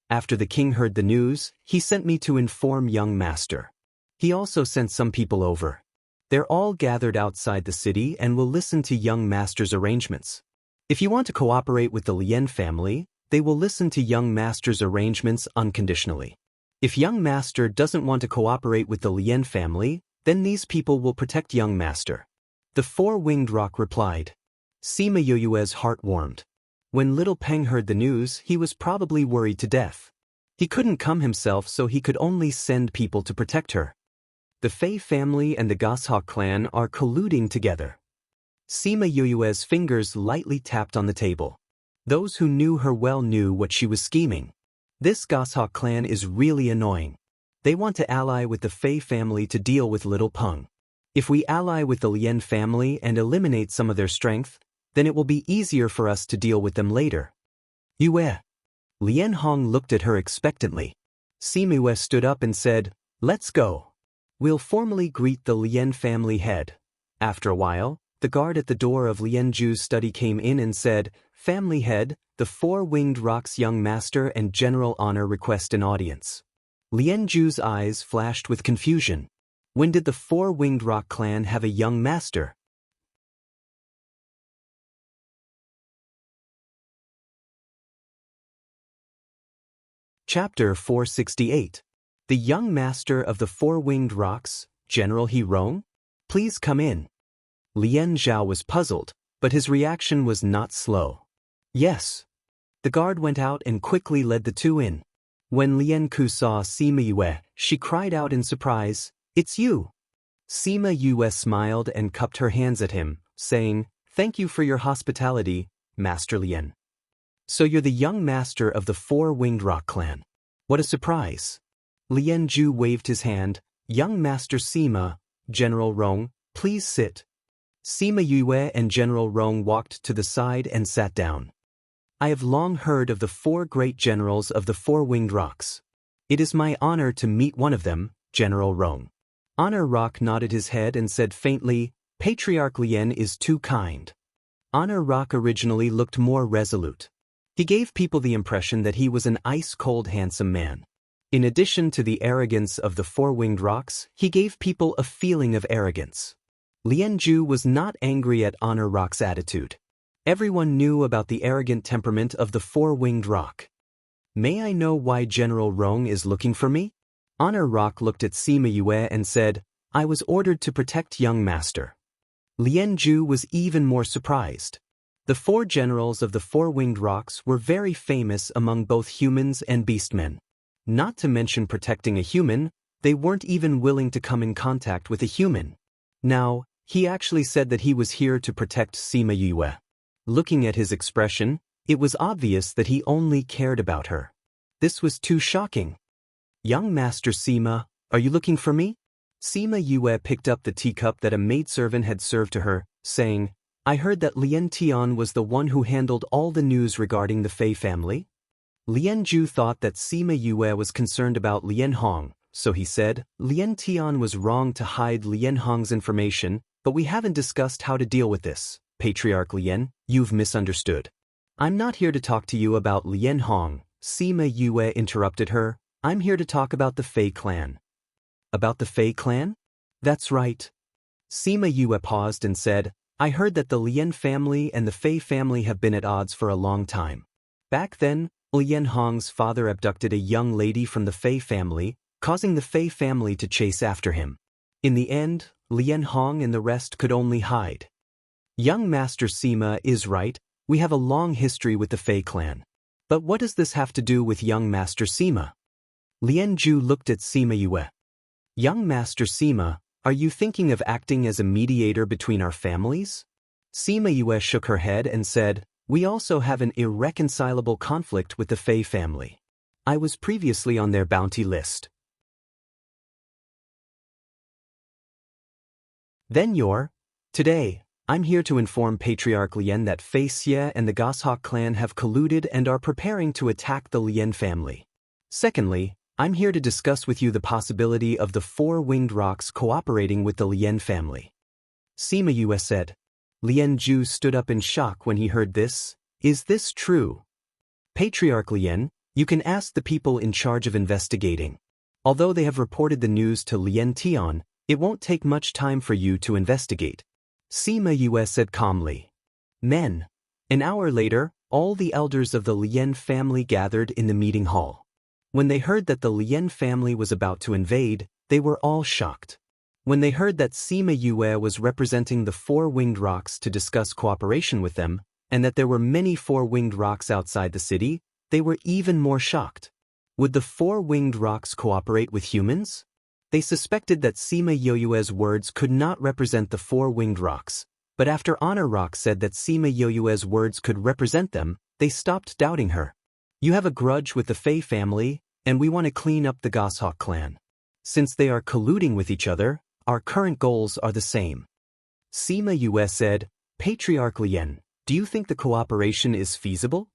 After the king heard the news, he sent me to inform young master. He also sent some people over. They're all gathered outside the city and will listen to young master's arrangements. If you want to cooperate with the Lien family, they will listen to young master's arrangements unconditionally. If young master doesn't want to cooperate with the Lien family, then these people will protect young master. The four-winged roc replied. Sima Yue's heart warmed. When little Peng heard the news, he was probably worried to death. He couldn't come himself, so he could only send people to protect her. The Fei family and the Goshawk clan are colluding together. Sima Yue's fingers lightly tapped on the table. Those who knew her well knew what she was scheming. This Goshawk clan is really annoying. They want to ally with the Fei family to deal with little Peng. If we ally with the Lien family and eliminate some of their strength, then it will be easier for us to deal with them later. Yue. Lien Hong looked at her expectantly. Sima Yue stood up and said, Let's go. We'll formally greet the Lien family head. After a while, the guard at the door of Lien Ju's study came in and said, Family head, the four-winged roc's young master and general honor request an audience. Lien Ju's eyes flashed with confusion. When did the four-winged roc clan have a young master? Chapter 468. The young master of the four-winged rocks, General He Rong? Please come in. Lien Zhao was puzzled, but his reaction was not slow. Yes. The guard went out and quickly led the two in. When Lien Ku saw Sima Yue, she cried out in surprise, It's you. Sima Yue smiled and cupped her hands at him, saying, Thank you for your hospitality, Master Lien. So you're the young master of the four-winged roc clan. What a surprise. Lien Ju waved his hand. Young Master Sima, General Rong, please sit. Sima Yue and General Rong walked to the side and sat down. I have long heard of the four great generals of the four-winged rocks. It is my honor to meet one of them, General Rong. Honor Rock nodded his head and said faintly, Patriarch Lien is too kind. Honor Rock originally looked more resolute. He gave people the impression that he was an ice-cold handsome man. In addition to the arrogance of the four-winged rocks, he gave people a feeling of arrogance. Lien Ju was not angry at Honor Rock's attitude. Everyone knew about the arrogant temperament of the four-winged roc. May I know why General Rong is looking for me? Honor Rock looked at Sima Yue and said, I was ordered to protect young master. Lien Ju was even more surprised. The four generals of the four-winged rocks were very famous among both humans and beastmen. Not to mention protecting a human, they weren't even willing to come in contact with a human. Now, he actually said that he was here to protect Sima Yue. Looking at his expression, it was obvious that he only cared about her. This was too shocking. "Young Master Sima, are you looking for me?" Sima Yue picked up the teacup that a maidservant had served to her, saying, "I heard that Lien Tian was the one who handled all the news regarding the Fei family." Lien Ju thought that Sima Yue was concerned about Lien Hong, so he said, "Lien Tian was wrong to hide Lien Hong's information, but we haven't discussed how to deal with this. Patriarch Lien, you've misunderstood. I'm not here to talk to you about Lien Hong," Sima Yue interrupted her. "I'm here to talk about the Fei clan." "About the Fei clan?" "That's right." Sima Yue paused and said, "I heard that the Lien family and the Fei family have been at odds for a long time. Back then, Lien Hong's father abducted a young lady from the Fei family, causing the Fei family to chase after him. In the end, Lien Hong and the rest could only hide." "Young Master Sima is right, we have a long history with the Fei clan. But what does this have to do with young Master Sima?" Lien Ju looked at Sima Yue. "Young Master Sima, are you thinking of acting as a mediator between our families?" Sima Yue shook her head and said, "We also have an irreconcilable conflict with the Fei family. I was previously on their bounty list." "Then today, I'm here to inform Patriarch Lien that Fei Xie and the Goshawk clan have colluded and are preparing to attack the Lien family. Secondly, I'm here to discuss with you the possibility of the four-winged rocks cooperating with the Lien family." Sima Yue said. Lien Ju stood up in shock when he heard this. "Is this true?" "Patriarch Lien, you can ask the people in charge of investigating. Although they have reported the news to Lien Tian, it won't take much time for you to investigate," Sima Yue said calmly. Men. An hour later, all the elders of the Lien family gathered in the meeting hall. When they heard that the Lien family was about to invade, they were all shocked. When they heard that Sima Yue was representing the four-winged rocks to discuss cooperation with them, and that there were many four-winged rocks outside the city, they were even more shocked. Would the four-winged rocks cooperate with humans? They suspected that Sima Yue's words could not represent the four-winged rocks, but after Honor Rock said that Sima Yue's words could represent them, they stopped doubting her. "You have a grudge with the Fei family, and we want to clean up the Goshawk clan. Since they are colluding with each other, our current goals are the same." Sima Yue said, "Patriarch Lien, do you think the cooperation is feasible?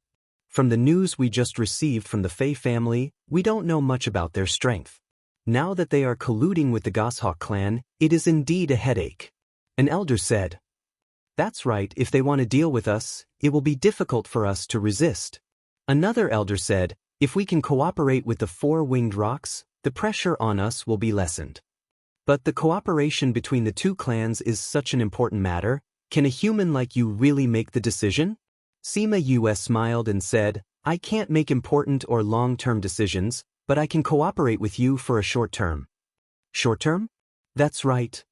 From the news we just received from the Fei family, we don't know much about their strength. Now that they are colluding with the Goshawk clan, it is indeed a headache." An elder said, "That's right, if they want to deal with us, it will be difficult for us to resist." Another elder said, "If we can cooperate with the four-winged rocks, the pressure on us will be lessened. But the cooperation between the two clans is such an important matter, can a human like you really make the decision?" Sima Yue smiled and said, "I can't make important or long-term decisions, but I can cooperate with you for a short term." "Short term?" "That's right."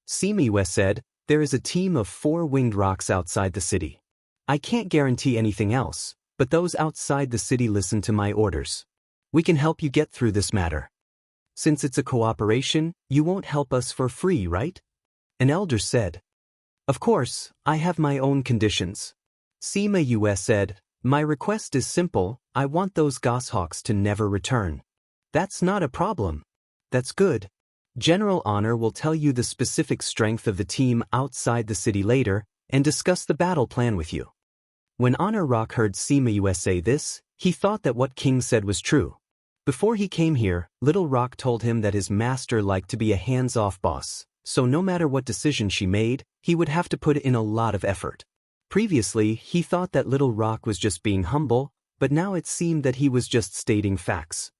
Sima Yue said, "There is a team of four-winged rocks outside the city. I can't guarantee anything else, but those outside the city listen to my orders. We can help you get through this matter. Since it's a cooperation, you won't help us for free, right?" An elder said. "Of course, I have my own conditions." Sima Yue said, "My request is simple, I want those goshawks to never return." "That's not a problem." "That's good. General Honor will tell you the specific strength of the team outside the city later, and discuss the battle plan with you." When Honor Rock heard Sima Yue say this, he thought that what King said was true. Before he came here, Little Rock told him that his master liked to be a hands-off boss, so no matter what decision she made, he would have to put in a lot of effort. Previously, he thought that Little Rock was just being humble, but now it seemed that he was just stating facts.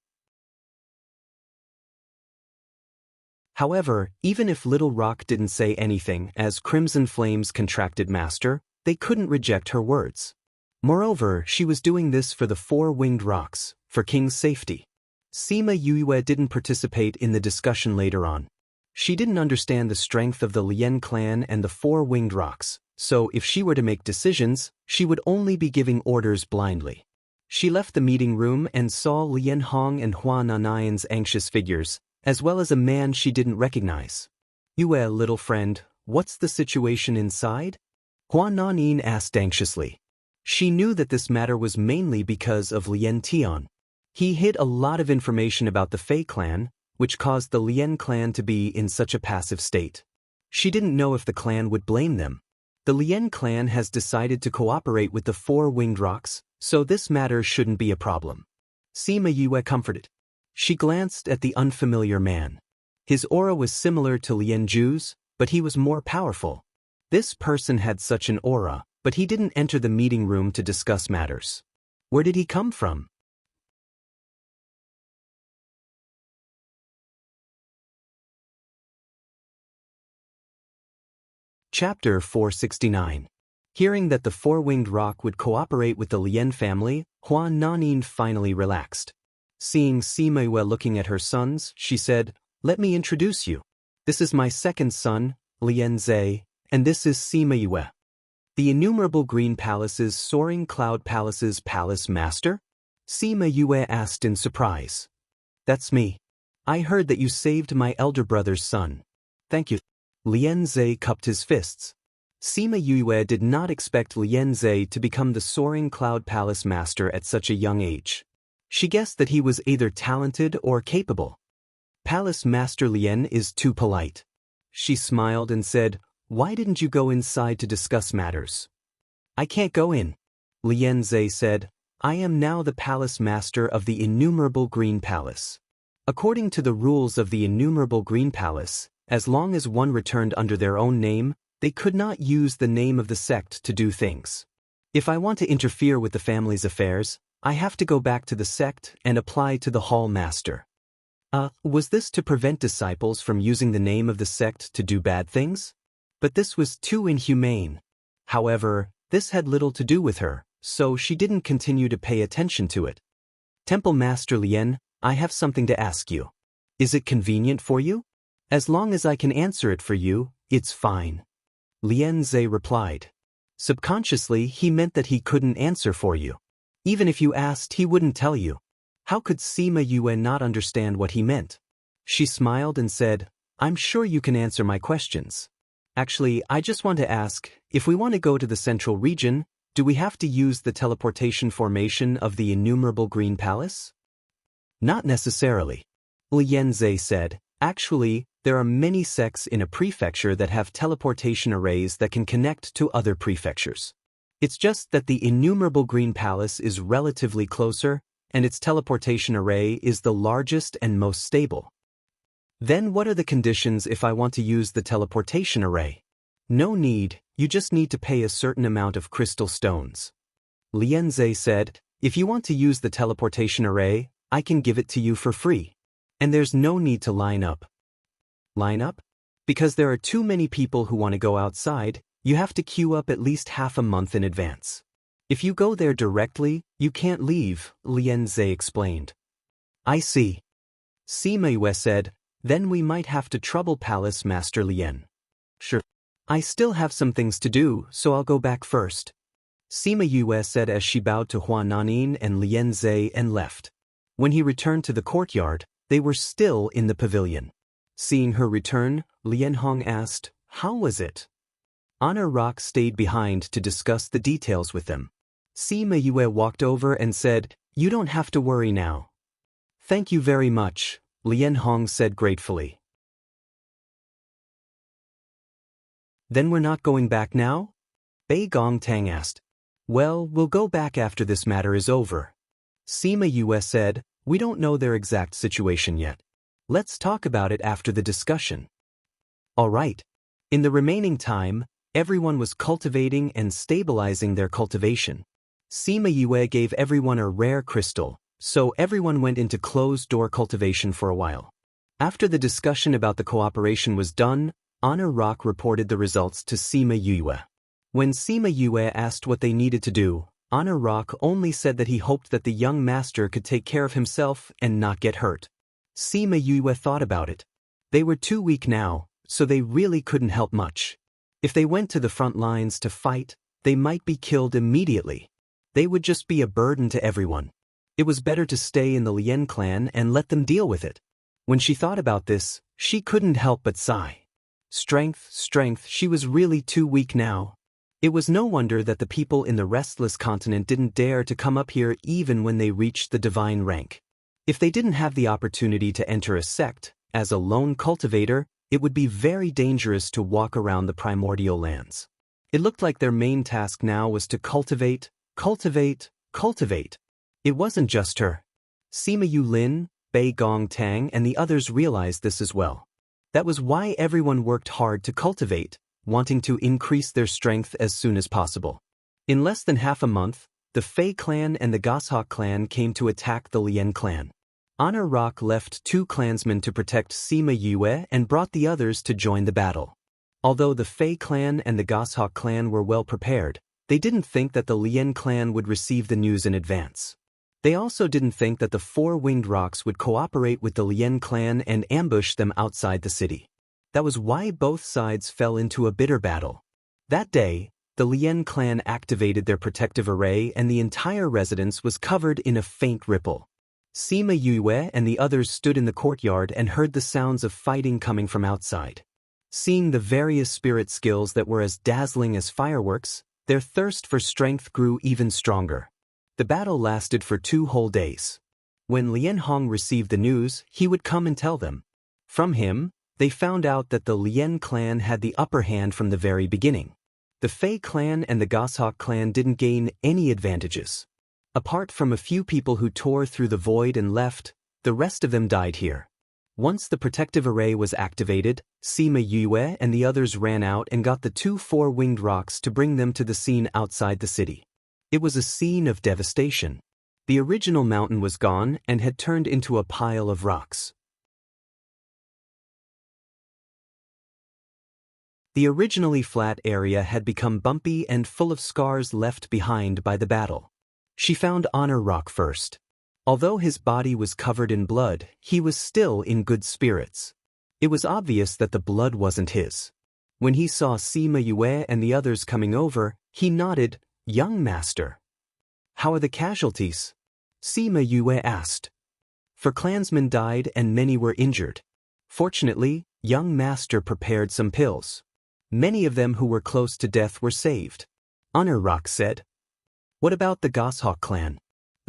However, even if Little Rock didn't say anything as Crimson Flame's contracted master, they couldn't reject her words. Moreover, she was doing this for the four-winged rocks, for King's safety. Sima Yue didn't participate in the discussion later on. She didn't understand the strength of the Lien clan and the four-winged rocks, so if she were to make decisions, she would only be giving orders blindly. She left the meeting room and saw Lian Hong and Hua Nanayan's anxious figures, as well as a man she didn't recognize. Yue, little friend, what's the situation inside? Hua Nanan asked anxiously. She knew that this matter was mainly because of Lien Tian. He hid a lot of information about the Fei clan, which caused the Lien clan to be in such a passive state. She didn't know if the clan would blame them. The Lien clan has decided to cooperate with the four-winged rocks, so this matter shouldn't be a problem. Sima Yue comforted. She glanced at the unfamiliar man. His aura was similar to Lien Ju's, but he was more powerful. This person had such an aura, but he didn't enter the meeting room to discuss matters. Where did he come from? Chapter 469. Hearing that the four-winged rock would cooperate with the Lien family, Hua Nanan finally relaxed. Seeing Sima Yue looking at her sons, she said, "Let me introduce you. This is my second son, Lien Zhe, and this is Sima Yue. The innumerable green palace's soaring cloud palace's palace master?" Sima Yue asked in surprise. "That's me. I heard that you saved my elder brother's son." "Thank you." Lien Zhe cupped his fists. Sima Yue did not expect Lien Zhe to become the soaring cloud palace master at such a young age. She guessed that he was either talented or capable. Palace Master Lien is too polite. She smiled and said, "Why didn't you go inside to discuss matters?" "I can't go in." Lien Zhe said, "I am now the palace master of the innumerable green palace. According to the rules of the innumerable green palace, as long as one returned under their own name, they could not use the name of the sect to do things. If I want to interfere with the family's affairs, I have to go back to the sect and apply to the hall master." Was this to prevent disciples from using the name of the sect to do bad things? But this was too inhumane. However, this had little to do with her, so she didn't continue to pay attention to it. "Temple Master Lien, I have something to ask you. Is it convenient for you? As long as I can answer it for you, it's fine." Lien Zhe replied. Subconsciously, he meant that he couldn't answer for you. Even if you asked, he wouldn't tell you. How could Sima Yue not understand what he meant? She smiled and said, "I'm sure you can answer my questions. Actually, I just want to ask, if we want to go to the central region, do we have to use the teleportation formation of the innumerable green palace?" "Not necessarily." Lien Zhe said, "Actually, there are many sects in a prefecture that have teleportation arrays that can connect to other prefectures. It's just that the innumerable green palace is relatively closer, and its teleportation array is the largest and most stable." "Then what are the conditions if I want to use the teleportation array?" "No need, you just need to pay a certain amount of crystal stones." Lien Zhe said, "If you want to use the teleportation array, I can give it to you for free. And there's no need to line up." "Line up? Because there are too many people who want to go outside, you have to queue up at least half a month in advance. If you go there directly, you can't leave," Lien Zhe explained. "I see." Sima Yue said, "Then we might have to trouble Palace Master Lien." "Sure. I still have some things to do, so I'll go back first." Sima Yue said as she bowed to Hua Nanan and Lien Zhe and left. When he returned to the courtyard, they were still in the pavilion. Seeing her return, Lien Hong asked, "How was it?" Honor Rock stayed behind to discuss the details with them. Sima Yue walked over and said, "You don't have to worry now." "Thank you very much," Lien Hong said gratefully. "Then we're not going back now?" Bei Gong Tang asked. "Well, we'll go back after this matter is over." Sima Yue said, "We don't know their exact situation yet. Let's talk about it after the discussion." All right. In the remaining time, everyone was cultivating and stabilizing their cultivation. Sima Yue gave everyone a rare crystal, so everyone went into closed-door cultivation for a while. After the discussion about the cooperation was done, Honor Rock reported the results to Sima Yue. When Sima Yue asked what they needed to do, Honor Rock only said that he hoped that the young master could take care of himself and not get hurt. Sima Yue thought about it. They were too weak now, so they really couldn't help much. If they went to the front lines to fight, they might be killed immediately. They would just be a burden to everyone. It was better to stay in the Lien clan and let them deal with it. When she thought about this, she couldn't help but sigh. Strength, strength, she was really too weak now. It was no wonder that the people in the restless continent didn't dare to come up here even when they reached the divine rank. If they didn't have the opportunity to enter a sect, as a lone cultivator, it would be very dangerous to walk around the primordial lands. It looked like their main task now was to cultivate. It wasn't just her. Sima Yulin, Bei Gong Tang and the others realized this as well. That was why everyone worked hard to cultivate, wanting to increase their strength as soon as possible. In less than half a month, the Fei clan and the Goshawk clan came to attack the Lien clan. Honor Rock left 2 clansmen to protect Sima Yue and brought the others to join the battle. Although the Fei clan and the Goshawk clan were well prepared, they didn't think that the Lien clan would receive the news in advance. They also didn't think that the 4 winged rocks would cooperate with the Lien clan and ambush them outside the city. That was why both sides fell into a bitter battle. That day, the Lien clan activated their protective array and the entire residence was covered in a faint ripple. Sima Yue and the others stood in the courtyard and heard the sounds of fighting coming from outside. Seeing the various spirit skills that were as dazzling as fireworks, their thirst for strength grew even stronger. The battle lasted for 2 whole days. When Lien Hong received the news, he would come and tell them. From him, they found out that the Lien clan had the upper hand from the very beginning. The Fei clan and the Goshawk clan didn't gain any advantages. Apart from a few people who tore through the void and left, the rest of them died here. Once the protective array was activated, Sima Yue and the others ran out and got the 2 4-winged rocks to bring them to the scene outside the city. It was a scene of devastation. The original mountain was gone and had turned into a pile of rocks. The originally flat area had become bumpy and full of scars left behind by the battle. She found Honor Rock first. Although his body was covered in blood, he was still in good spirits. It was obvious that the blood wasn't his. When he saw Sima Yue and the others coming over, he nodded, "Young master. How are the casualties?" Sima Yue asked. 4 clansmen died and many were injured. Fortunately, young master prepared some pills. Many of them who were close to death were saved. Honor Rock said. What about the Goshawk clan?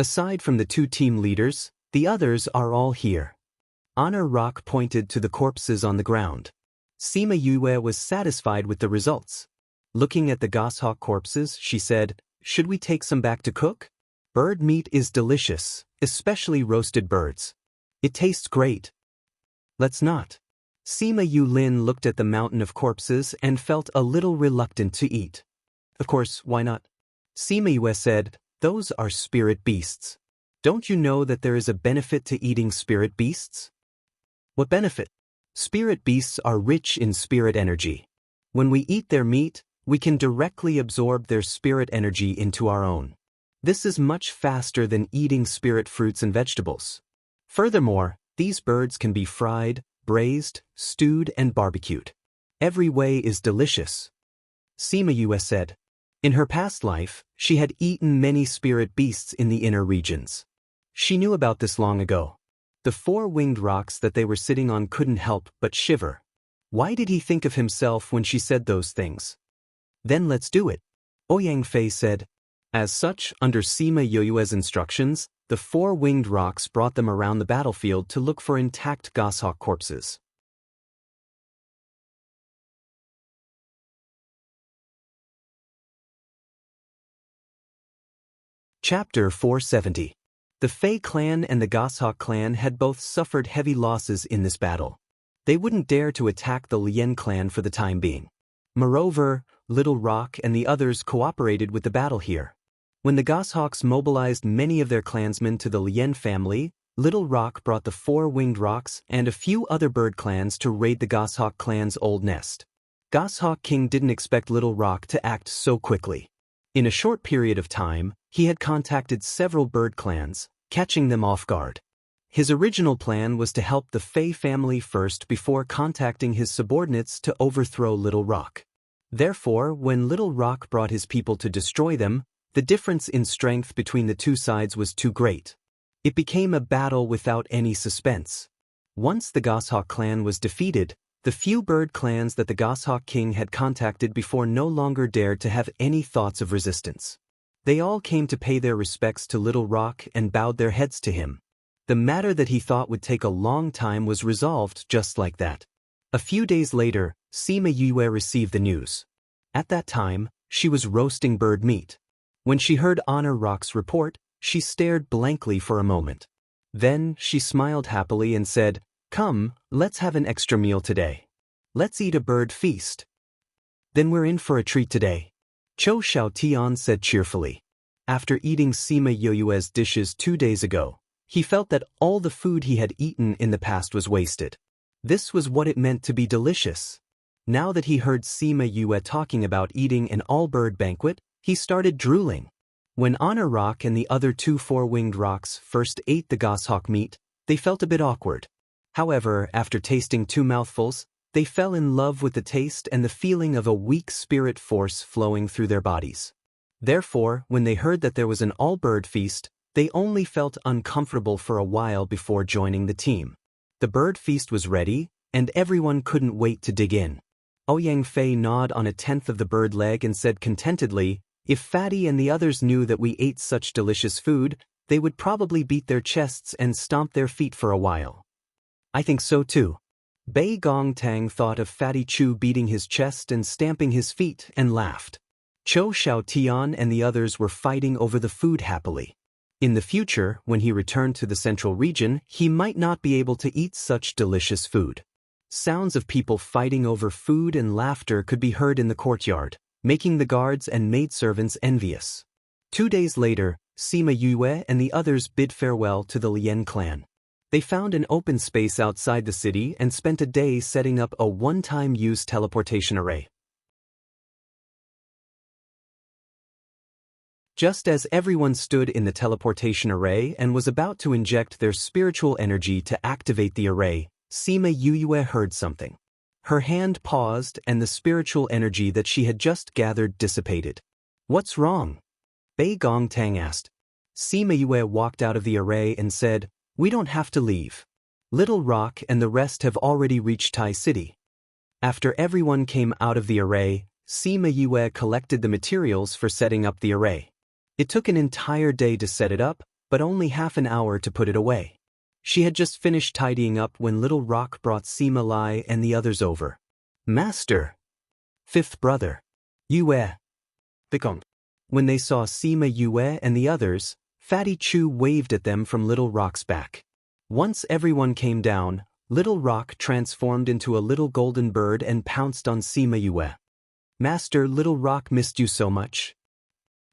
Aside from the 2 team leaders, the others are all here. Honor Rock pointed to the corpses on the ground. Sima Yue was satisfied with the results. Looking at the Goshawk corpses, she said, "Should we take some back to cook? Bird meat is delicious, especially roasted birds. It tastes great." "Let's not." Sima Yulin looked at the mountain of corpses and felt a little reluctant to eat. "Of course, why not?" Sima Yue said, "Those are spirit beasts. Don't you know that there is a benefit to eating spirit beasts?" "What benefit?" "Spirit beasts are rich in spirit energy. When we eat their meat, we can directly absorb their spirit energy into our own. This is much faster than eating spirit fruits and vegetables. Furthermore, these birds can be fried, braised, stewed, and barbecued. Every way is delicious." Sima Yue said. In her past life, she had eaten many spirit beasts in the inner regions. She knew about this long ago. The 4-winged rocks that they were sitting on couldn't help but shiver. Why did he think of himself when she said those things? "Then let's do it," Ouyang Fei said. As such, under Sima Yue's instructions, the 4-winged rocks brought them around the battlefield to look for intact Goshawk corpses. Chapter 470. The Fei clan and the Goshawk clan had both suffered heavy losses in this battle. They wouldn't dare to attack the Lien clan for the time being. Moreover, Little Rock and the others cooperated with the battle here. When the Goshawks mobilized many of their clansmen to the Lien family, Little Rock brought the 4-winged rocks and a few other bird clans to raid the Goshawk clan's old nest. Goshawk King didn't expect Little Rock to act so quickly. In a short period of time, he had contacted several bird clans, catching them off guard. His original plan was to help the Fei family first before contacting his subordinates to overthrow Little Rock. Therefore, when Little Rock brought his people to destroy them, The difference in strength between the two sides was too great. It became a battle without any suspense. Once the Goshawk clan was defeated, the few bird clans that the Goshawk king had contacted before no longer dared to have any thoughts of resistance. They all came to pay their respects to Little Rock and bowed their heads to him. The matter that he thought would take a long time was resolved just like that. A few days later, Sima Yue received the news. At that time, she was roasting bird meat. When she heard Honor Rock's report, she stared blankly for a moment. Then, she smiled happily and said, "Come, let's have an extra meal today. Let's eat a bird feast." "Then we're in for a treat today," Cho Xiaotian said cheerfully. After eating Sima Yue's dishes 2 days ago, he felt that all the food he had eaten in the past was wasted. This was what it meant to be delicious. Now that he heard Sima Yue talking about eating an all-bird banquet, he started drooling. When Honor Rock and the other 2 four-winged rocks first ate the goshawk meat, they felt a bit awkward. However, after tasting 2 mouthfuls, they fell in love with the taste and the feeling of a weak spirit force flowing through their bodies. Therefore, when they heard that there was an all-bird feast, they only felt uncomfortable for a while before joining the team. The bird feast was ready, and everyone couldn't wait to dig in. Ouyang Fei gnawed on a 10th of the bird leg and said contentedly, "If Fatty and the others knew that we ate such delicious food, they would probably beat their chests and stomp their feet for a while." "I think so too." Bei Gongtang thought of Fatty Chu beating his chest and stamping his feet and laughed. Cho Xiaotian and the others were fighting over the food happily. In the future, when he returned to the central region, he might not be able to eat such delicious food. Sounds of people fighting over food and laughter could be heard in the courtyard, making the guards and maidservants envious. 2 days later, Sima Yue and the others bid farewell to the Lien clan. They found an open space outside the city and spent a day setting up a one-time use teleportation array. Just as everyone stood in the teleportation array and was about to inject their spiritual energy to activate the array, Sima Yue heard something. Her hand paused and the spiritual energy that she had just gathered dissipated. "What's wrong?" Bei Gongtang asked. Sima Yue walked out of the array and said, "We don't have to leave. Little Rock and the rest have already reached Tai City." After everyone came out of the array, Sima Yue collected the materials for setting up the array. It took an entire day to set it up, but only half an hour to put it away. She had just finished tidying up when Little Rock brought Sima Lai and the others over. "Master!" "Fifth brother." "Yue." "Become." When they saw Sima Yue and the others, Fatty Chu waved at them from Little Rock's back. Once everyone came down, Little Rock transformed into a little golden bird and pounced on Sima Yue. "Master, Little Rock missed you so much.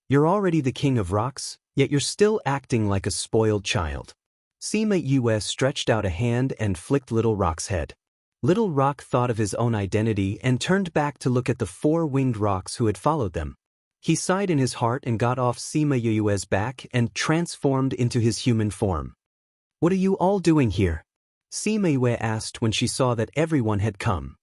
You're already the king of rocks, yet you're still acting like a spoiled child." Sima Yue stretched out a hand and flicked Little Rock's head. Little Rock thought of his own identity and turned back to look at the 4-winged rocks who had followed them. He sighed in his heart and got off Sima Yue's back and transformed into his human form. "What are you all doing here?" Sima Yue asked when she saw that everyone had come.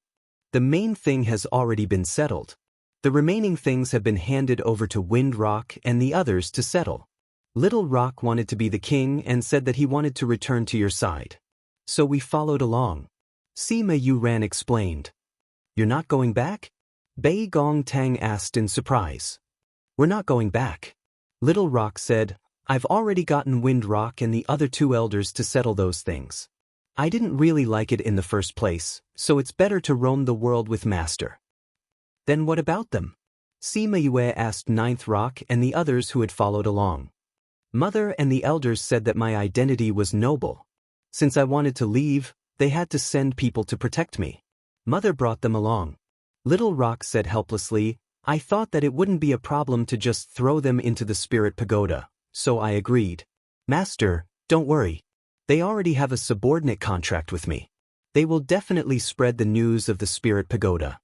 "The main thing has already been settled. The remaining things have been handed over to Wind Rock and the others to settle. Little Rock wanted to be the king and said that he wanted to return to your side. So we followed along." Sima Yuran explained. "You're not going back?" Bei Gongtang asked in surprise. "We're not going back." Little Rock said, "I've already gotten Wind Rock and the other 2 elders to settle those things. I didn't really like it in the first place, so it's better to roam the world with Master." "Then what about them?" Sima Yue asked 9th Rock and the others who had followed along. "Mother and the elders said that my identity was noble. Since I wanted to leave, they had to send people to protect me. Mother brought them along." Little Rock said helplessly, "I thought that it wouldn't be a problem to just throw them into the spirit pagoda, so I agreed." "Master, don't worry. They already have a subordinate contract with me. They will definitely spread the news of the spirit pagoda."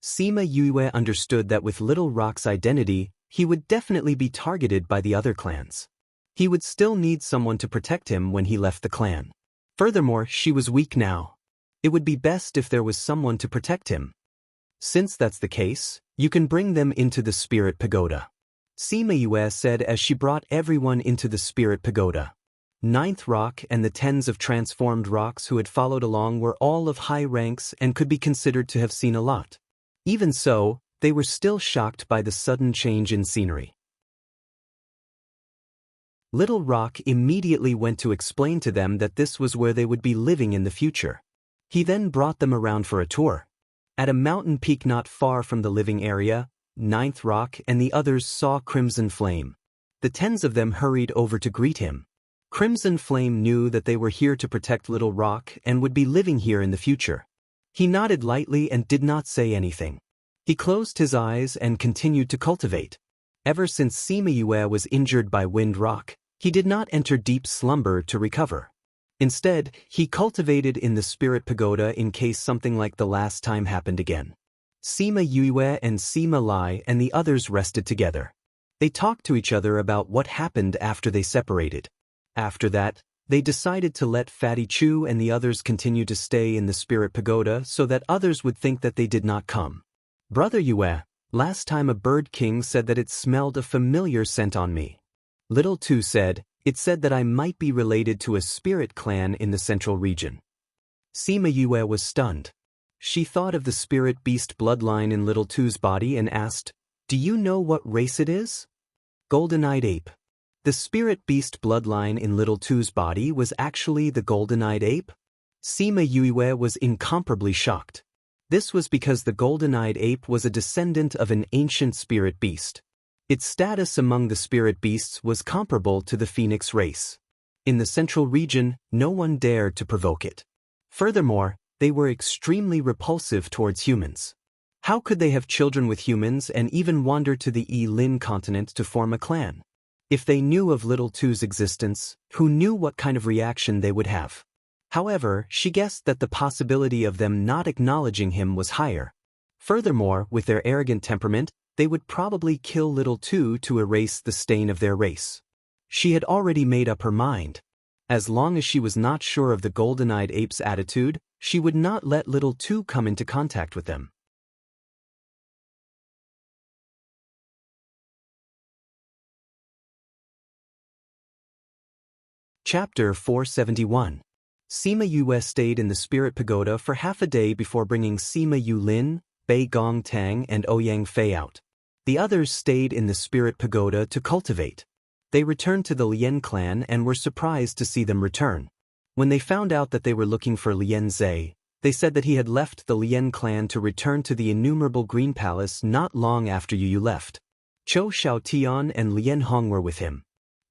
Sima Yue understood that with Little Rock's identity, he would definitely be targeted by the other clans. He would still need someone to protect him when he left the clan. Furthermore, she was weak now. It would be best if there was someone to protect him. "Since that's the case, you can bring them into the spirit pagoda." Sima Yue said as she brought everyone into the spirit pagoda. Ninth Rock and the tens of transformed rocks who had followed along were all of high ranks and could be considered to have seen a lot. Even so, they were still shocked by the sudden change in scenery. Little Rock immediately went to explain to them that this was where they would be living in the future. He then brought them around for a tour. At a mountain peak not far from the living area, Ninth Rock and the others saw Crimson Flame. The tens of them hurried over to greet him. Crimson Flame knew that they were here to protect Little Rock and would be living here in the future. He nodded lightly and did not say anything. He closed his eyes and continued to cultivate. Ever since Sima Yue was injured by Wind Rock, he did not enter deep slumber to recover. Instead, he cultivated in the spirit pagoda in case something like the last time happened again. Sima Yue and Sima Lai and the others rested together. They talked to each other about what happened after they separated. After that, they decided to let Fatty Chu and the others continue to stay in the spirit pagoda so that others would think that they did not come. Brother Yue, last time a bird king said that it smelled a familiar scent on me. Little Tu said, it said that I might be related to a spirit clan in the central region. Sima Yue was stunned. She thought of the spirit beast bloodline in Little Tu's body and asked, do you know what race it is? Golden-eyed ape. The spirit beast bloodline in Little Tu's body was actually the golden-eyed ape? Sima Yue was incomparably shocked. This was because the golden-eyed ape was a descendant of an ancient spirit beast. Its status among the spirit beasts was comparable to the phoenix race. In the central region, no one dared to provoke it. Furthermore, they were extremely repulsive towards humans. How could they have children with humans and even wander to the Yi-Lin continent to form a clan? If they knew of Little Tu's existence, who knew what kind of reaction they would have? However, she guessed that the possibility of them not acknowledging him was higher. Furthermore, with their arrogant temperament, they would probably kill Little Tu to erase the stain of their race. She had already made up her mind. As long as she was not sure of the golden-eyed ape's attitude, she would not let Little Tu come into contact with them. Chapter 471. Sima Yue stayed in the spirit pagoda for half a day before bringing Sima Yulin, Bei Gong Tang and Ouyang Fei out. The others stayed in the spirit pagoda to cultivate. They returned to the Lien clan and were surprised to see them return. When they found out that they were looking for Lien Zhe, they said that he had left the Lien clan to return to the innumerable Green Palace not long after Yu left. Chou Xiaotian and Lien Hong were with him.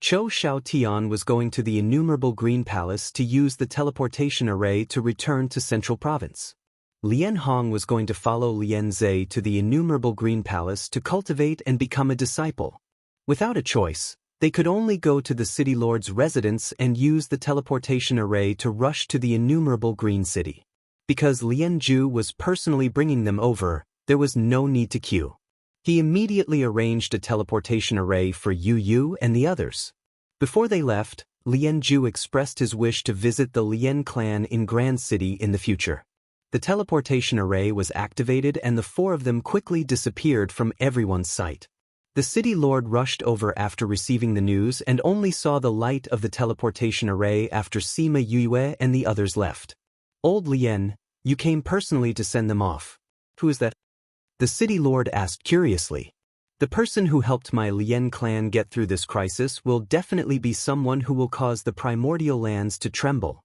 Chou Xiaotian was going to the innumerable Green Palace to use the teleportation array to return to Central Province. Lien Hong was going to follow Lien Zhe to the innumerable Green Palace to cultivate and become a disciple. Without a choice, they could only go to the City Lord's residence and use the teleportation array to rush to the innumerable Green City. Because Lien Ju was personally bringing them over, there was no need to queue. He immediately arranged a teleportation array for Yu and the others. Before they left, Lien Ju expressed his wish to visit the Lien clan in Grand City in the future. The teleportation array was activated and the four of them quickly disappeared from everyone's sight. The city lord rushed over after receiving the news and only saw the light of the teleportation array after Sima Yue and the others left. Old Lien, you came personally to send them off. Who is that? The city lord asked curiously. The person who helped my Lien clan get through this crisis will definitely be someone who will cause the primordial lands to tremble.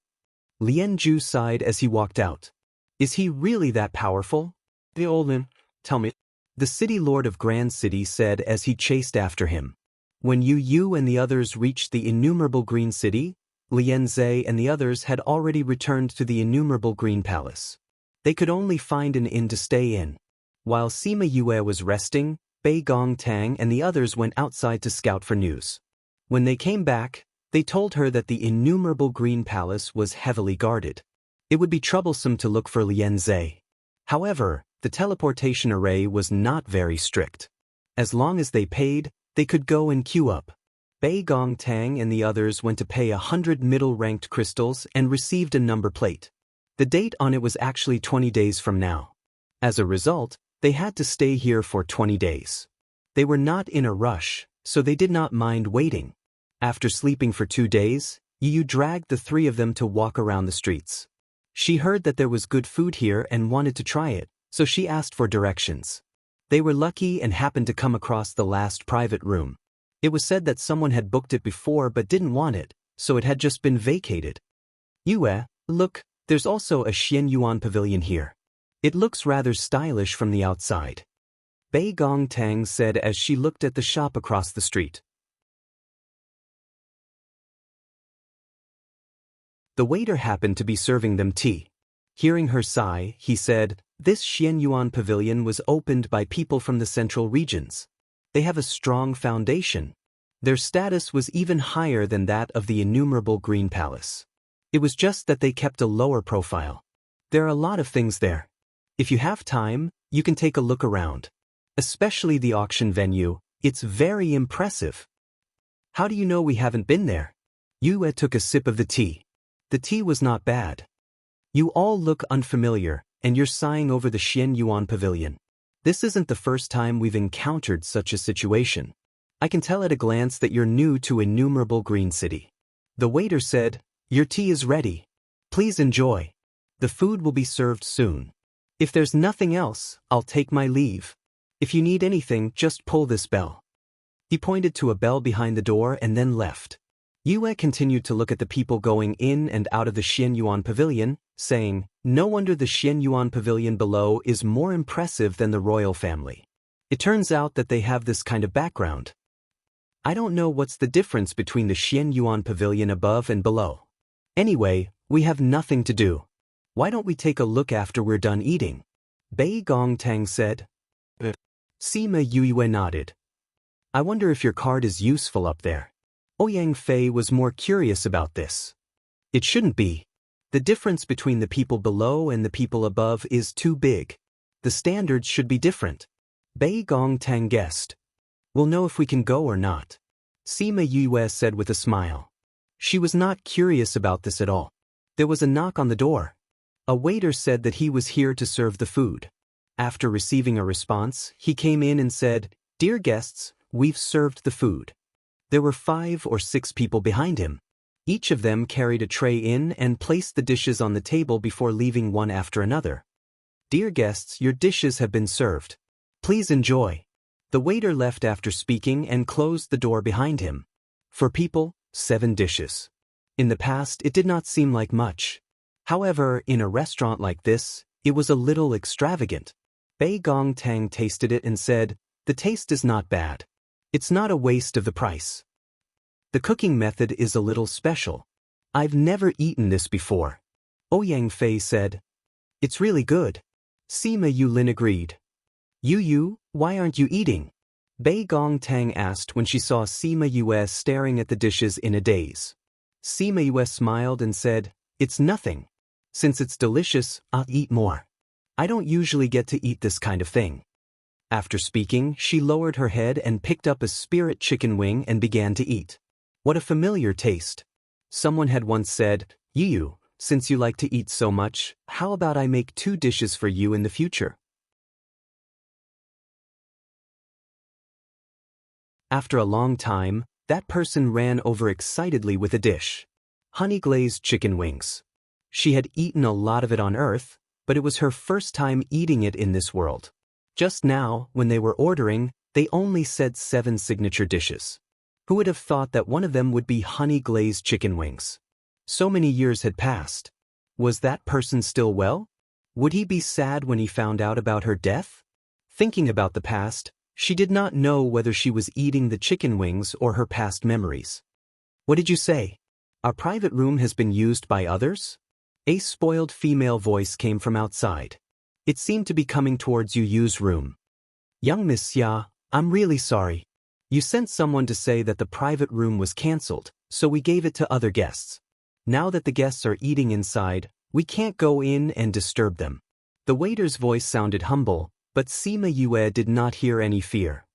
Lien Ju sighed as he walked out. Is he really that powerful? The old Lin, tell me. The city lord of Grand City said as he chased after him. When Yu and the others reached the innumerable Green City, Lien Zhe and the others had already returned to the innumerable Green Palace. They could only find an inn to stay in. While Sima Yue was resting, Bei Gong Tang and the others went outside to scout for news. When they came back, they told her that the innumerable Green Palace was heavily guarded. It would be troublesome to look for Lien Zhe. However, the teleportation array was not very strict. As long as they paid, they could go and queue up. Bei Gong Tang and the others went to pay 100 middle-ranked crystals and received a number plate. The date on it was actually 20 days from now. As a result, they had to stay here for 20 days. They were not in a rush, so they did not mind waiting. After sleeping for 2 days, Yu dragged the three of them to walk around the streets. She heard that there was good food here and wanted to try it, so she asked for directions. They were lucky and happened to come across the last private room. It was said that someone had booked it before but didn't want it, so it had just been vacated. Yue, look, there's also a Xian Yuan pavilion here. It looks rather stylish from the outside. Bei Gongtang said as she looked at the shop across the street. The waiter happened to be serving them tea. Hearing her sigh, he said, "This Xian Yuan pavilion was opened by people from the central regions. They have a strong foundation. Their status was even higher than that of the innumerable Green Palace. It was just that they kept a lower profile. There are a lot of things there. If you have time, you can take a look around. Especially the auction venue, it's very impressive." "How do you know we haven't been there?" Yue took a sip of the tea. The tea was not bad. "You all look unfamiliar, and you're sighing over the Xian Yuan pavilion. This isn't the first time we've encountered such a situation. I can tell at a glance that you're new to innumerable Green City." The waiter said, "Your tea is ready. Please enjoy. The food will be served soon. If there's nothing else, I'll take my leave. If you need anything, just pull this bell." He pointed to a bell behind the door and then left. Yue continued to look at the people going in and out of the Xian Yuan pavilion, saying, "No wonder the Xian Yuan pavilion below is more impressive than the royal family. It turns out that they have this kind of background. I don't know what's the difference between the Xian Yuan pavilion above and below. Anyway, we have nothing to do. Why don't we take a look after we're done eating?" Bei Gongtang said. Sima Yue nodded. "I wonder if your card is useful up there." Ouyang Fei was more curious about this. "It shouldn't be. The difference between the people below and the people above is too big. The standards should be different." Bei Gongtang guessed. "We'll know if we can go or not," Sima Yue said with a smile. She was not curious about this at all. There was a knock on the door. A waiter said that he was here to serve the food. After receiving a response, he came in and said, "Dear guests, we've served the food." There were 5 or 6 people behind him. Each of them carried a tray in and placed the dishes on the table before leaving one after another. "Dear guests, your dishes have been served. Please enjoy." The waiter left after speaking and closed the door behind him. For people, 7 dishes. In the past, it did not seem like much. However, in a restaurant like this, it was a little extravagant. Bei Gongtang tasted it and said, "The taste is not bad. It's not a waste of the price. The cooking method is a little special. I've never eaten this before." Ouyang Fei said. "It's really good." Sima Yulin agreed. Yu, why aren't you eating?" Bei Gongtang asked when she saw Sima Yue staring at the dishes in a daze. Sima Yue smiled and said, "It's nothing. Since it's delicious, I'll eat more. I don't usually get to eat this kind of thing." After speaking, she lowered her head and picked up a spirit chicken wing and began to eat. What a familiar taste. Someone had once said, "Yu, since you like to eat so much, how about I make 2 dishes for you in the future?" After a long time, that person ran over excitedly with a dish. Honey-glazed chicken wings. She had eaten a lot of it on Earth, but it was her first time eating it in this world. Just now, when they were ordering, they only said 7 signature dishes. Who would have thought that one of them would be honey-glazed chicken wings? So many years had passed. Was that person still well? Would he be sad when he found out about her death? Thinking about the past, she did not know whether she was eating the chicken wings or her past memories. "What did you say? Our private room has been used by others?" A spoiled female voice came from outside. It seemed to be coming towards Yu's room. "Young Miss Xia, I'm really sorry. You sent someone to say that the private room was cancelled, so we gave it to other guests. Now that the guests are eating inside, we can't go in and disturb them." The waiter's voice sounded humble, but Sima Yue did not hear any fear.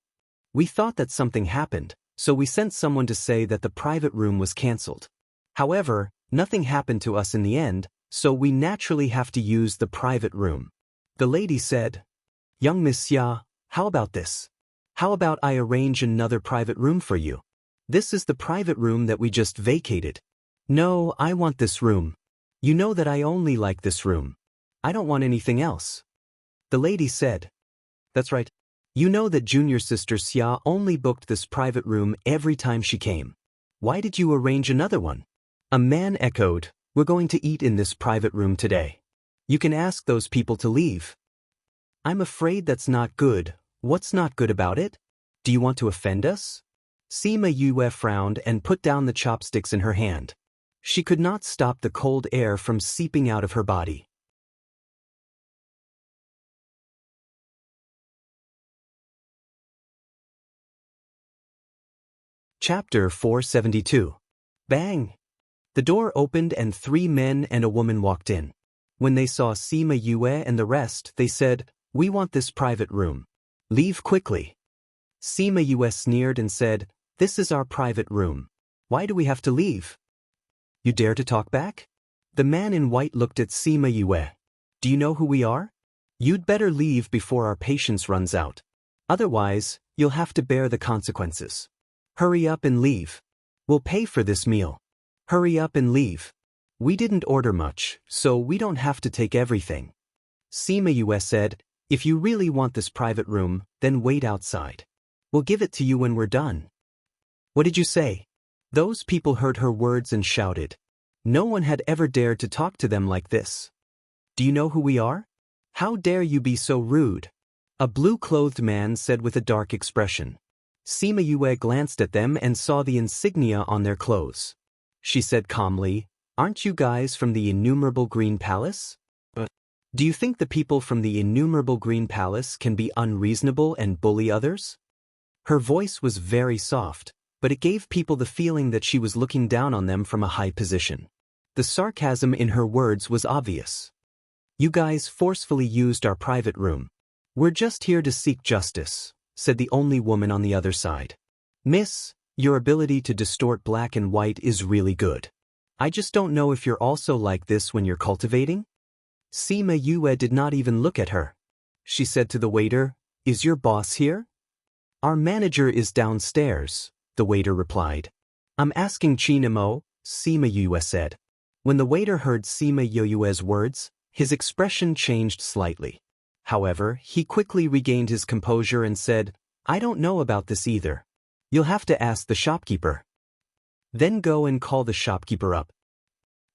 "We thought that something happened, so we sent someone to say that the private room was cancelled. However, nothing happened to us in the end, so we naturally have to use the private room." The lady said, "Young Miss Xia, how about this? How about I arrange another private room for you? This is the private room that we just vacated. No, I want this room. You know that I only like this room. I don't want anything else. The lady said. That's right. You know that junior sister Xia only booked this private room every time she came. Why did you arrange another one? A man echoed, we're going to eat in this private room today. You can ask those people to leave. I'm afraid that's not good. What's not good about it? Do you want to offend us? Sima Yue frowned and put down the chopsticks in her hand. She could not stop the cold air from seeping out of her body. Chapter 472. Bang! The door opened and 3 men and a woman walked in. When they saw Sima Yue and the rest, they said, we want this private room. Leave quickly. Sima Yue sneered and said, this is our private room. Why do we have to leave? You dare to talk back? The man in white looked at Sima Yue. Do you know who we are? You'd better leave before our patience runs out. Otherwise, you'll have to bear the consequences. Hurry up and leave. We'll pay for this meal. Hurry up and leave. We didn't order much, so we don't have to take everything. Sima Yue said, if you really want this private room, then wait outside. We'll give it to you when we're done. What did you say? Those people heard her words and shouted. No one had ever dared to talk to them like this. Do you know who we are? How dare you be so rude? A blue-clothed man said with a dark expression. Sima Yue glanced at them and saw the insignia on their clothes. She said calmly, aren't you guys from the innumerable Green Palace? Do you think the people from the innumerable Green Palace can be unreasonable and bully others? Her voice was very soft, but it gave people the feeling that she was looking down on them from a high position. The sarcasm in her words was obvious. You guys forcefully used our private room. We're just here to seek justice, said the only woman on the other side. Miss, your ability to distort black and white is really good. I just don't know if you're also like this when you're cultivating? Sima Yue did not even look at her. She said to the waiter, is your boss here? Our manager is downstairs, the waiter replied. I'm asking Chinamo, Sima Yue said. When the waiter heard Sima Yue's words, his expression changed slightly. However, he quickly regained his composure and said, I don't know about this either. You'll have to ask the shopkeeper. Then go and call the shopkeeper up.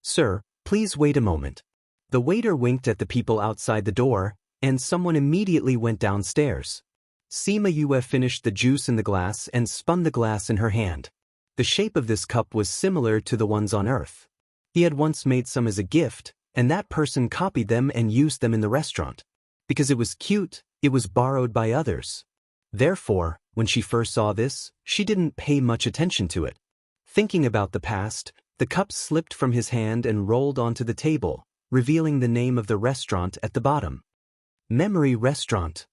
Sir, please wait a moment. The waiter winked at the people outside the door, and someone immediately went downstairs. Sima Yue finished the juice in the glass and spun the glass in her hand. The shape of this cup was similar to the ones on Earth. He had once made some as a gift, and that person copied them and used them in the restaurant. Because it was cute, it was borrowed by others. Therefore, when she first saw this, she didn't pay much attention to it. Thinking about the past, the cup slipped from his hand and rolled onto the table, revealing the name of the restaurant at the bottom. Memory Restaurant.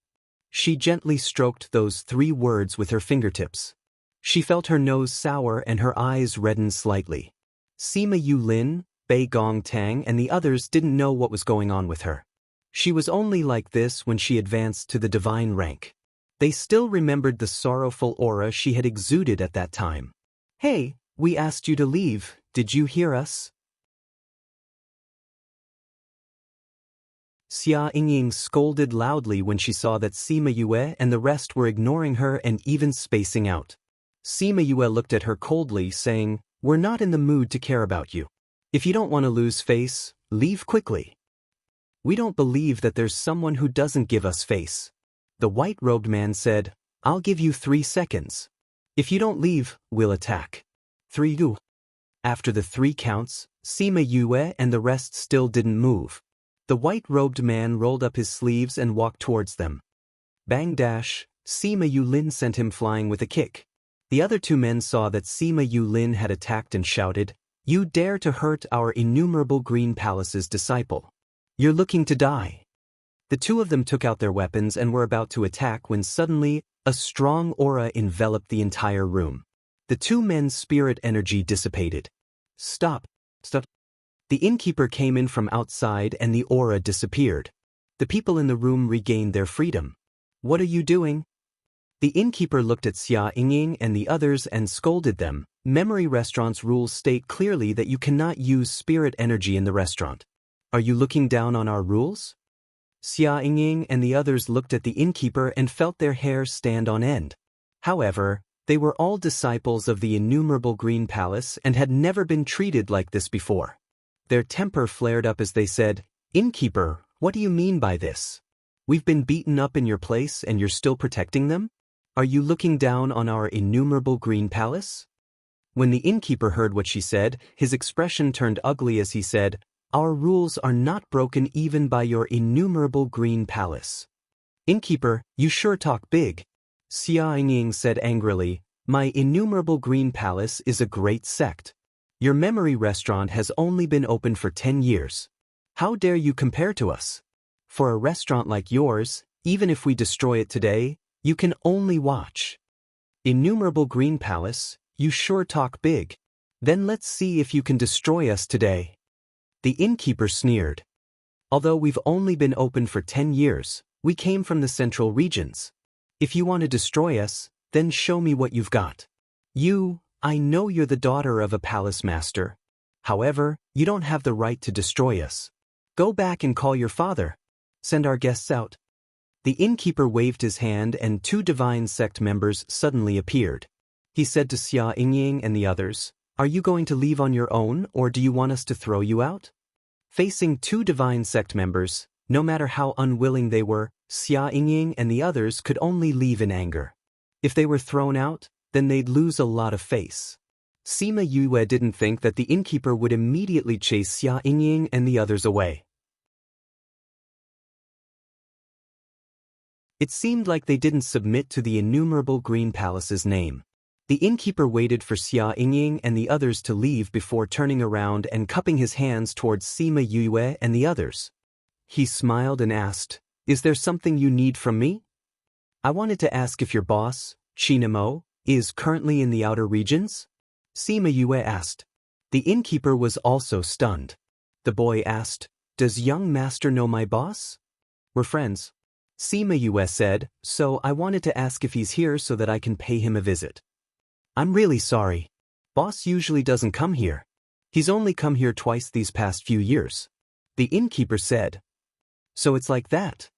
She gently stroked those 3 words with her fingertips. She felt her nose sour and her eyes redden slightly. Sima Yulin, Bei Gong Tang and the others didn't know what was going on with her. She was only like this when she advanced to the divine rank. They still remembered the sorrowful aura she had exuded at that time. Hey, we asked you to leave, did you hear us? Xia Yingying scolded loudly when she saw that Sima Yue and the rest were ignoring her and even spacing out. Sima Yue looked at her coldly, saying, we're not in the mood to care about you. If you don't want to lose face, leave quickly. We don't believe that there's someone who doesn't give us face. The white-robed man said, I'll give you 3 seconds. If you don't leave, we'll attack. 3 2. After the 3 counts, Sima Yue and the rest still didn't move. The white-robed man rolled up his sleeves and walked towards them. Bang dash, Sima Yulin sent him flying with a kick. The other 2 men saw that Sima Yulin had attacked and shouted, You dare to hurt our innumerable Green Palace's disciple. You're looking to die. The 2 of them took out their weapons and were about to attack when suddenly, a strong aura enveloped the entire room. The 2 men's spirit energy dissipated. Stop. The innkeeper came in from outside and the aura disappeared. The people in the room regained their freedom. What are you doing? The innkeeper looked at Xia Yingying and the others and scolded them. Memory restaurant's rules state clearly that you cannot use spirit energy in the restaurant. Are you looking down on our rules? Xia Yingying and the others looked at the innkeeper and felt their hair stand on end. However, they were all disciples of the innumerable Green Palace and had never been treated like this before. Their temper flared up as they said, "Innkeeper, what do you mean by this? We've been beaten up in your place and you're still protecting them? Are you looking down on our innumerable Green Palace?" When the innkeeper heard what she said, his expression turned ugly as he said, "Our rules are not broken even by your innumerable Green Palace." "Innkeeper, you sure talk big." Xia Yingying said angrily, "My innumerable Green Palace is a great sect. Your memory restaurant has only been open for 10 years. How dare you compare to us? For a restaurant like yours, even if we destroy it today, you can only watch. Innumerable Green Palace, you sure talk big. Then let's see if you can destroy us today." The innkeeper sneered. "Although we've only been open for 10 years, we came from the central regions. If you want to destroy us, then show me what you've got. I know you're the daughter of a palace master. However, you don't have the right to destroy us. Go back and call your father. Send our guests out." The innkeeper waved his hand and 2 divine sect members suddenly appeared. He said to Xia Yingying and the others, "Are you going to leave on your own or do you want us to throw you out?" Facing 2 divine sect members, no matter how unwilling they were, Xia Yingying and the others could only leave in anger. If they were thrown out, then they'd lose a lot of face. Sima Yue didn't think that the innkeeper would immediately chase Xia Yingying and the others away. It seemed like they didn't submit to the innumerable Green Palace's name. The innkeeper waited for Xia Yingying and the others to leave before turning around and cupping his hands towards Sima Yue and the others. He smiled and asked, "Is there something you need from me?" "I wanted to ask if your boss, Chinamo, is currently in the outer regions?" Sima Yue asked. The innkeeper was also stunned. The boy asked, "Does young master know my boss?" "We're friends." Sima Yue said, "So I wanted to ask if he's here so that I can pay him a visit." "I'm really sorry. Boss usually doesn't come here. He's only come here twice these past few years." The innkeeper said. "So it's like that?"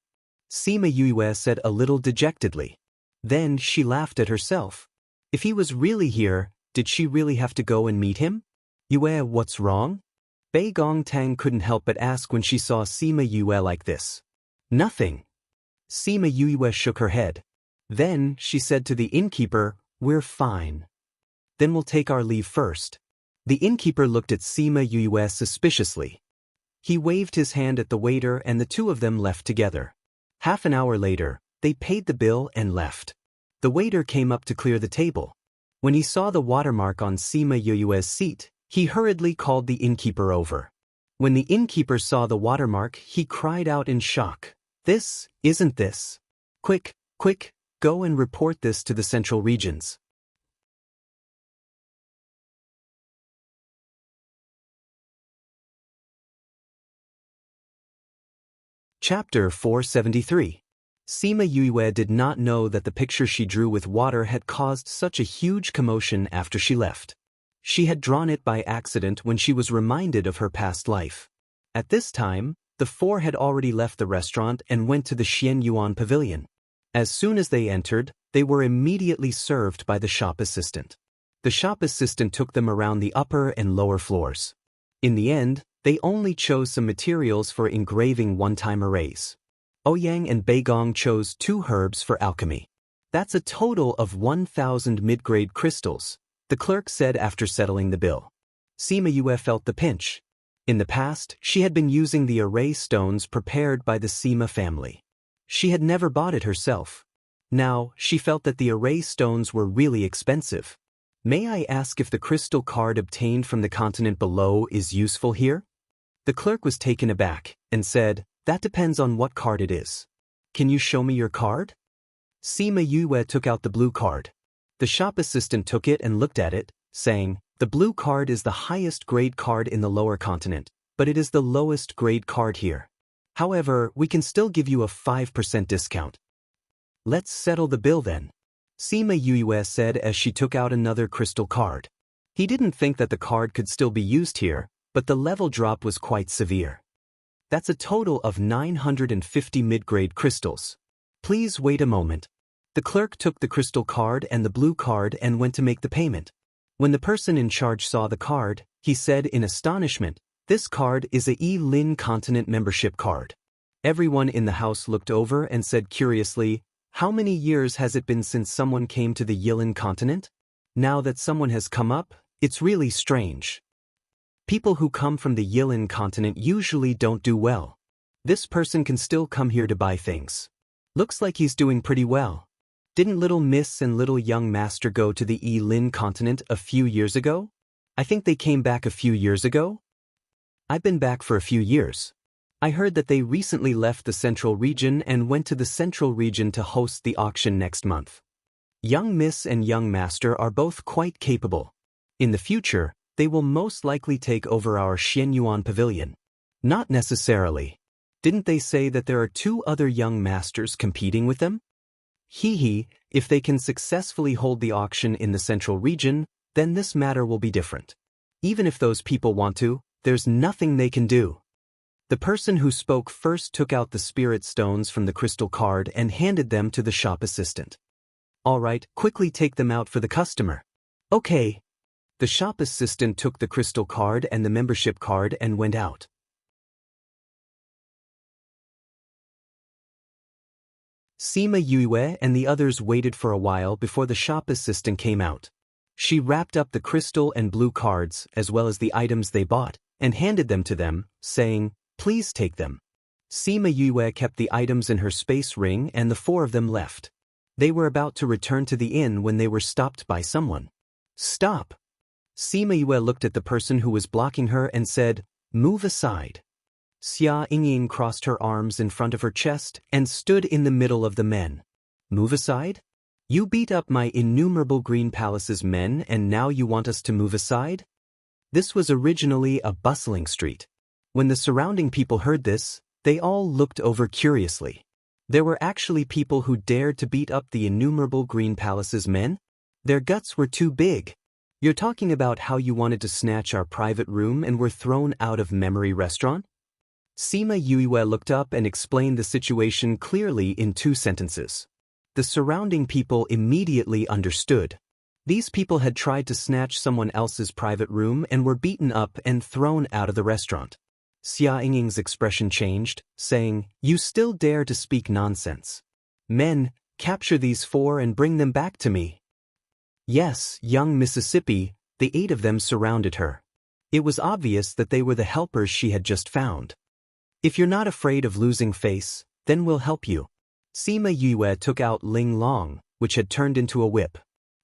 Sima Yue said a little dejectedly. Then she laughed at herself. If he was really here, did she really have to go and meet him? "Yue, what's wrong?" Bei Gongtang couldn't help but ask when she saw Sima Yue like this. "Nothing." Sima Yue shook her head. Then she said to the innkeeper, "We're fine." "Then we'll take our leave first." The innkeeper looked at Sima Yue suspiciously. He waved his hand at the waiter and the 2 of them left together. Half an hour later, they paid the bill and left. The waiter came up to clear the table. When he saw the watermark on Sima Yue's seat, he hurriedly called the innkeeper over. When the innkeeper saw the watermark, he cried out in shock. "This, isn't this? Quick, quick, go and report this to the central regions." Chapter 473. Sima Yue did not know that the picture she drew with water had caused such a huge commotion after she left. She had drawn it by accident when she was reminded of her past life. At this time, the 4 had already left the restaurant and went to the Xian Yuan pavilion. As soon as they entered, they were immediately served by the shop assistant. The shop assistant took them around the upper and lower floors. In the end, they only chose some materials for engraving one-time arrays. Ouyang and Beigong chose 2 herbs for alchemy. "That's a total of 1,000 mid-grade crystals," the clerk said after settling the bill. Sima Yue felt the pinch. In the past, she had been using the array stones prepared by the Sima family. She had never bought it herself. Now, she felt that the array stones were really expensive. "May I ask if the crystal card obtained from the continent below is useful here?" The clerk was taken aback and said, "That depends on what card it is. Can you show me your card?" Sima Yue took out the blue card. The shop assistant took it and looked at it, saying, "The blue card is the highest grade card in the lower continent, but it is the lowest grade card here. However, we can still give you a 5% discount." "Let's settle the bill then." Sima Yue said as she took out another crystal card. He didn't think that the card could still be used here, but the level drop was quite severe. That's a total of 950 mid-grade crystals. Please wait a moment. The clerk took the crystal card and the blue card and went to make the payment. When the person in charge saw the card, he said in astonishment, "This card is a Yi-Lin Continent membership card." Everyone in the house looked over and said curiously, "How many years has it been since someone came to the Yi-Lin Continent? Now that someone has come up, it's really strange. People who come from the Yi-Lin Continent usually don't do well. This person can still come here to buy things. Looks like he's doing pretty well. Didn't Little Miss and Little Young Master go to the Yi-Lin Continent a few years ago? I think they came back a few years ago? I've been back for a few years. I heard that they recently left the Central Region and went to the Central Region to host the auction next month. Young Miss and Young Master are both quite capable. In the future, they will most likely take over our Xianyuan Pavilion." "Not necessarily. Didn't they say that there are 2 other young masters competing with them?" "Hee, if they can successfully hold the auction in the Central Region, then this matter will be different. Even if those people want to, there's nothing they can do." The person who spoke first took out the spirit stones from the crystal card and handed them to the shop assistant. "All right, quickly take them out for the customer." "Okay." The shop assistant took the crystal card and the membership card and went out. Sima Yue and the others waited for a while before the shop assistant came out. She wrapped up the crystal and blue cards, as well as the items they bought, and handed them to them, saying, "Please take them." Sima Yue kept the items in her space ring and the 4 of them left. They were about to return to the inn when they were stopped by someone. "Stop!" Sima Yue looked at the person who was blocking her and said, "Move aside." Xia Yingying crossed her arms in front of her chest and stood in the middle of the men. "Move aside? You beat up my innumerable Green Palace's men and now you want us to move aside?" This was originally a bustling street. When the surrounding people heard this, they all looked over curiously. There were actually people who dared to beat up the innumerable Green Palace's men? Their guts were too big. "You're talking about how you wanted to snatch our private room and were thrown out of Memory Restaurant?" Sima Yue looked up and explained the situation clearly in 2 sentences. The surrounding people immediately understood. These people had tried to snatch someone else's private room and were beaten up and thrown out of the restaurant. Xia Yingying's expression changed, saying, "You still dare to speak nonsense. Men, capture these 4 and bring them back to me." Yes, young Mississippi, the 8 of them surrounded her. It was obvious that they were the helpers she had just found. "If you're not afraid of losing face, then we'll help you." Sima Yue took out Ling Long, which had turned into a whip.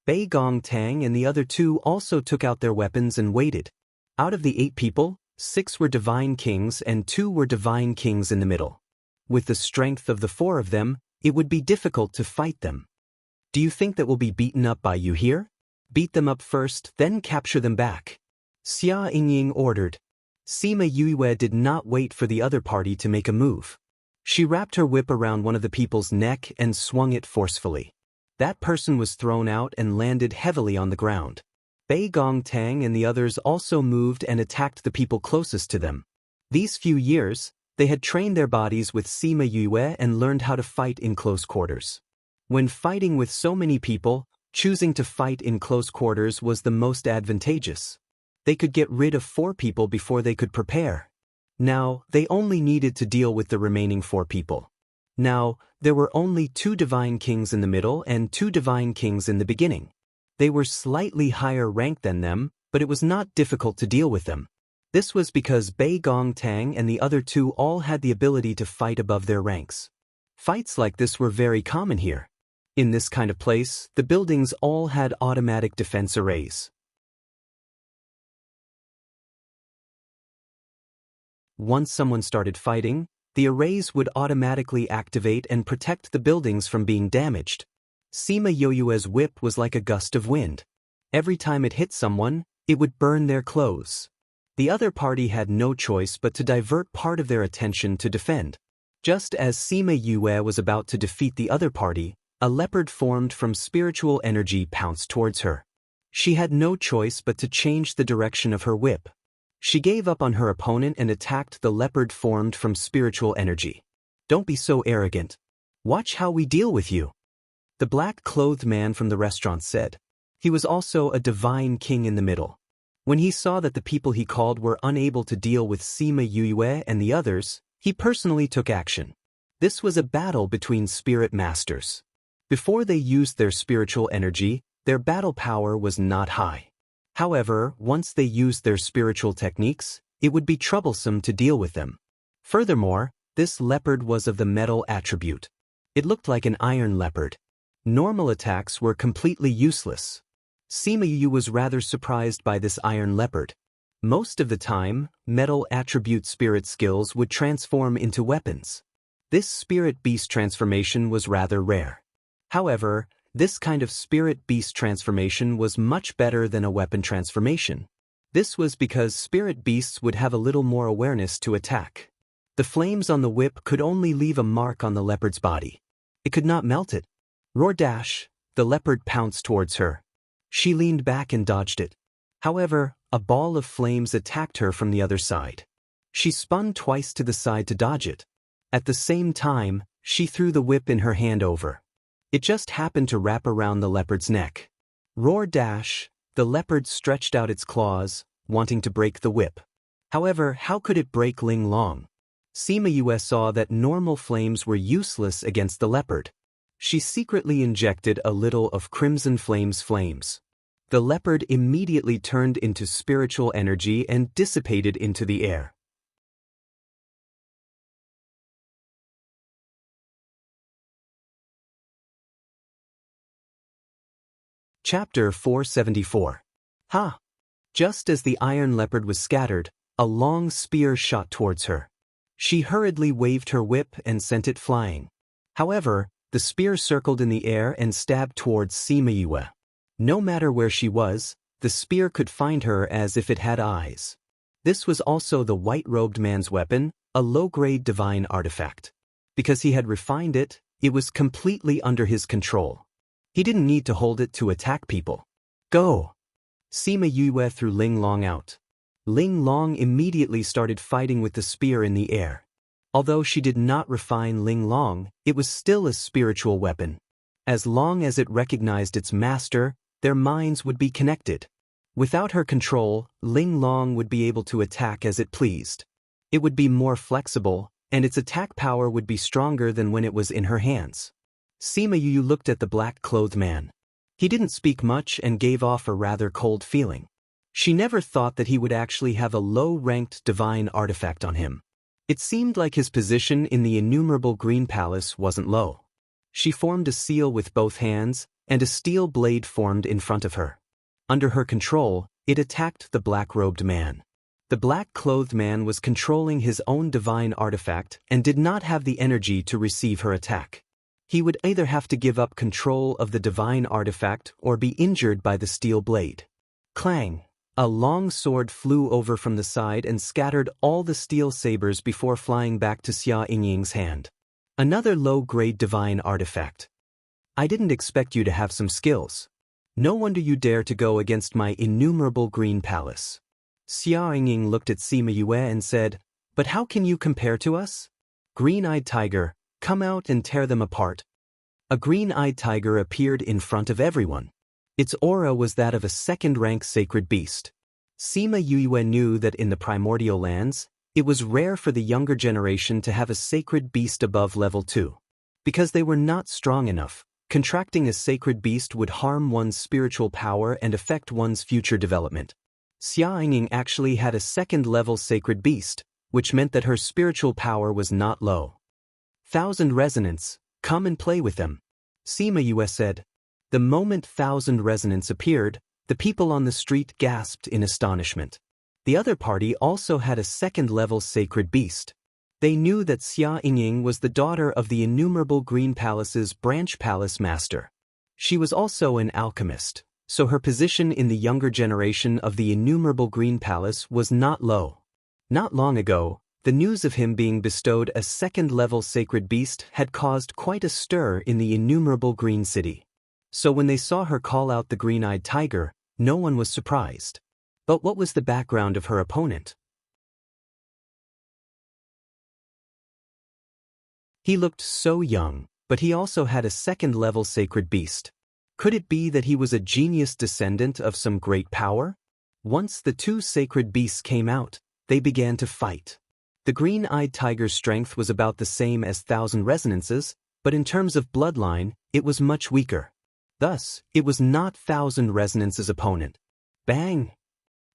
Bei Gong Tang and the other 2 also took out their weapons and waited. Out of the 8 people, 6 were divine kings and 2 were divine kings in the middle. With the strength of the 4 of them, it would be difficult to fight them. "Do you think that we'll be beaten up by you here? Beat them up first, then capture them back," Xia Yingying ordered. Sima Yue did not wait for the other party to make a move. She wrapped her whip around one of the people's neck and swung it forcefully. That person was thrown out and landed heavily on the ground. Bei Gong Tang and the others also moved and attacked the people closest to them. These few years, they had trained their bodies with Sima Yue and learned how to fight in close quarters. When fighting with so many people, choosing to fight in close quarters was the most advantageous. They could get rid of 4 people before they could prepare. Now, they only needed to deal with the remaining 4 people. Now, there were only 2 divine kings in the middle and 2 divine kings in the beginning. They were slightly higher ranked than them, but it was not difficult to deal with them. This was because Bei Gong Tang and the other 2 all had the ability to fight above their ranks. Fights like this were very common here. In this kind of place, the buildings all had automatic defense arrays. Once someone started fighting, the arrays would automatically activate and protect the buildings from being damaged. Sima Yue's whip was like a gust of wind. Every time it hit someone, it would burn their clothes. The other party had no choice but to divert part of their attention to defend. Just as Sima Yue was about to defeat the other party, A leopard formed from spiritual energy pounced towards her. She had no choice but to change the direction of her whip. She gave up on her opponent and attacked the leopard formed from spiritual energy. "Don't be so arrogant. Watch how we deal with you," the black-clothed man from the restaurant said. He was also a divine king in the middle. When he saw that the people he called were unable to deal with Sima Yue and the others, he personally took action. This was a battle between spirit masters. Before they used their spiritual energy, their battle power was not high. However, once they used their spiritual techniques, it would be troublesome to deal with them. Furthermore, this leopard was of the metal attribute. It looked like an iron leopard. Normal attacks were completely useless. Sima Yu was rather surprised by this iron leopard. Most of the time, metal attribute spirit skills would transform into weapons. This spirit beast transformation was rather rare. However, this kind of spirit beast transformation was much better than a weapon transformation. This was because spirit beasts would have a little more awareness to attack. The flames on the whip could only leave a mark on the leopard's body. It could not melt it. Roar dash, the leopard pounced towards her. She leaned back and dodged it. However, a ball of flames attacked her from the other side. She spun twice to the side to dodge it. At the same time, she threw the whip in her hand over. It just happened to wrap around the leopard's neck. Roar dash, the leopard stretched out its claws, wanting to break the whip. However, how could it break Ling Long? Sima Yue saw that normal flames were useless against the leopard. She secretly injected a little of Crimson flames. The leopard immediately turned into spiritual energy and dissipated into the air. Chapter 474. Ha! Just as the iron leopard was scattered, a long spear shot towards her. She hurriedly waved her whip and sent it flying. However, the spear circled in the air and stabbed towards Sima Yue. No matter where she was, the spear could find her as if it had eyes. This was also the white-robed man's weapon, a low-grade divine artifact. Because he had refined it, it was completely under his control. He didn't need to hold it to attack people. Go! Sima Yue threw Ling Long out. Ling Long immediately started fighting with the spear in the air. Although she did not refine Ling Long, it was still a spiritual weapon. As long as it recognized its master, their minds would be connected. Without her control, Ling Long would be able to attack as it pleased. It would be more flexible, and its attack power would be stronger than when it was in her hands. Sima Yu looked at the black-clothed man. He didn't speak much and gave off a rather cold feeling. She never thought that he would actually have a low-ranked divine artifact on him. It seemed like his position in the innumerable green palace wasn't low. She formed a seal with both hands, and a steel blade formed in front of her. Under her control, it attacked the black-robed man. The black-clothed man was controlling his own divine artifact and did not have the energy to receive her attack. He would either have to give up control of the divine artifact or be injured by the steel blade. Clang! A long sword flew over from the side and scattered all the steel sabers before flying back to Xia Yingying's hand. Another low-grade divine artifact. I didn't expect you to have some skills. No wonder you dare to go against my innumerable green palace. Xia Yingying looked at Sima Yue and said, "But how can you compare to us? Green-eyed tiger, come out and tear them apart." A green-eyed tiger appeared in front of everyone. Its aura was that of a second-rank sacred beast. Sima Yue knew that in the primordial lands, it was rare for the younger generation to have a sacred beast above level 2. Because they were not strong enough, contracting a sacred beast would harm one's spiritual power and affect one's future development. Xia Yingying actually had a second-level sacred beast, which meant that her spiritual power was not low. "Thousand Resonance, come and play with them," Sima Yue said. The moment Thousand Resonance appeared, the people on the street gasped in astonishment. The other party also had a second-level sacred beast. They knew that Xia Yingying was the daughter of the innumerable Green Palace's branch palace master. She was also an alchemist, so her position in the younger generation of the innumerable Green Palace was not low. Not long ago, The news of him being bestowed a second-level sacred beast had caused quite a stir in the innumerable Green City. So when they saw her call out the green-eyed tiger, no one was surprised. But what was the background of her opponent? He looked so young, but he also had a second-level sacred beast. Could it be that he was a genius descendant of some great power? Once the two sacred beasts came out, they began to fight. The green-eyed tiger's strength was about the same as 1,000 resonances, but in terms of bloodline, it was much weaker. Thus, it was not 1,000 resonances' opponent. Bang!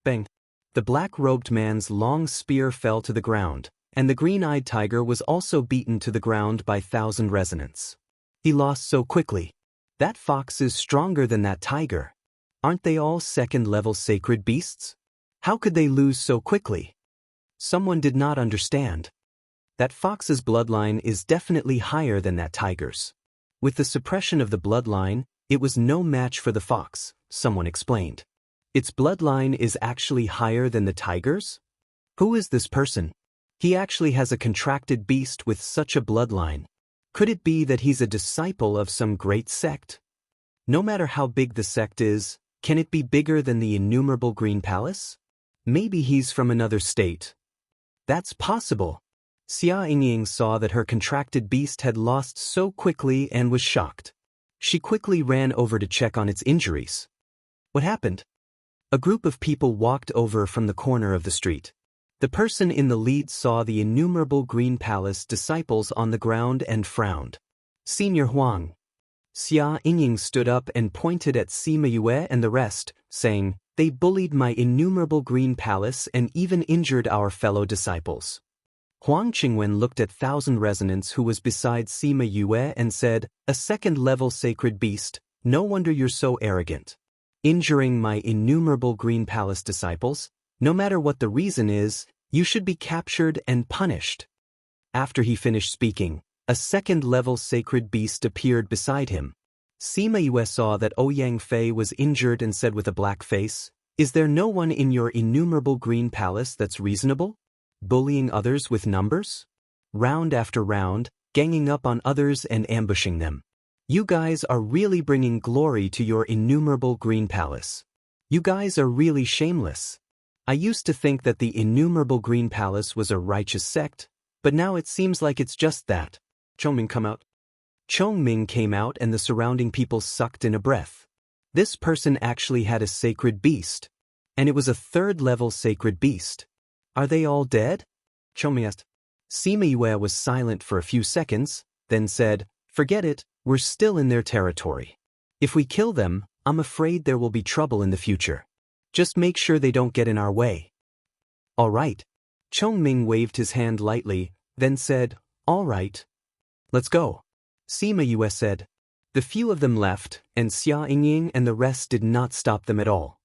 Bang! The black-robed man's long spear fell to the ground, and the green-eyed tiger was also beaten to the ground by 1,000 resonance. He lost so quickly. That fox is stronger than that tiger. Aren't they all second-level sacred beasts? How could they lose so quickly? Someone did not understand. That fox's bloodline is definitely higher than that tiger's. With the suppression of the bloodline, it was no match for the fox, someone explained. Its bloodline is actually higher than the tiger's? Who is this person? He actually has a contracted beast with such a bloodline. Could it be that he's a disciple of some great sect? No matter how big the sect is, can it be bigger than the innumerable Green Palace? Maybe he's from another state. That's possible. Xia Yingying saw that her contracted beast had lost so quickly and was shocked. She quickly ran over to check on its injuries. What happened? A group of people walked over from the corner of the street. The person in the lead saw the innumerable Green Palace disciples on the ground and frowned. Senior Huang. Xia Yingying stood up and pointed at Sima Yue and the rest, saying, "They bullied my innumerable Green Palace and even injured our fellow disciples." Huang Qingwen looked at 1,000 Resonance who was beside Sima Yue and said, "A second-level sacred beast, no wonder you're so arrogant. Injuring my innumerable Green Palace disciples, no matter what the reason is, you should be captured and punished." After he finished speaking, a second-level sacred beast appeared beside him. Sima Yue saw that Ouyang Fei was injured and said with a black face, "Is there no one in your innumerable Green Palace that's reasonable? Bullying others with numbers? Round after round, ganging up on others and ambushing them. You guys are really bringing glory to your innumerable Green Palace. You guys are really shameless. I used to think that the innumerable Green Palace was a righteous sect, but now it seems like it's just that." Chongming come out. Chongming came out and the surrounding people sucked in a breath. This person actually had a sacred beast. And it was a third-level sacred beast. Are they all dead? Chongming asked. Sima Yue was silent for a few seconds, then said, "Forget it, we're still in their territory. If we kill them, I'm afraid there will be trouble in the future. Just make sure they don't get in our way." "All right." Chongming waved his hand lightly, then said, "All right. Let's go." Sima Yue said. The few of them left, and Xia Yingying and the rest did not stop them at all.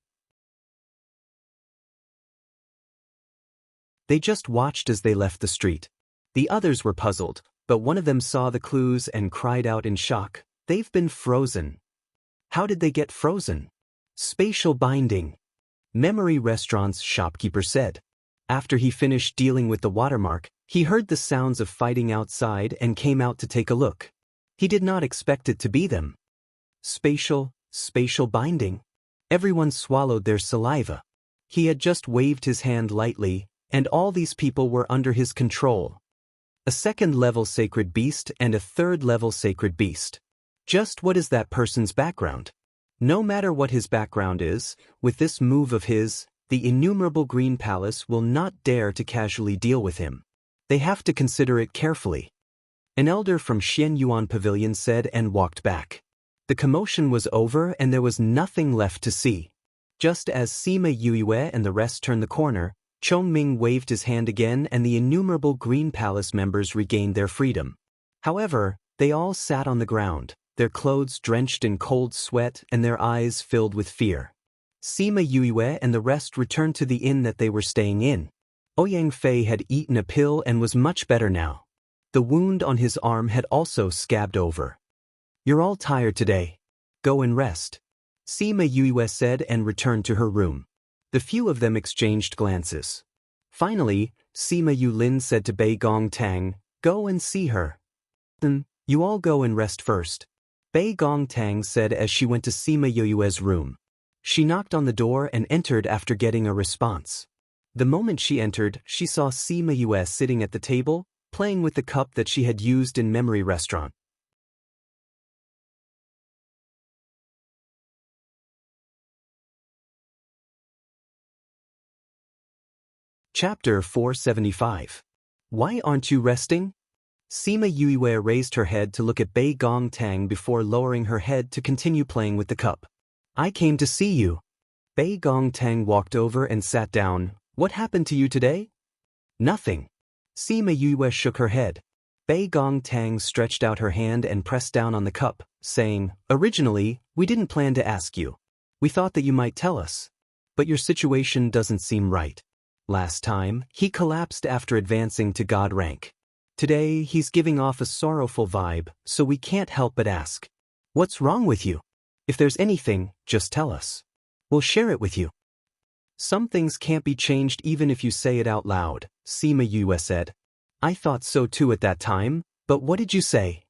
They just watched as they left the street. The others were puzzled, but one of them saw the clues and cried out in shock, "They've been frozen." How did they get frozen? Spatial binding. Memory Restaurant's shopkeeper said. After he finished dealing with the watermark, he heard the sounds of fighting outside and came out to take a look. He did not expect it to be them. Spatial binding. Everyone swallowed their saliva. He had just waved his hand lightly, and all these people were under his control. A second-level sacred beast and a third-level sacred beast. Just what is that person's background? No matter what his background is, with this move of his, the innumerable Green Palace will not dare to casually deal with him. They have to consider it carefully. An elder from Xian Yuan Pavilion said and walked back. The commotion was over and there was nothing left to see. Just as Sima Yue and the rest turned the corner, Chongming waved his hand again and the innumerable Green Palace members regained their freedom. However, they all sat on the ground, their clothes drenched in cold sweat and their eyes filled with fear. Sima Yue and the rest returned to the inn that they were staying in. Ouyang Fei had eaten a pill and was much better now. The wound on his arm had also scabbed over. "You're all tired today. Go and rest," Sima Yue said and returned to her room. The few of them exchanged glances. Finally, Sima Yulin said to Bei Gong Tang, "Go and see her." "Then, you all go and rest first," Bei Gong Tang said as she went to Sima Yue's room. She knocked on the door and entered after getting a response. The moment she entered, she saw Sima Yue sitting at the table, playing with the cup that she had used in Memory Restaurant. Chapter 475. Why aren't you resting? Sima Yue raised her head to look at Bei Gong Tang before lowering her head to continue playing with the cup. "I came to see you." Bei Gong Tang walked over and sat down. "What happened to you today?" "Nothing." Sima Yue shook her head. Bei Gong Tang stretched out her hand and pressed down on the cup, saying, "Originally, we didn't plan to ask you. We thought that you might tell us. But your situation doesn't seem right. Last time, he collapsed after advancing to God rank. Today, he's giving off a sorrowful vibe, so we can't help but ask. What's wrong with you? If there's anything, just tell us. We'll share it with you." "Some things can't be changed even if you say it out loud," Sima Yue said. "I thought so too at that time, but what did you say?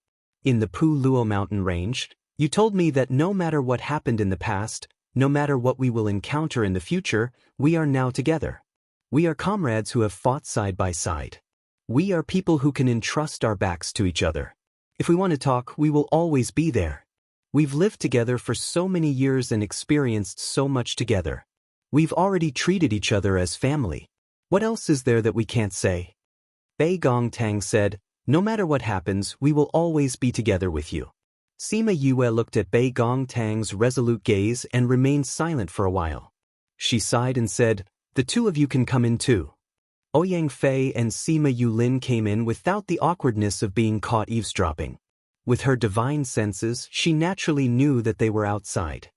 In the Pu Luo mountain range, you told me that no matter what happened in the past, no matter what we will encounter in the future, we are now together. We are comrades who have fought side by side. We are people who can entrust our backs to each other. If we want to talk, we will always be there. We've lived together for so many years and experienced so much together. We've already treated each other as family. What else is there that we can't say?" Bei Gong Tang said, "No matter what happens, we will always be together with you." Sima Yue looked at Bei Gong Tang's resolute gaze and remained silent for a while. She sighed and said, "The two of you can come in too." Ouyang Fei and Sima Yulin came in without the awkwardness of being caught eavesdropping. With her divine senses, she naturally knew that they were outside.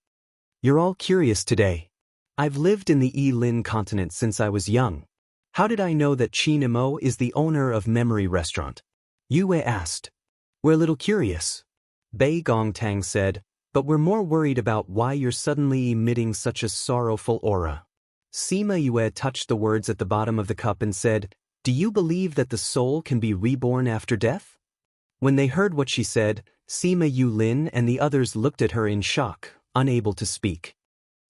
"You're all curious today. I've lived in the Yilin continent since I was young. How did I know that Qin Imo is the owner of Memory Restaurant?" Yue asked. "We're a little curious," Bei Gong Tang said, "but we're more worried about why you're suddenly emitting such a sorrowful aura." Sima Yue touched the words at the bottom of the cup and said, "Do you believe that the soul can be reborn after death?" When they heard what she said, Sima Yulin and the others looked at her in shock, unable to speak.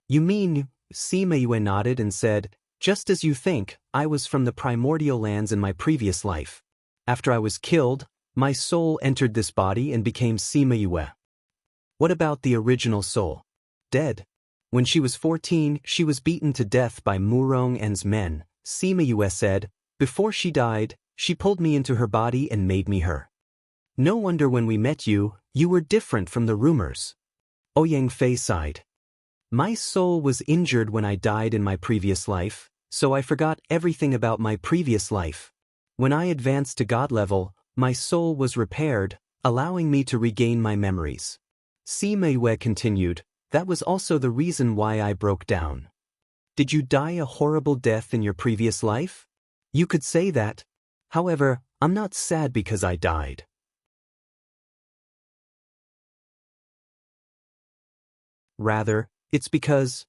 "You mean," Sima Yue nodded and said, "just as you think, I was from the primordial lands in my previous life. After I was killed, my soul entered this body and became Sima Yue." "What about the original soul?" "Dead. When she was 14, she was beaten to death by Murong En's men," Sima Yue said. "Before she died, she pulled me into her body and made me her. No wonder when we met you, you were different from the rumors." Ouyang Fei sighed. "My soul was injured when I died in my previous life, so I forgot everything about my previous life. When I advanced to God level, my soul was repaired, allowing me to regain my memories." Sima Yue continued, "That was also the reason why I broke down." "Did you die a horrible death in your previous life?" "You could say that. However, I'm not sad because I died. Rather, it's because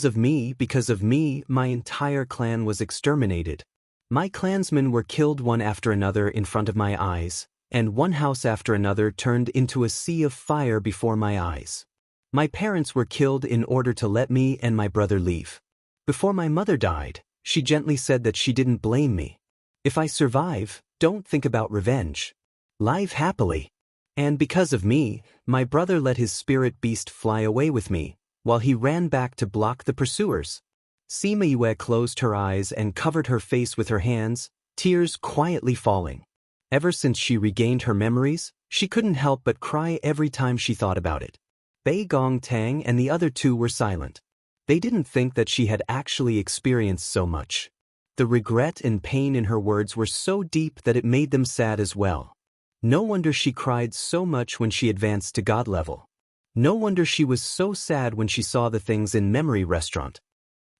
of me, my entire clan was exterminated. My clansmen were killed one after another in front of my eyes, and one house after another turned into a sea of fire before my eyes. My parents were killed in order to let me and my brother leave. Before my mother died, she gently said that she didn't blame me. If I survive, don't think about revenge. Live happily. And because of me, my brother let his spirit beast fly away with me, while he ran back to block the pursuers." Sima Yue closed her eyes and covered her face with her hands, tears quietly falling. Ever since she regained her memories, she couldn't help but cry every time she thought about it. Bei Gong Tang and the other two were silent. They didn't think that she had actually experienced so much. The regret and pain in her words were so deep that it made them sad as well. No wonder she cried so much when she advanced to God level. No wonder she was so sad when she saw the things in Memory Restaurant.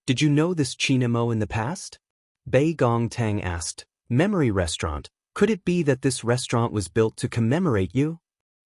"Did you know this Chinamo in the past?" Bei Gong Tang asked. "Memory Restaurant, could it be that this restaurant was built to commemorate you?"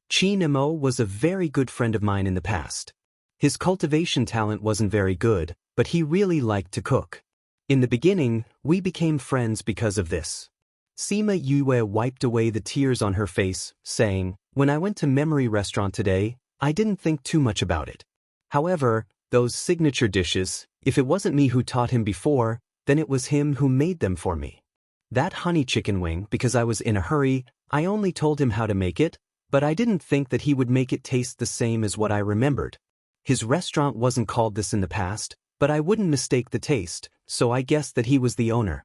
Chinamo was a very good friend of mine in the past. His cultivation talent wasn't very good, but he really liked to cook. In the beginning, we became friends because of this. Sima Yue wiped away the tears on her face, saying, "When I went to Memory Restaurant today, I didn't think too much about it. However, those signature dishes, if it wasn't me who taught him before, then it was him who made them for me. That honey chicken wing, because I was in a hurry, I only told him how to make it, but I didn't think that he would make it taste the same as what I remembered. His restaurant wasn't called this in the past, but I wouldn't mistake the taste, so I guessed that he was the owner."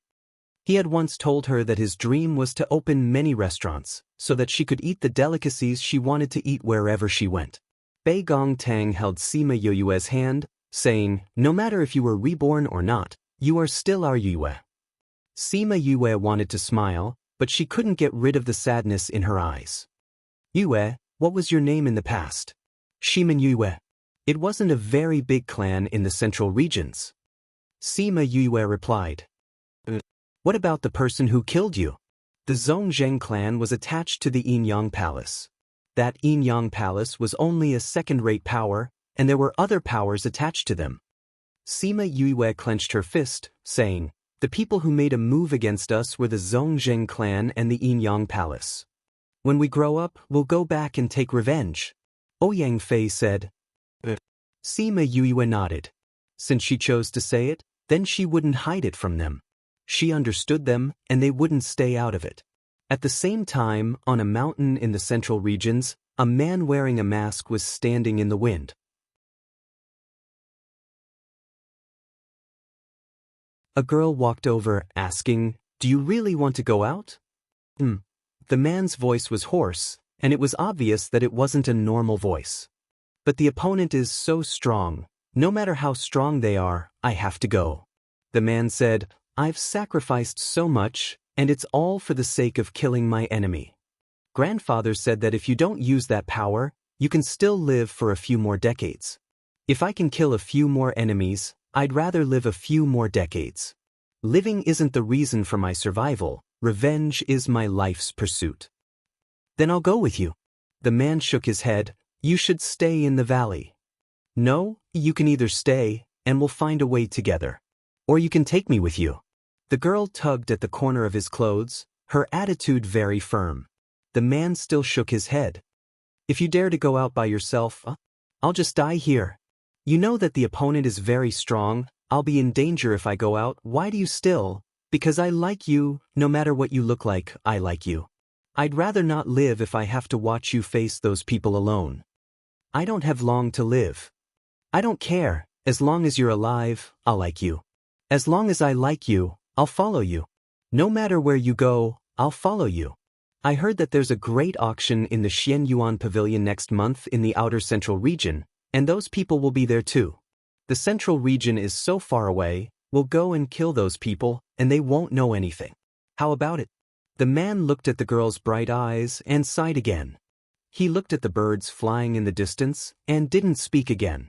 He had once told her that his dream was to open many restaurants, so that she could eat the delicacies she wanted to eat wherever she went. Bei Gong Tang held Sima Yue's hand, saying, "No matter if you were reborn or not, you are still our Yue." Sima Yue wanted to smile, but she couldn't get rid of the sadness in her eyes. "Yue, what was your name in the past?" "Shiman Yue." "It wasn't a very big clan in the central regions." Sima Yue replied. "What about the person who killed you?" "The Zhongzheng clan was attached to the Yinyang Palace. That Yinyang Palace was only a second-rate power, and there were other powers attached to them." Sima Yue clenched her fist, saying, "The people who made a move against us were the Zhongzheng clan and the Yinyang Palace. When we grow up, we'll go back and take revenge." Ouyang Fei said. Sima Yue nodded. Since she chose to say it, then she wouldn't hide it from them. She understood them, and they wouldn't stay out of it. At the same time, on a mountain in the central regions, a man wearing a mask was standing in the wind. A girl walked over, asking, "Do you really want to go out?" The man's voice was hoarse, and it was obvious that it wasn't a normal voice. "But the opponent is so strong. No matter how strong they are, I have to go." The man said, "I've sacrificed so much, and it's all for the sake of killing my enemy. Grandfather said that if you don't use that power, you can still live for a few more decades. If I can kill a few more enemies, I'd rather live a few more decades. Living isn't the reason for my survival, revenge is my life's pursuit." "Then I'll go with you." The man shook his head. "You should stay in the valley." "No, you can either stay, and we'll find a way together. Or you can take me with you." The girl tugged at the corner of his clothes, her attitude very firm. The man still shook his head. "If you dare to go out by yourself, I'll just die here. You know that the opponent is very strong. I'll be in danger if I go out. Why do you still?" "Because I like you, no matter what you look like, I like you. I'd rather not live if I have to watch you face those people alone. I don't have long to live. I don't care, as long as you're alive, I'll like you. As long as I like you, I'll follow you. No matter where you go, I'll follow you. I heard that there's a great auction in the Xianyuan Pavilion next month in the outer central region, and those people will be there too. The central region is so far away, we'll go and kill those people, and they won't know anything. How about it?" The man looked at the girl's bright eyes and sighed again. He looked at the birds flying in the distance and didn't speak again.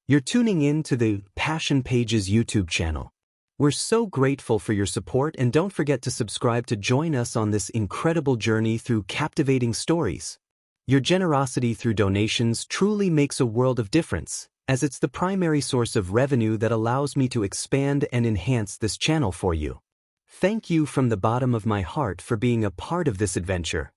You're tuning in to the Passion Pages YouTube channel. We're so grateful for your support, and don't forget to subscribe to join us on this incredible journey through captivating stories. Your generosity through donations truly makes a world of difference, as it's the primary source of revenue that allows me to expand and enhance this channel for you. Thank you from the bottom of my heart for being a part of this adventure.